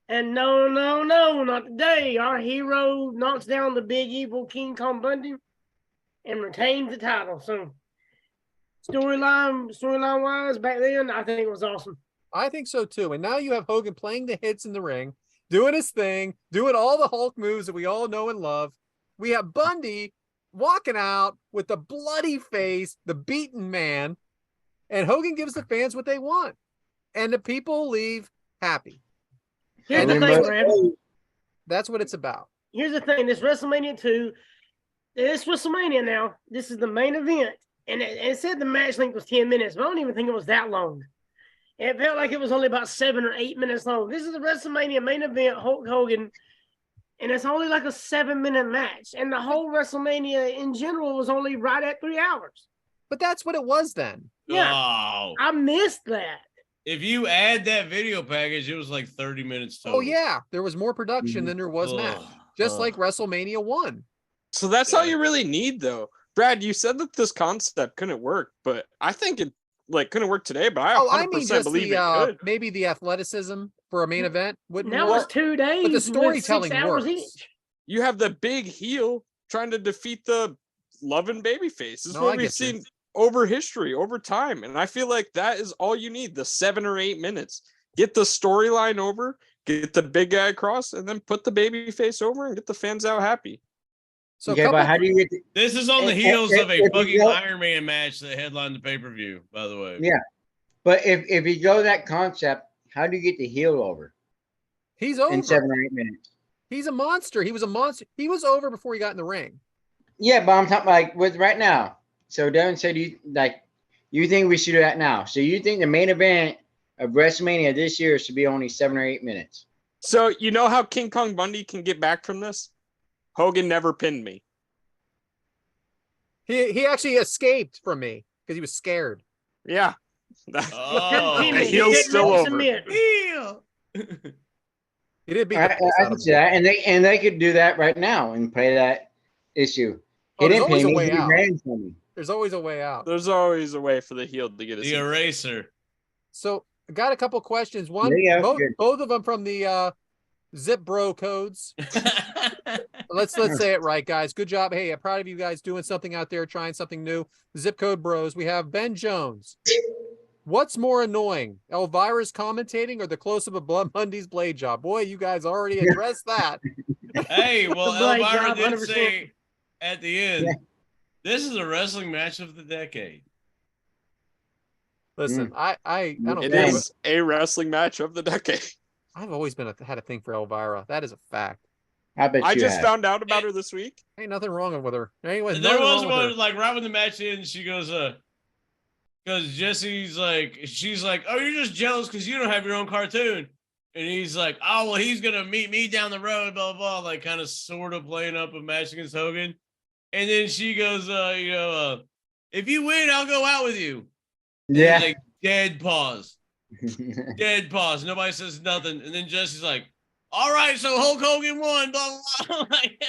And no, not today. Our hero knocks down the big evil King Kong Bundy and retains the title. So storyline wise, back then, I think it was awesome. I think so too. And now you have Hogan playing the hits in the ring, doing his thing, doing all the Hulk moves that we all know and love. We have Bundy walking out with the bloody face, the beaten man, and Hogan gives the fans what they want. And the people leave happy. Here's the thing, Brad. That's what it's about. Here's the thing. This WrestleMania 2, this WrestleMania now, this is the main event. And it said the match length was 10 minutes, but I don't even think it was that long. It felt like it was only about 7 or 8 minutes long. This is the WrestleMania main event, Hulk Hogan, and it's only like a 7-minute match. And the whole WrestleMania in general was only right at 3 hours. But that's what it was then. Yeah. Oh. I missed that. If you add that video package, it was like 30 minutes total. Oh, yeah. There was more production than there was match. Just like WrestleMania 1. So that's all you really need, though. Brad, you said that this concept couldn't work, but I think it couldn't work today, but I 100% believe it could. Maybe the athleticism for a main event wouldn't work. That was 2 days. But the storytelling works. You have the big heel trying to defeat the loving babyface. This is what we've seen over history, over time. And I feel like that is all you need, the 7 or 8 minutes. Get the storyline over, get the big guy across, and then put the babyface over and get the fans out happy. So but how do you get this is on the heels of a fucking Iron Man match that headlined the pay-per-view, by the way. Yeah. But if you go that concept, how do you get the heel over? He's over in 7 or 8 minutes. He's a monster. He was a monster. He was over before he got in the ring. Yeah, but I'm talking like with right now. So Devyn said you think we should do that now. So you think the main event of WrestleMania this year should be only 7 or 8 minutes? So you know how King Kong Bundy can get back from this? Hogan never pinned me. He actually escaped from me because he was scared. Yeah. Oh, the heel's still over. Heel. He did beat I, the I, piss I out can of see him. that, and they could do that right now and play that issue. Oh, He there's didn't always pay a me. way He out. ran for me. There's always a way out. There's always a way for the heel to get The eraser. So I got a couple questions. One, There you go. both of them from the Zip Bro codes. Let's say it right, guys. Good job. Hey, I'm proud of you guys doing something out there, trying something new. Zip Code Bros. We have Ben Jones. What's more annoying, Elvira's commentating or the close-up of Blood Bundy's blade job? Boy, you guys already addressed that. Hey, well, The blade Elvira job, did 100%. say at the end, Yeah. this is a wrestling match of the decade. Listen, I don't It care. is a wrestling match of the decade. I've always had a thing for Elvira. That is a fact. I bet I you just have. found out about her this week. Ain't nothing wrong with her. Anyway, There was one, like, right when the match ends, she goes, because Jesse's like, she's like, oh, you're just jealous because you don't have your own cartoon. And he's like, oh, well, he's going to meet me down the road, blah, blah, blah, like kind of sort of playing up a match against Hogan. And then she goes, if you win, I'll go out with you. And Yeah. like, dead pause. Dead pause. Nobody says nothing. And then Jesse's like, all right, so Hulk Hogan won, blah, blah, blah. Like,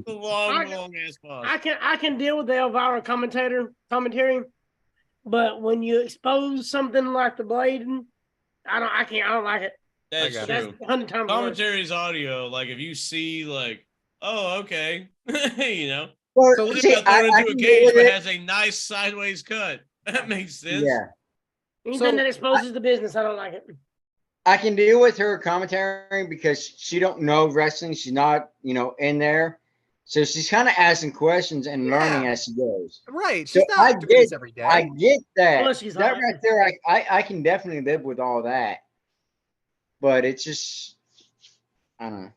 a long ass pause. I can deal with the Elvira commentary, but when you expose something like the blade, I don't like it. That's I got That's true. 100 times worse. Commentary's audio, like if you see like, oh, okay, you know, Well, So this see, got thrown I into a can deal cage with but it. has a nice sideways cut. That makes sense. Yeah. Anything So, that exposes the business, I don't like it. I can deal with her commentary because she don't know wrestling. She's not, in there. So she's kind of asking questions and learning as she goes. right. So She's not I doing get- this every day. I get that. Plus she's That hot. right there, I can definitely live with all that. But it's just, I don't know.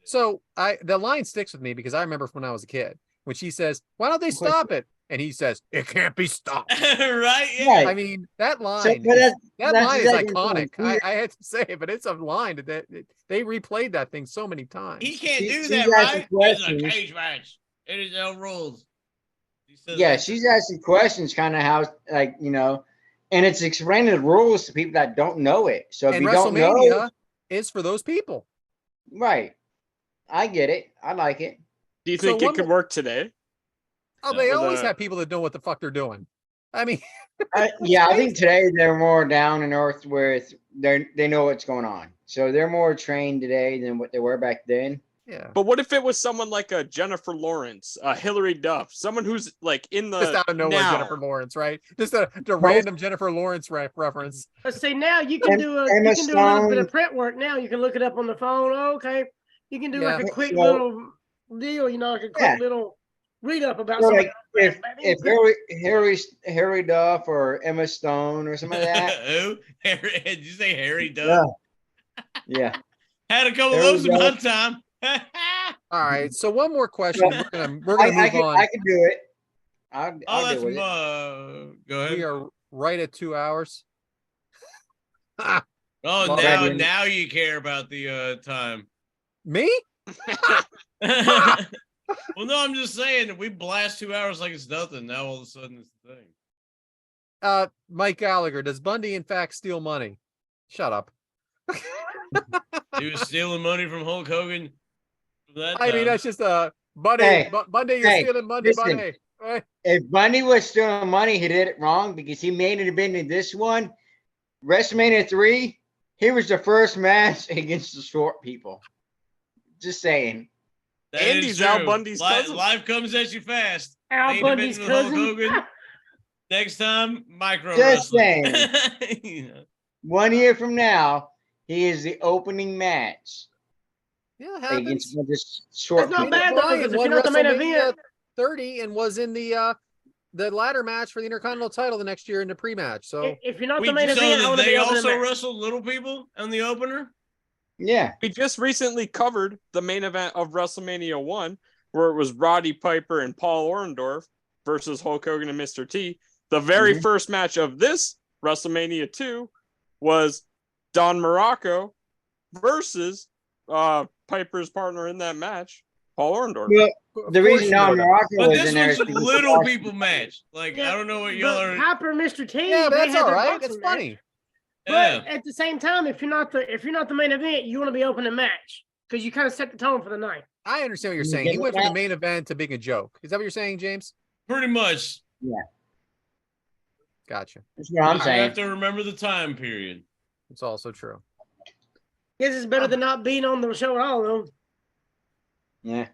So the line sticks with me because I remember from when I was a kid when she says, "Why don't they Of course. stop it?" And he says, "It can't be stopped." Right? Yeah. Right. I mean, that So, line, but that that's line is exactly what I'm iconic. saying. I had to say it, but it's a line that they replayed that thing so many times. He can't do She's that, asking right? It's a questions. cage match. It is no rules. He says Yeah, that. she's asking questions, kind of how, and it's explaining the rules to people that don't know it. So if And you don't know, WrestleMania is for those people. right? I get it. I like it. Do you So think it one could more- work today? Oh, they For always the- have people that know what the fuck they're doing. I mean, Yeah, I think today they're more down and earth with they know what's going on. So they're more trained today than what they were back then. yeah, But what if it was someone like a Jennifer Lawrence, a Hillary Duff, someone who's like in the just out of nowhere, now. Jennifer Lawrence, right? Just a random Jennifer Lawrence reference. But see, now you can And do a Emma little bit Stone. of prep work. Now you can look it up on the phone. Oh, okay, you can do Yeah. like a quick So- little deal. Like a quick Yeah. little read up about So, something. like, if Harry Duff or Emma Stone or something like that. Who? Harry, did you say Harry Duff? Yeah. Yeah. Had a couple of Harry those in my Duff. time. All right, so one more question. We're gonna move on. I can do it. I'll Oh, deal that's with it. go ahead. We are right at 2 hours. Oh, Well, now you care about the time. Me? Well, no, I'm just saying that we blast 2 hours like it's nothing. Now all of a sudden it's the thing. Mike Gallagher, does Bundy in fact steal money? Shut up. He was stealing money from Hulk Hogan. From that I mean, time. that's just Bundy. Hey, Bundy, you're hey, stealing Bundy. listen. Bundy. Right? If Bundy was stealing money, he did it wrong because he made it have been in this one. WrestleMania 3, he was the first match against the short people. Just saying. That And is he's Al true. Bundy's cousin. Life comes at you fast. Al Main Bundy's event with Hulk cousin. Hogan. Next time, micro Just wrestling. saying. 1 year from now, he is the opening match Yeah, it happens. against one of the short That's not people. bad though, Bryan because if won you're not the main WrestleMania event, 30 and was in the ladder match for the Intercontinental title the next year in the pre-match. So if you're not We the main just event, I saw want that to they be opening also match. wrestled little people on the opener. Yeah. We just recently covered the main event of WrestleMania 1, where it was Roddy Piper and Paul Orndorff versus Hulk Hogan and Mr. T. The very Mhm. first match of this WrestleMania 2 was Don Morocco versus Piper's partner in that match, Paul Orndorff. Well, of the course reason you know Don that. Morocco But was this in there was is a because little of- people match. Like, Yeah, I don't know what y'all But are. Piper, Mr. T. Yeah, but they that's had all their right. boxing It's match. funny. But at the same time, if you're not the main event, you want to be opening match because you kind of set the tone for the night. I understand what you're saying. He went from the main event to being a joke. Is that what you're saying, James? Pretty much. Yeah. Gotcha. That's what I'm You saying. have to remember the time period. It's also true. Guess it's better than not being on the show at all, though. Yeah.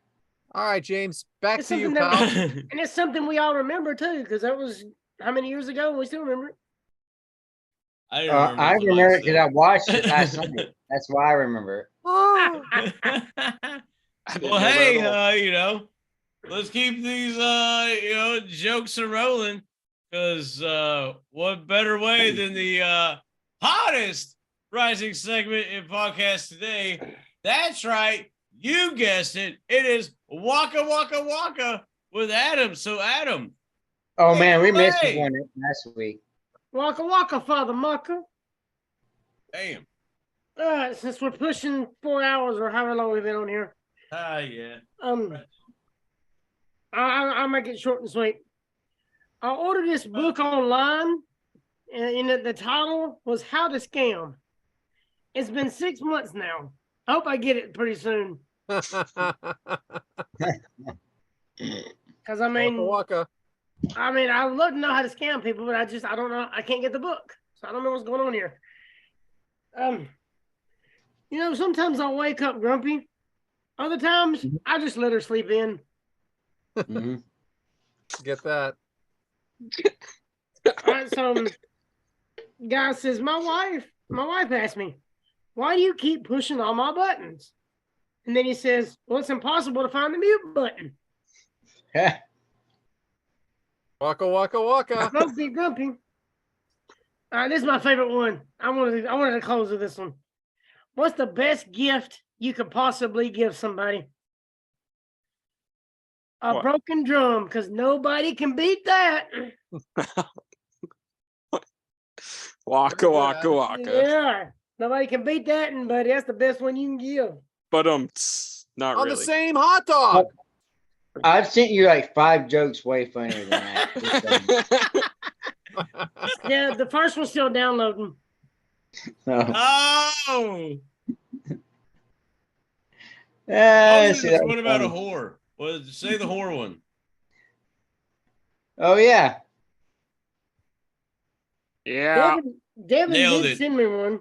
All right, James. Back It's to you, something pal. And it's something we all remember too, because that was how many years ago? We still remember it. I didn't remember. I until remember I it because I watched it last night. That's why I remember it. Oh, said it. I didn't Well, know that hey, at all. let's keep these, jokes a rolling. Because what better way than the hottest rising segment in podcast today? That's right. You guessed it. It is Waka Waka Waka with Adam. So, Adam. Oh take man, it we missed away. one last week. Waka waka, Father Mucker. Damn. All right, since we're pushing 4 hours or however long we've been on here, Yeah. I'll make it short and sweet. I ordered this book online, and the title was How to Scam. It's been 6 months now. I hope I get it pretty soon. Because I mean, Waka. I'd love to know how to scam people, but I don't know. I can't get the book, so I don't know what's going on here. Sometimes I'll wake up grumpy. Other times, I just let her sleep in. Mm-hmm. Get that. All right, so guy says, my wife asked me, why do you keep pushing all my buttons? And then he says, well, it's impossible to find the mute button. Waka waka waka. Grumpy. All right, this is my favorite one. I wanted to close with this one. What's the best gift you could possibly give somebody? A broken drum, because nobody can beat that. Waka waka waka. Yeah, nobody can beat that, buddy, that's the best one you can give. But not On really. the same hot dog. I've sent you like 5 jokes way funnier than that. Yeah, the first one's still downloading. So, Oh! What about a whore? Well, say the whore one. Oh yeah. Yeah. Devyn Nailed did it. send me one.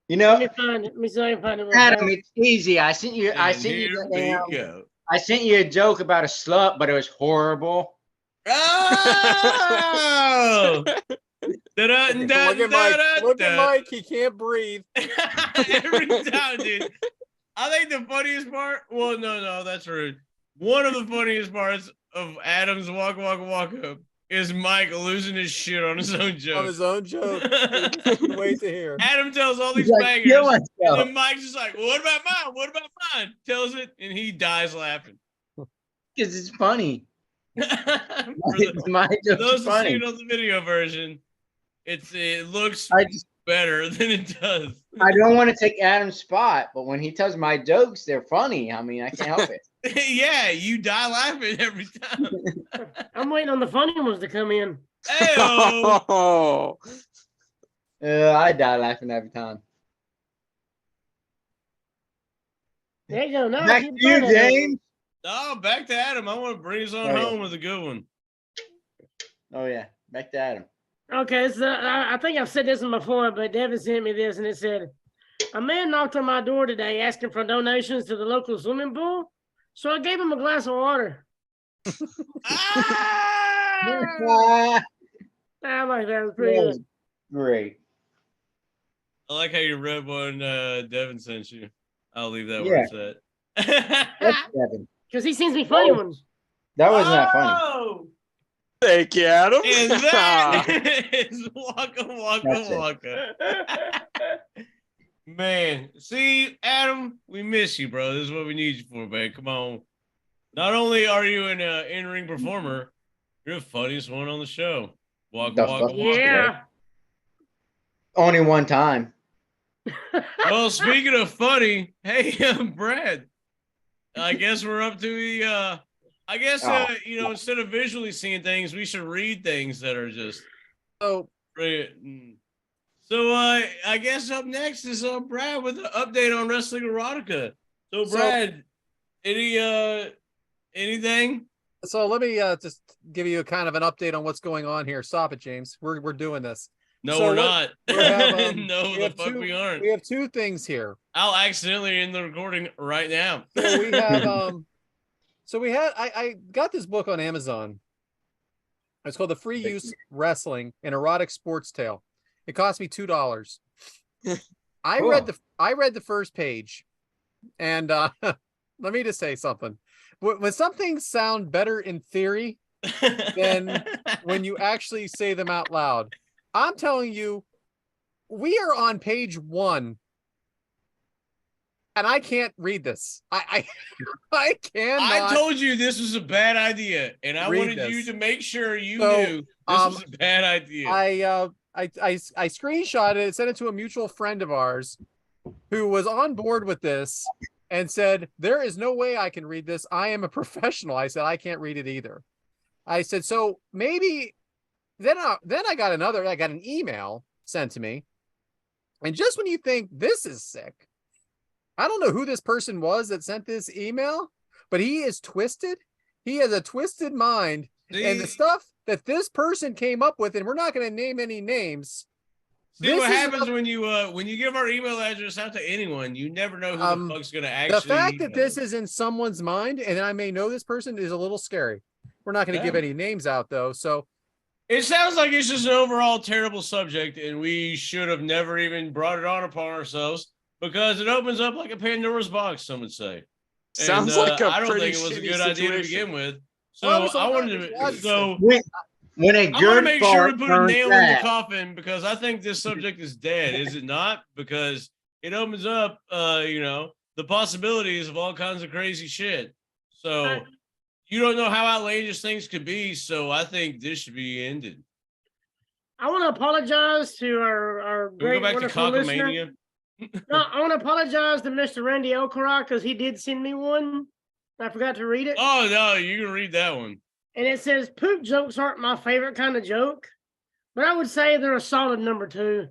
You know, Let me find it. Let me see if I can find it. real Adam, fast. it's easy. I sent you Here we go. I sent you a joke about a slut, but it was horrible. Oh! Look at Mike. He can't breathe. Every time, dude. I think the funniest part. Well, no, that's rude. One of the funniest parts of Adam's Waka Waka Waka is Mike losing his shit on his own joke. On his own joke. Wait to hear. Adam tells all these He's like, bangers, "Kill and myself." then Mike's just like, "What about mine? What about mine?" Tells it, and he dies laughing. Because it's funny. For My joke's those who see funny. it on the video version, it looks I just better than it does. I don't want to take Adam's spot, but when he tells my jokes, they're funny. I mean, I can't help it. Yeah, you die laughing every time. I'm waiting on the funny ones to come in. Hey-o. Oh. I die laughing every time. There you go. Now Back to you, James. No, back to Adam. I want to bring us on Oh, yeah. home with a good one. Oh yeah, back to Adam. Okay, so I think I've said this one before, but Devyn sent me this, and it said, a man knocked on my door today asking for donations to the local swimming pool, so I gave him a glass of water. Ah! I like that. It was pretty That good. was great. I like how you read one Devin sent you. I'll leave that Yeah. where it's at. That's Devin. Because he sends me funny Oh. ones. That wasn't that funny. Oh! Thank you, Adam. And that is Waka Waka That's it. Waka. Man, see, Adam, we miss you, bro. This is what we need you for, man. Come on. Not only are you an in-ring performer, you're the funniest one on the show. Waka The Waka fuck? Waka. Yeah. Only one time. Well, speaking of funny, hey, Brad, I guess we're up to the, instead of visually seeing things, we should read things that are just. So So I guess up next is Brad with an update on Wrestling Erotica. So Brad, anything? So let me just give you a kind of an update on what's going on here. Stop it, James. We're doing this. No, So we're not. We have, No, the fuck we aren't. We have two things here. I'll accidentally end the recording right now. So we have I got this book on Amazon. It's called The Free Use Wrestling, an Erotic Sports Tale. It cost me $2. I read the first page, and let me just say something. When some things sound better in theory than when you actually say them out loud, I'm telling you, we are on page 1, and I can't read this. I cannot. I told you this was a bad idea, and I wanted you to make sure you knew this was a bad idea. I screenshotted it, sent it to a mutual friend of ours who was on board with this and said, there is no way I can read this. I am a professional. I said, I can't read it either. I said, so maybe then I got an email sent to me. And just when you think this is sick, I don't know who this person was that sent this email, but he is twisted. He has a twisted mind. And the stuff that this person came up with, and we're not going to name any names. See what happens when you give our email address out to anyone, you never know who the fuck's going to actually. The fact that this is in someone's mind, and I may know this person, is a little scary. We're not going to give any names out, though. So it sounds like it's just an overall terrible subject, and we should have never even brought it on upon ourselves because it opens up like a Pandora's box. Some would say. Sounds like I don't think it was a good idea to begin with. So I wanted to. So when a I want to good make sure we fart put a turns nail in the bad. coffin because I think this subject is dead. Is it not? Because it opens up, the possibilities of all kinds of crazy shit. So you don't know how outlandish things could be. So I think this should be ended. I want to apologize to our Can we great, go back to wonderful listener. cockamania? No, I want to apologize to Mr. Randy Okara because he did send me one. I forgot to read it. Oh no, you can read that one. And it says poop jokes aren't my favorite kind of joke, but I would say they're a solid number 2.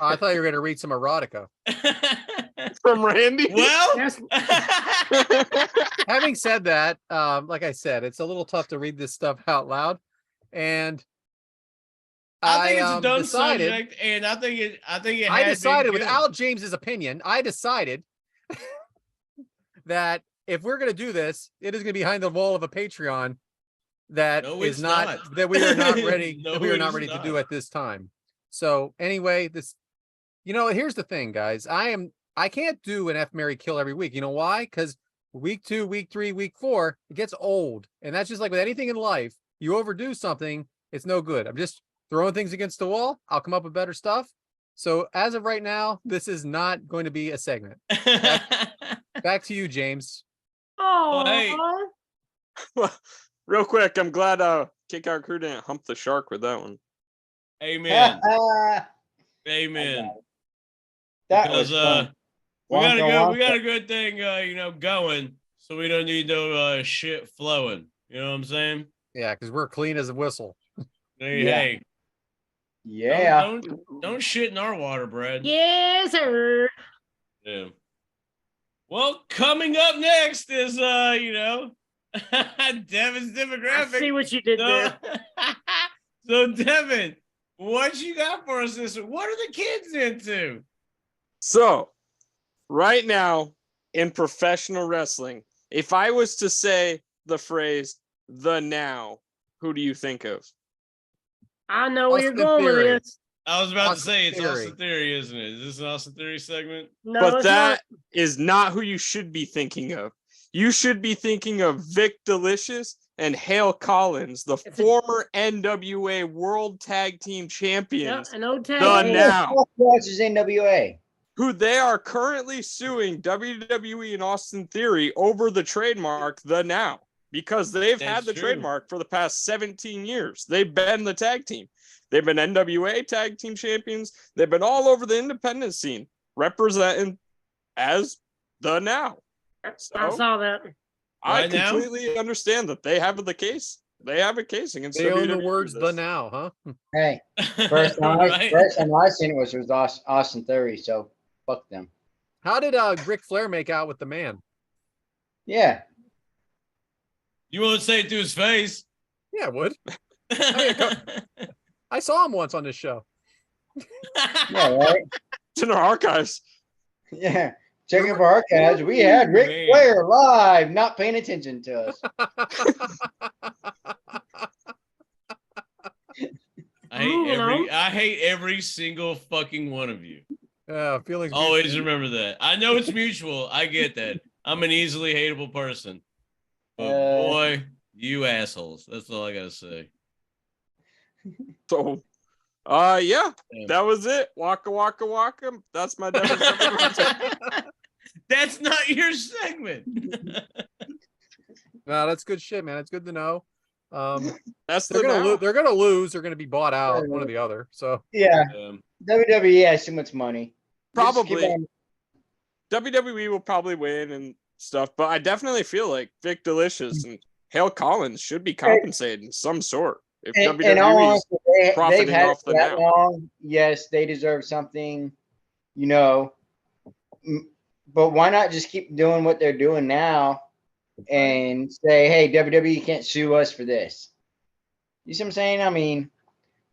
I thought you were going to read some erotica. From Randy. Well, having said that, like I said, it's a little tough to read this stuff out loud, and I think it's a dumb subject, and I think it. I decided without James's opinion. I decided that if we're going to do this, it is going to be behind the wall of a Patreon that is not that we are not ready. That we are not ready to do at this time. So anyway, here's the thing, guys. I can't do an F, Marry, Kill every week. You know why? Because week 2, week 3, week 4, it gets old, and that's just like with anything in life. You overdo something, it's no good. I'm just throwing things against the wall. I'll come up with better stuff. So as of right now, this is not going to be a segment. Back to you, James. Oh, hey. Well, real quick, I'm glad Kick Out Crew didn't hump the shark with that one. Amen. Amen. That Because was fun. we got a good thing going, so we don't need no shit flowing. You know what I'm saying? Yeah, because we're clean as a whistle. Hey. Yeah. Don't shit in our water, Brad. yes, sir. Yeah. Well, coming up next is Devyn's demographic. I see what you did there. So Devyn, what you got for us this week? What are the kids into? So, right now in professional wrestling, if I was to say the phrase "the now," who do you think of? I know where you're Austin going Theory. with this. I was about to Austin say it's Theory. Austin Theory, isn't it? Is this an Austin Theory segment? No, But it's that is not who you should be thinking of. You should be thinking of Vic Delicious and Hale Collins, the former NWA World Tag Team not. Champions, Yeah, an old tag. the team. now, Is NWA. who they are currently suing WWE and Austin Theory over the trademark the now, because they've had That's the true. trademark for the past 17 years. They've been the tag team. They've been NWA tag team champions. They've been all over the independent scene representing as the now. I So saw that. I Right now? completely understand that they have the case. They have a case against They own the WWE words for "the this. now," huh? Hey, first time Right? I seen it was Austin Theory, so fuck them. How did Ric Flair make out with the man? Yeah. You won't say it to his face. Yeah, I would. I saw him once on this show. Yeah, right. It's in our archives. Yeah. Checking for archives. We had Ric Man. Flair live, not paying attention to us. I hate every single fucking one of you. Yeah, feelings. Always mutual. remember that. I know it's mutual. I get that. I'm an easily hateable person. But boy, you assholes. That's all I gotta say. So, yeah, that was it. Waka waka waka. That's my Devyn. That's not your segment. No, that's good shit, man. It's good to know. That's They're the gonna now. they're gonna lose. They're gonna be bought out, one or the other. So Yeah. WWE has too much money. Just keep Probably. on- WWE will probably win and stuff, but I definitely feel like Vic Delicious and Hale Collins should be compensated in some sort. If in all WWE is honesty, they've profiting had off it the that now. long. Yes, they deserve something, you know. But why not just keep doing what they're doing now and say, hey, WWE can't sue us for this? You see what I'm saying? I mean,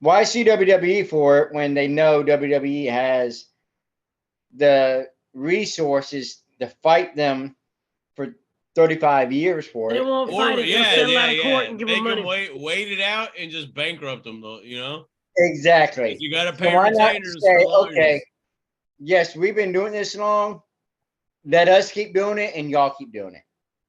why sue WWE for it when they know WWE has the resources to fight them for 35 years for They it? won't fight it. They'll settle out of court and give Make them them money. wait it out and just bankrupt them, though. You know, Exactly. you got to So pay why not retainers say, for lawyers. okay, yes, we've been doing this long. Let us keep doing it, and y'all keep doing it.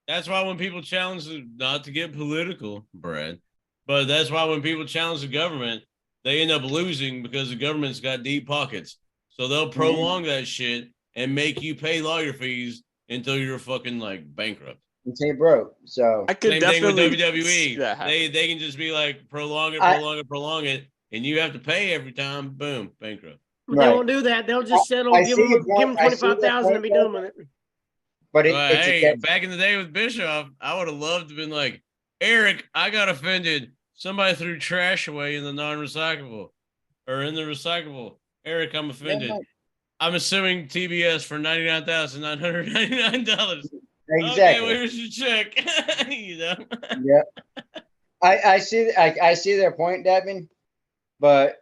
That's why when people challenge, not to get political, Brad, but that's why when people challenge the government, they end up losing because the government's got deep pockets. So they'll prolong that shit and make you pay lawyer fees until you're fucking like bankrupt. Until you broke. So I could Same thing with definitely WWE. see that happen. They can just be like prolong it, and you have to pay every time. Boom, bankrupt. But they won't do that. They'll just settle, I give see your them point. I see your 25,000 and be point, done with it. but But it's hey, back in the day with Bischoff, I would have loved to have been like, Eric, I got offended. Somebody threw trash away in the non-recyclable or in the recyclable. Eric, I'm offended. I'm assuming TBS for $99,999. exactly. Okay, well, here's your check. You know. Yep. I see their point, Devyn, but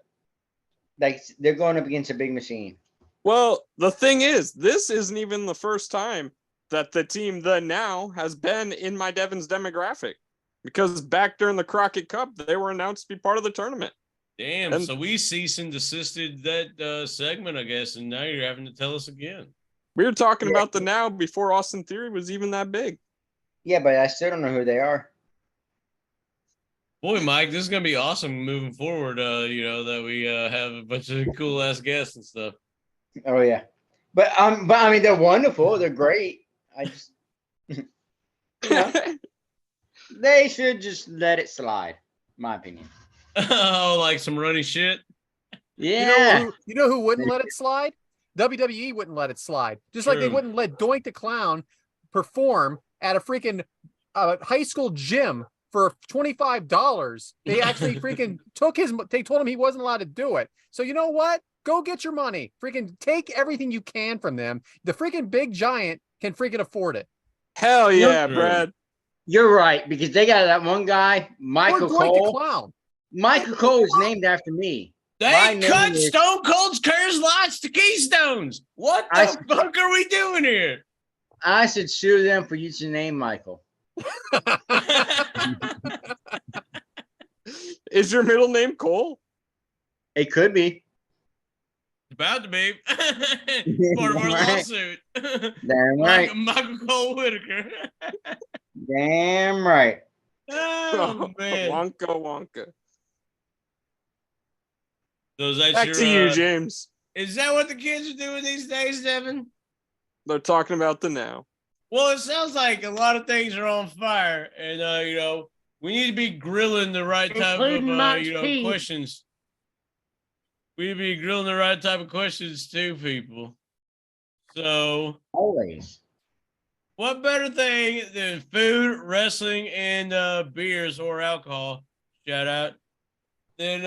like they're going up against a big machine. Well, the thing is, this isn't even the first time that the team The Now has been in my Devyn's demographic. Because back during the Crockett Cup, they were announced to be part of the tournament. Damn, And- so we cease and desisted that segment, I guess, and now you're having to tell us again. We were talking about The Now before Austin Theory was even that big. Yeah, but I still don't know who they are. Boy, Mike, this is gonna be awesome moving forward. You know that we have a bunch of cool ass guests and stuff. Oh yeah, but I mean they're wonderful. They're great. I just, you know, they should just let it slide. My opinion. Oh, like some runny shit. Yeah. You know who wouldn't let it slide? WWE wouldn't let it slide. Just like they True. wouldn't let Doink the Clown perform at a freaking high school gym for $25. They actually freaking they told him he wasn't allowed to do it. So you know what? Go get your money. Freaking take everything you can from them. The freaking big giant can freaking afford it. Hell yeah, True. Brad. You're right, because they got that one guy, Michael Or Doink the Cole. Clown. Michael Cole is named after me. My They name cut is- Stone Cold's Curse Lots to Keystones. What the fuck are we doing here? I should sue them for using the name Michael. Is your middle name Cole? It could be. About to be part of our Right. lawsuit. Damn right. Michael Cole Whitaker. Damn right. Oh man. Wonka Wonka. So is that Back your, to you, James. Is that what the kids are doing these days, Devyn? They're talking about The Now. Well, it sounds like a lot of things are on fire, and you know, we need to be grilling the right type of Including Mike's pee. questions. We need to be grilling the right type of questions too, people. So Always. What better thing than food, wrestling, and beers or alcohol? Shout out. Than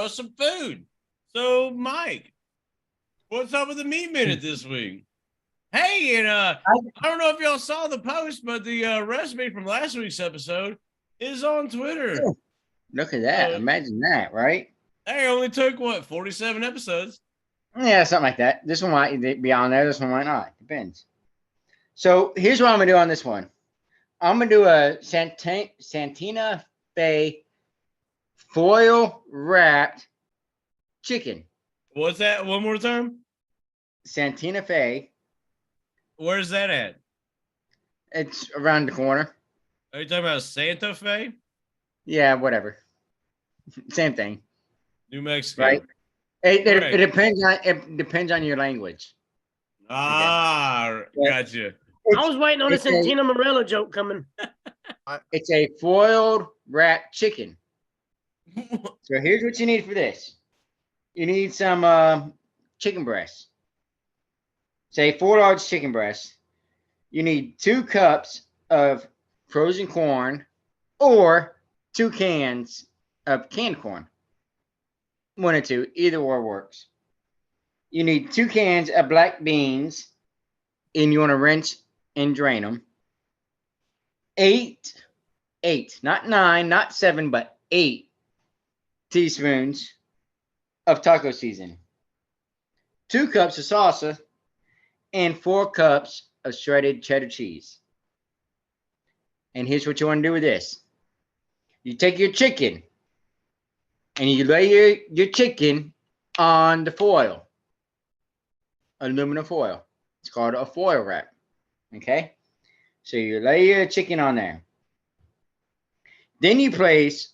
some food. So, Mike, what's up with the meat minute this week? Hey, and I don't know if y'all saw the post, but the recipe from last week's episode is on Twitter. Oh, look at that. Imagine that, right? Hey, only took 47 episodes? Yeah, something like that. This one might be on there. This one might not. Depends. So here's what I'm gonna do on this one. I'm gonna do a Santina Fe foil wrapped chicken. What's that? One more time? Santina Fe. Where's that at? It's around the corner. Are you talking about Santa Fe? Yeah, whatever. Same thing. New Mexico. Right. It depends on your language. Gotcha. I was waiting on a Santina Morella joke coming. It's a foiled wrapped chicken. So here's what you need for this. You need some chicken breasts. Say 4 large chicken breasts. You need 2 cups of frozen corn or 2 cans of canned corn. 1 or 2, either or works. You need 2 cans of black beans, and you want to rinse and drain them. 8, not 9, not 7, but 8 teaspoons of taco seasoning. 2 cups of salsa, and 4 cups of shredded cheddar cheese. And here's what you want to do with this. You take your chicken and you lay your chicken on the foil, aluminum foil. It's called a foil wrap. Okay? So you lay your chicken on there. Then you place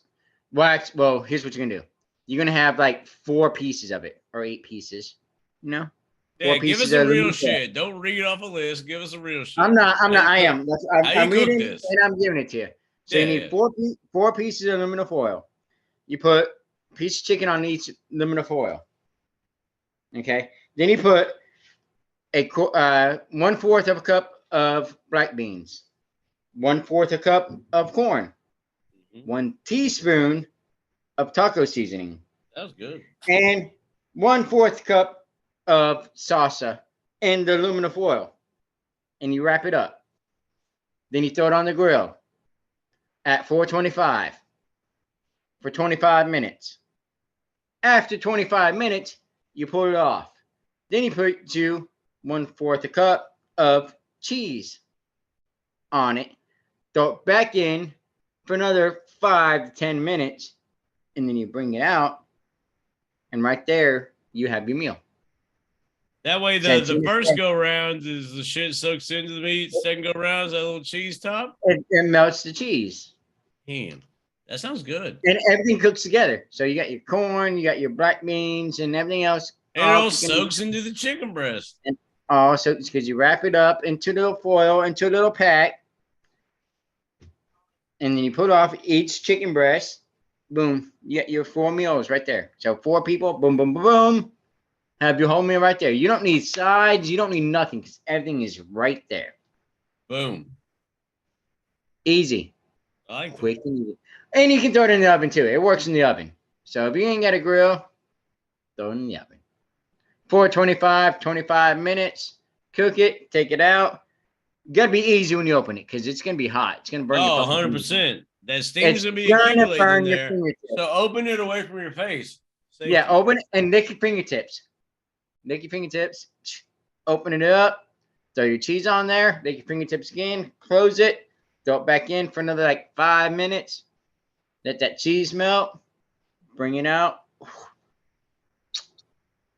here's what you're going to do. You're going to have like 4 pieces of it or 8 pieces, you know? Yeah, give us the real shit. Don't read off a list. Give us a real shit. I'm reading this? And I'm giving it to you. So you need 4 pieces of aluminum foil. You put a piece of chicken on each aluminum foil. Okay. Then you put a 1/4 of a cup of black beans, 1/4 a cup of corn, 1 teaspoon of taco seasoning. That was good. And 1/4 cup of salsa in the aluminum foil, and you wrap it up. Then you throw it on the grill at 425 for 25 minutes. After 25 minutes, you pull it off. Then you put 1/4 a cup of cheese on it. Throw it back in for another 5 to 10 minutes, and then you bring it out, and right there you have your meal. That way, the first go round is the shit soaks into the meat. Second go round is that little cheese top. It melts the cheese. Damn, that sounds good. And everything cooks together. So you got your corn, you got your black beans, and everything else. And it all soaks into the chicken breast. And also, it's because you wrap it up into a little foil, into a little pack, and then you put off each chicken breast. Boom, you get your 4 meals right there. So 4 people, boom, boom, boom, boom. Have your whole meal right there. You don't need sides. You don't need nothing because everything is right there. Boom. Easy. I like quick and easy. And you can throw it in the oven too. It works in the oven. So if you ain't got a grill, throw it in the oven. 25 minutes. Cook it. Take it out. Got to be easy when you open it because it's going to be hot. It's going to burn your 100%. That steam's going to be burn accumulating your there. fingertips. So open it away from your face. Safety. Yeah, open it and lick your fingertips. Lick your fingertips. Open it up. Throw your cheese on there. Lick your fingertips again. Close it. Throw it back in for another like 5 minutes. Let that cheese melt. Bring it out.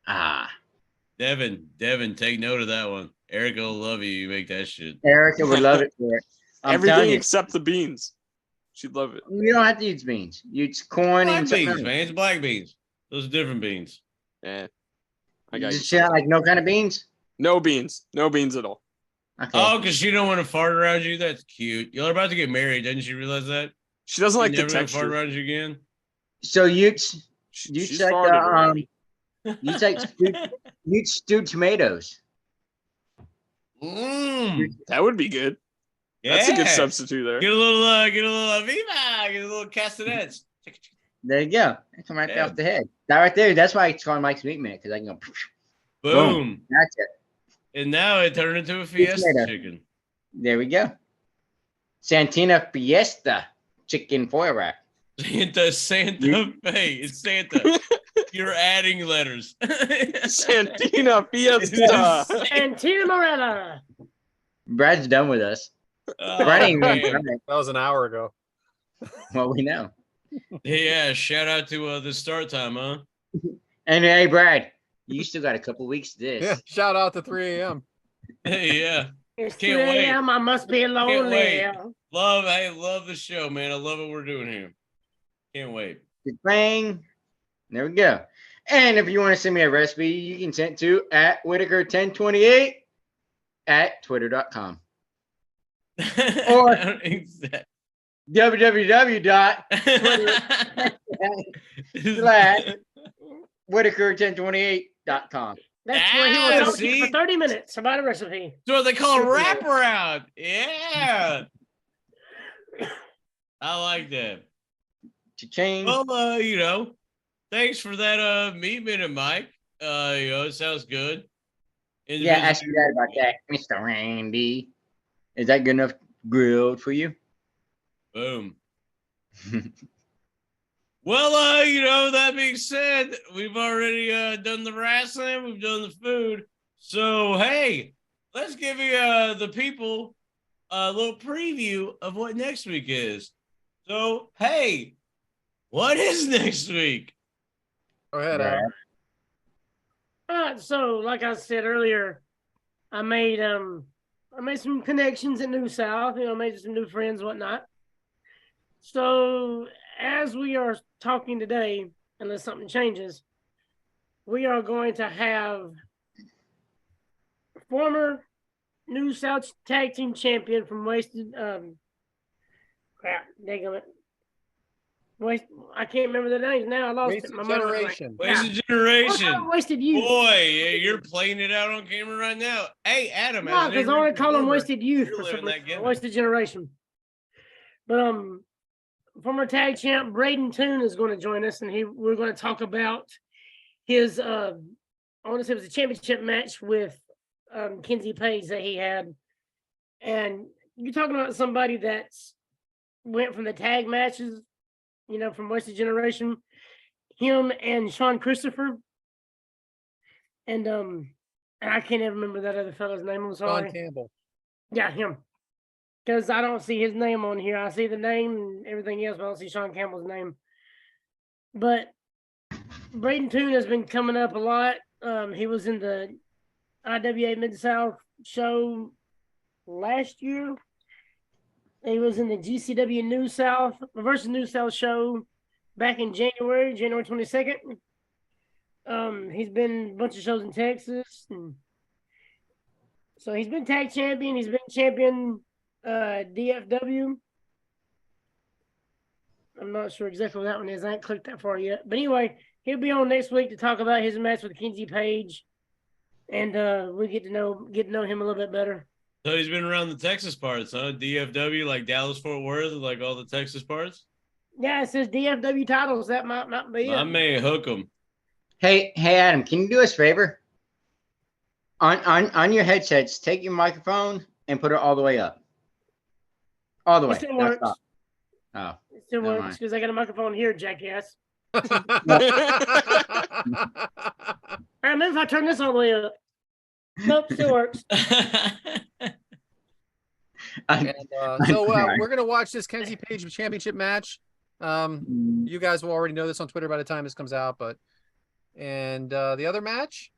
Devyn, take note of that one. Erica will love you. You make that shit. Erica would love it for it. Everything except the beans. She'd love it. You don't have to use beans. You use corn Black and beans, man. It's black beans. Those are different beans. Yeah. I got you. Like no kind of beans? No beans. No beans at all. Okay. Oh, because she don't want to fart around you? That's cute. You're about to get married. Didn't she realize that? She doesn't like the never texture. Fart around you again? So you She's take farted you take stewed tomatoes. That would be good. Yeah. That's a good substitute there. Get a little Viva, get a little castanets. There you go. That come right there off the head. That right there. That's why it's called Mike's Meat Man, because I can go. Boom. That's it. And now it turned into a Fiesta chicken. There we go. Santina Fiesta chicken foil wrap. Santa Fe. It's Santa. You're adding letters. Santina Fiesta. Santina Morella. Brad's done with us. Oh, Brad ain't even man. done it. That was an hour ago. Well, we know. Yeah, shout out to the start time, huh? And hey, Brad, you still got a couple weeks to this. Yeah. Shout out to 3 a.m. Hey, yeah. It's Can't 3 wait. a.m. I must be lonely. Love the show, man. I love what we're doing here. Can't wait. Good bang. There we go. And if you want to send me a recipe, you can send it to @Whitaker1028 at twitter.com. Or www.Whitaker1028.com. That's where he will talk to you see? for 30 minutes about a recipe. That's what they call a wraparound. Yeah. I like that. Cha-ching. Well, thanks for that meat minute, Mike. It sounds good. Yeah, ask you that about that, Mr. Randy. Is that good enough grilled for you? Boom. Well, that being said, we've already done the wrestling, we've done the food. So, hey, let's give you the people a little preview of what next week is. So, hey, what is next week? Go ahead, Adam. So like I said earlier, I made some connections in New South, made some new friends, whatnot. So as we are talking today, unless something changes, we are going to have former New South Tag Team Champion from Wasted I can't remember the names now. I lost Wasted it. My Generation. Wasted Generation. Wasted Youth. Boy, you're playing it out on camera right now. Hey, Adam. No, because I want to call them Wasted Youth You're for living some that reason. gimmick. Wasted Generation. But former tag champ Braden Toon is going to join us, and we're going to talk about his I want to say it was a championship match with Kenzie Page that he had. And you're talking about somebody that's went from the tag matches, from Wasted Generation, him and Sean Christopher. And I can't even remember that other fellow's name. I'm sorry. John Campbell. Yeah, him. Because I don't see his name on here. I see the name and everything else, but I don't see Sean Campbell's name. But Braden Toon has been coming up a lot. He was in the IWA Mid-South show last year. He was in the GCW New South versus New South show back in January 22nd. He's been in a bunch of shows in Texas. So he's been tag champion. He's been champion DFW. I'm not sure exactly what that one is. I ain't clicked that far yet. But anyway, he'll be on next week to talk about his match with Kenzie Page. And we get to know him a little bit better. So he's been around the Texas parts, huh? DFW, like Dallas, Fort Worth, like all the Texas parts? Yeah, it says DFW titles. That might not be it. I may hook him. Hey, Adam, can you do us a favor? On your headsets, take your microphone and put it all the way up. All the way. It still Don't works. stop. Oh. It still Never works mind. because I got a microphone here, jackass. All right, maybe if I turn this all the way up. Nope, still works. And so we're going to watch this Kenzie Page championship match. You guys will already know this on Twitter by the time this comes out, and the other match?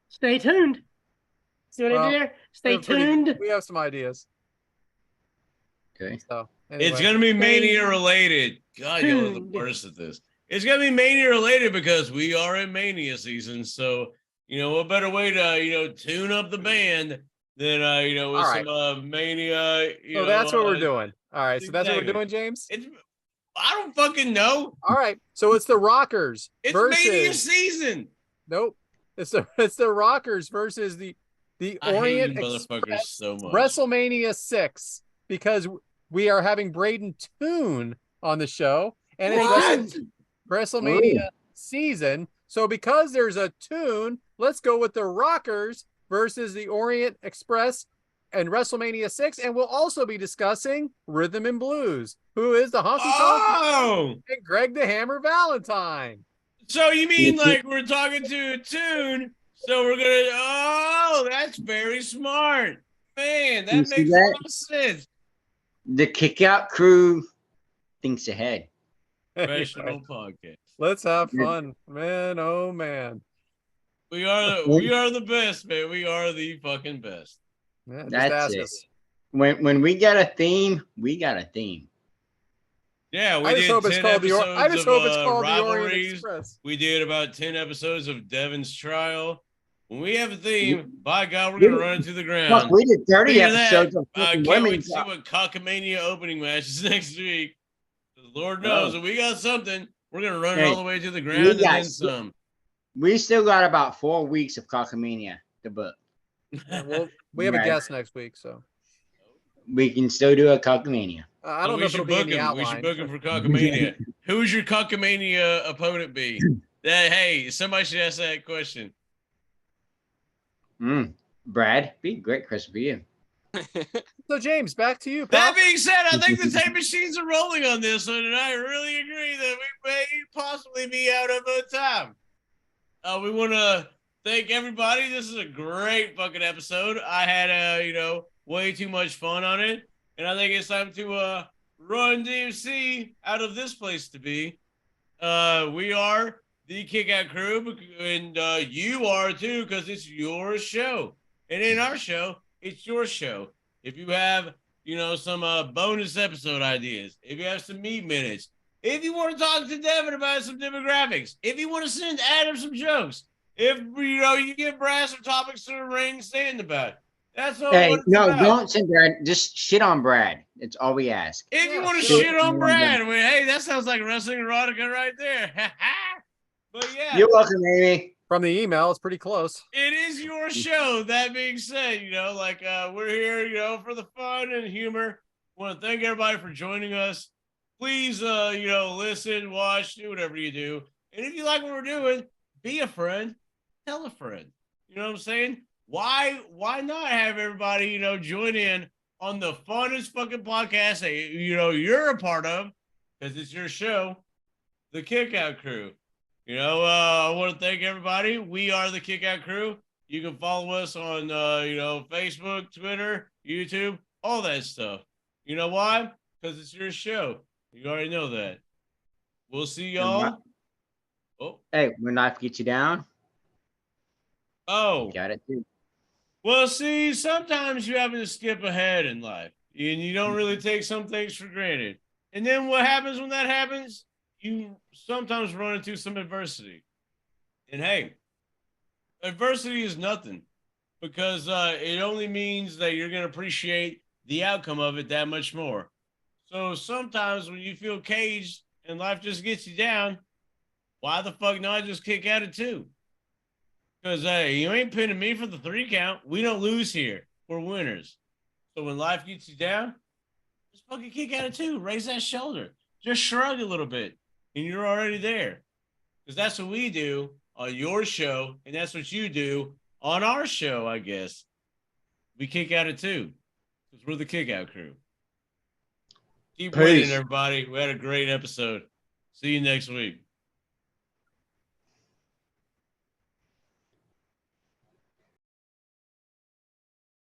Stay tuned. See what I did there? Stay tuned. We have some ideas. Okay. So anyway. It's going to be Mania related. God, you're the worst at this. It's going to be Mania related because we are in Mania season. So, what better way to, tune up the band than, with All right. some Mania. So that's what we're doing. All right. So that's what we're exactly. doing, James? I don't fucking know. All right. So it's the Rockers It's versus... Mania season. Nope. It's the Rockers versus the the I hate Orient you motherfuckers Express so much. WrestleMania 6 because we are having Braden Toon on the show, and it's What? WrestleMania season. So because there's a tune, let's go with the Rockers versus the Orient Express and WrestleMania 6. And we'll also be discussing Rhythm and Blues, who is the Honky Tonk Oh, and Greg the Hammer Valentine. so you mean like we're talking to a tune? So we're gonna. Oh, that's very smart, man. You That see makes a that? lot of sense. The Kickout Crew thinks ahead. Professional podcast. Let's have fun, man. Oh man, We are the best, man. We are the fucking best. yeah, just That's ask it. us. When we got a theme, we got a theme. Yeah, we I just did hope it's 10 called the. episodes I just of hope it's called the Orient rivalries. Express. We did about 10 episodes of Devyn's trial. When we have a theme, by God, we're gonna run it to the ground. Fuck, we did 30 Speaking of that, episodes of I fucking can't wait women's. to see what Cockamania opening match is next week. The Lord knows if we got something, we're gonna run it all the way to the ground and then some. We still got about 4 weeks of Cockamania to book. Yeah, well, we have a guest next week, so We can still do a Cockamania. I don't know if it'll be in the outline. We should book him for Cockamania. Who's your Cockamania opponent be? Hey, somebody should ask that question. Brad, be a great question for you. So James, back to you. That Pal. being said, I think the tape machines are rolling on this one, and I really agree that we may possibly be out of time. We want to thank everybody. This is a great fucking episode. I had way too much fun on it, and I think it's time to run DMC out of this place to be. We are the Kickout Crew, and you are too, because it's your show. And in our show, it's your show. If you have, some bonus episode ideas, if you have some meat minutes, if you want to talk to Devyn about some demographics, if you want to send Adam some jokes, if you get Brad some topics to the ring stand about, that's all. Hey, no, don't send Brad. Just shit on Brad. It's all we ask. If you want to shit on Brad, hey, that sounds like wrestling erotica right there. But yeah, You're welcome, Amy. From the email, it's pretty close. It is your show. That being said, we're here, for the fun and humor. I want to thank everybody for joining us. Please, listen, watch, do whatever you do. And if you like what we're doing, be a friend, tell a friend. You know what I'm saying? Why not have everybody, join in on the funnest fucking podcast that, you're a part of, because it's your show, the Kickout Crew. I want to thank everybody. We are the Kickout Crew. You can follow us on, Facebook, Twitter, YouTube, all that stuff. You know why? Because it's your show. You already know that. We'll see y'all. Hey, when life gets you down. Oh. You got it too. Well, see, sometimes you have to skip ahead in life. And you don't really take some things for granted. And then what happens when that happens? You sometimes run into some adversity. And hey, adversity is nothing, because it only means that you're going to appreciate the outcome of it that much more. So sometimes when you feel caged and life just gets you down, why the fuck not just kick out at 2? Because hey, you ain't pinning me for the 3 count. We don't lose here. We're winners. So when life gets you down, just fucking kick out at 2. Raise that shoulder. Just shrug a little bit. And you're already there. Because that's what we do on your show, and that's what you do on our show, I guess. We kick out at 2. Because we're the Kickout Crew. Keep winning, everybody. We had a great episode. See you next week.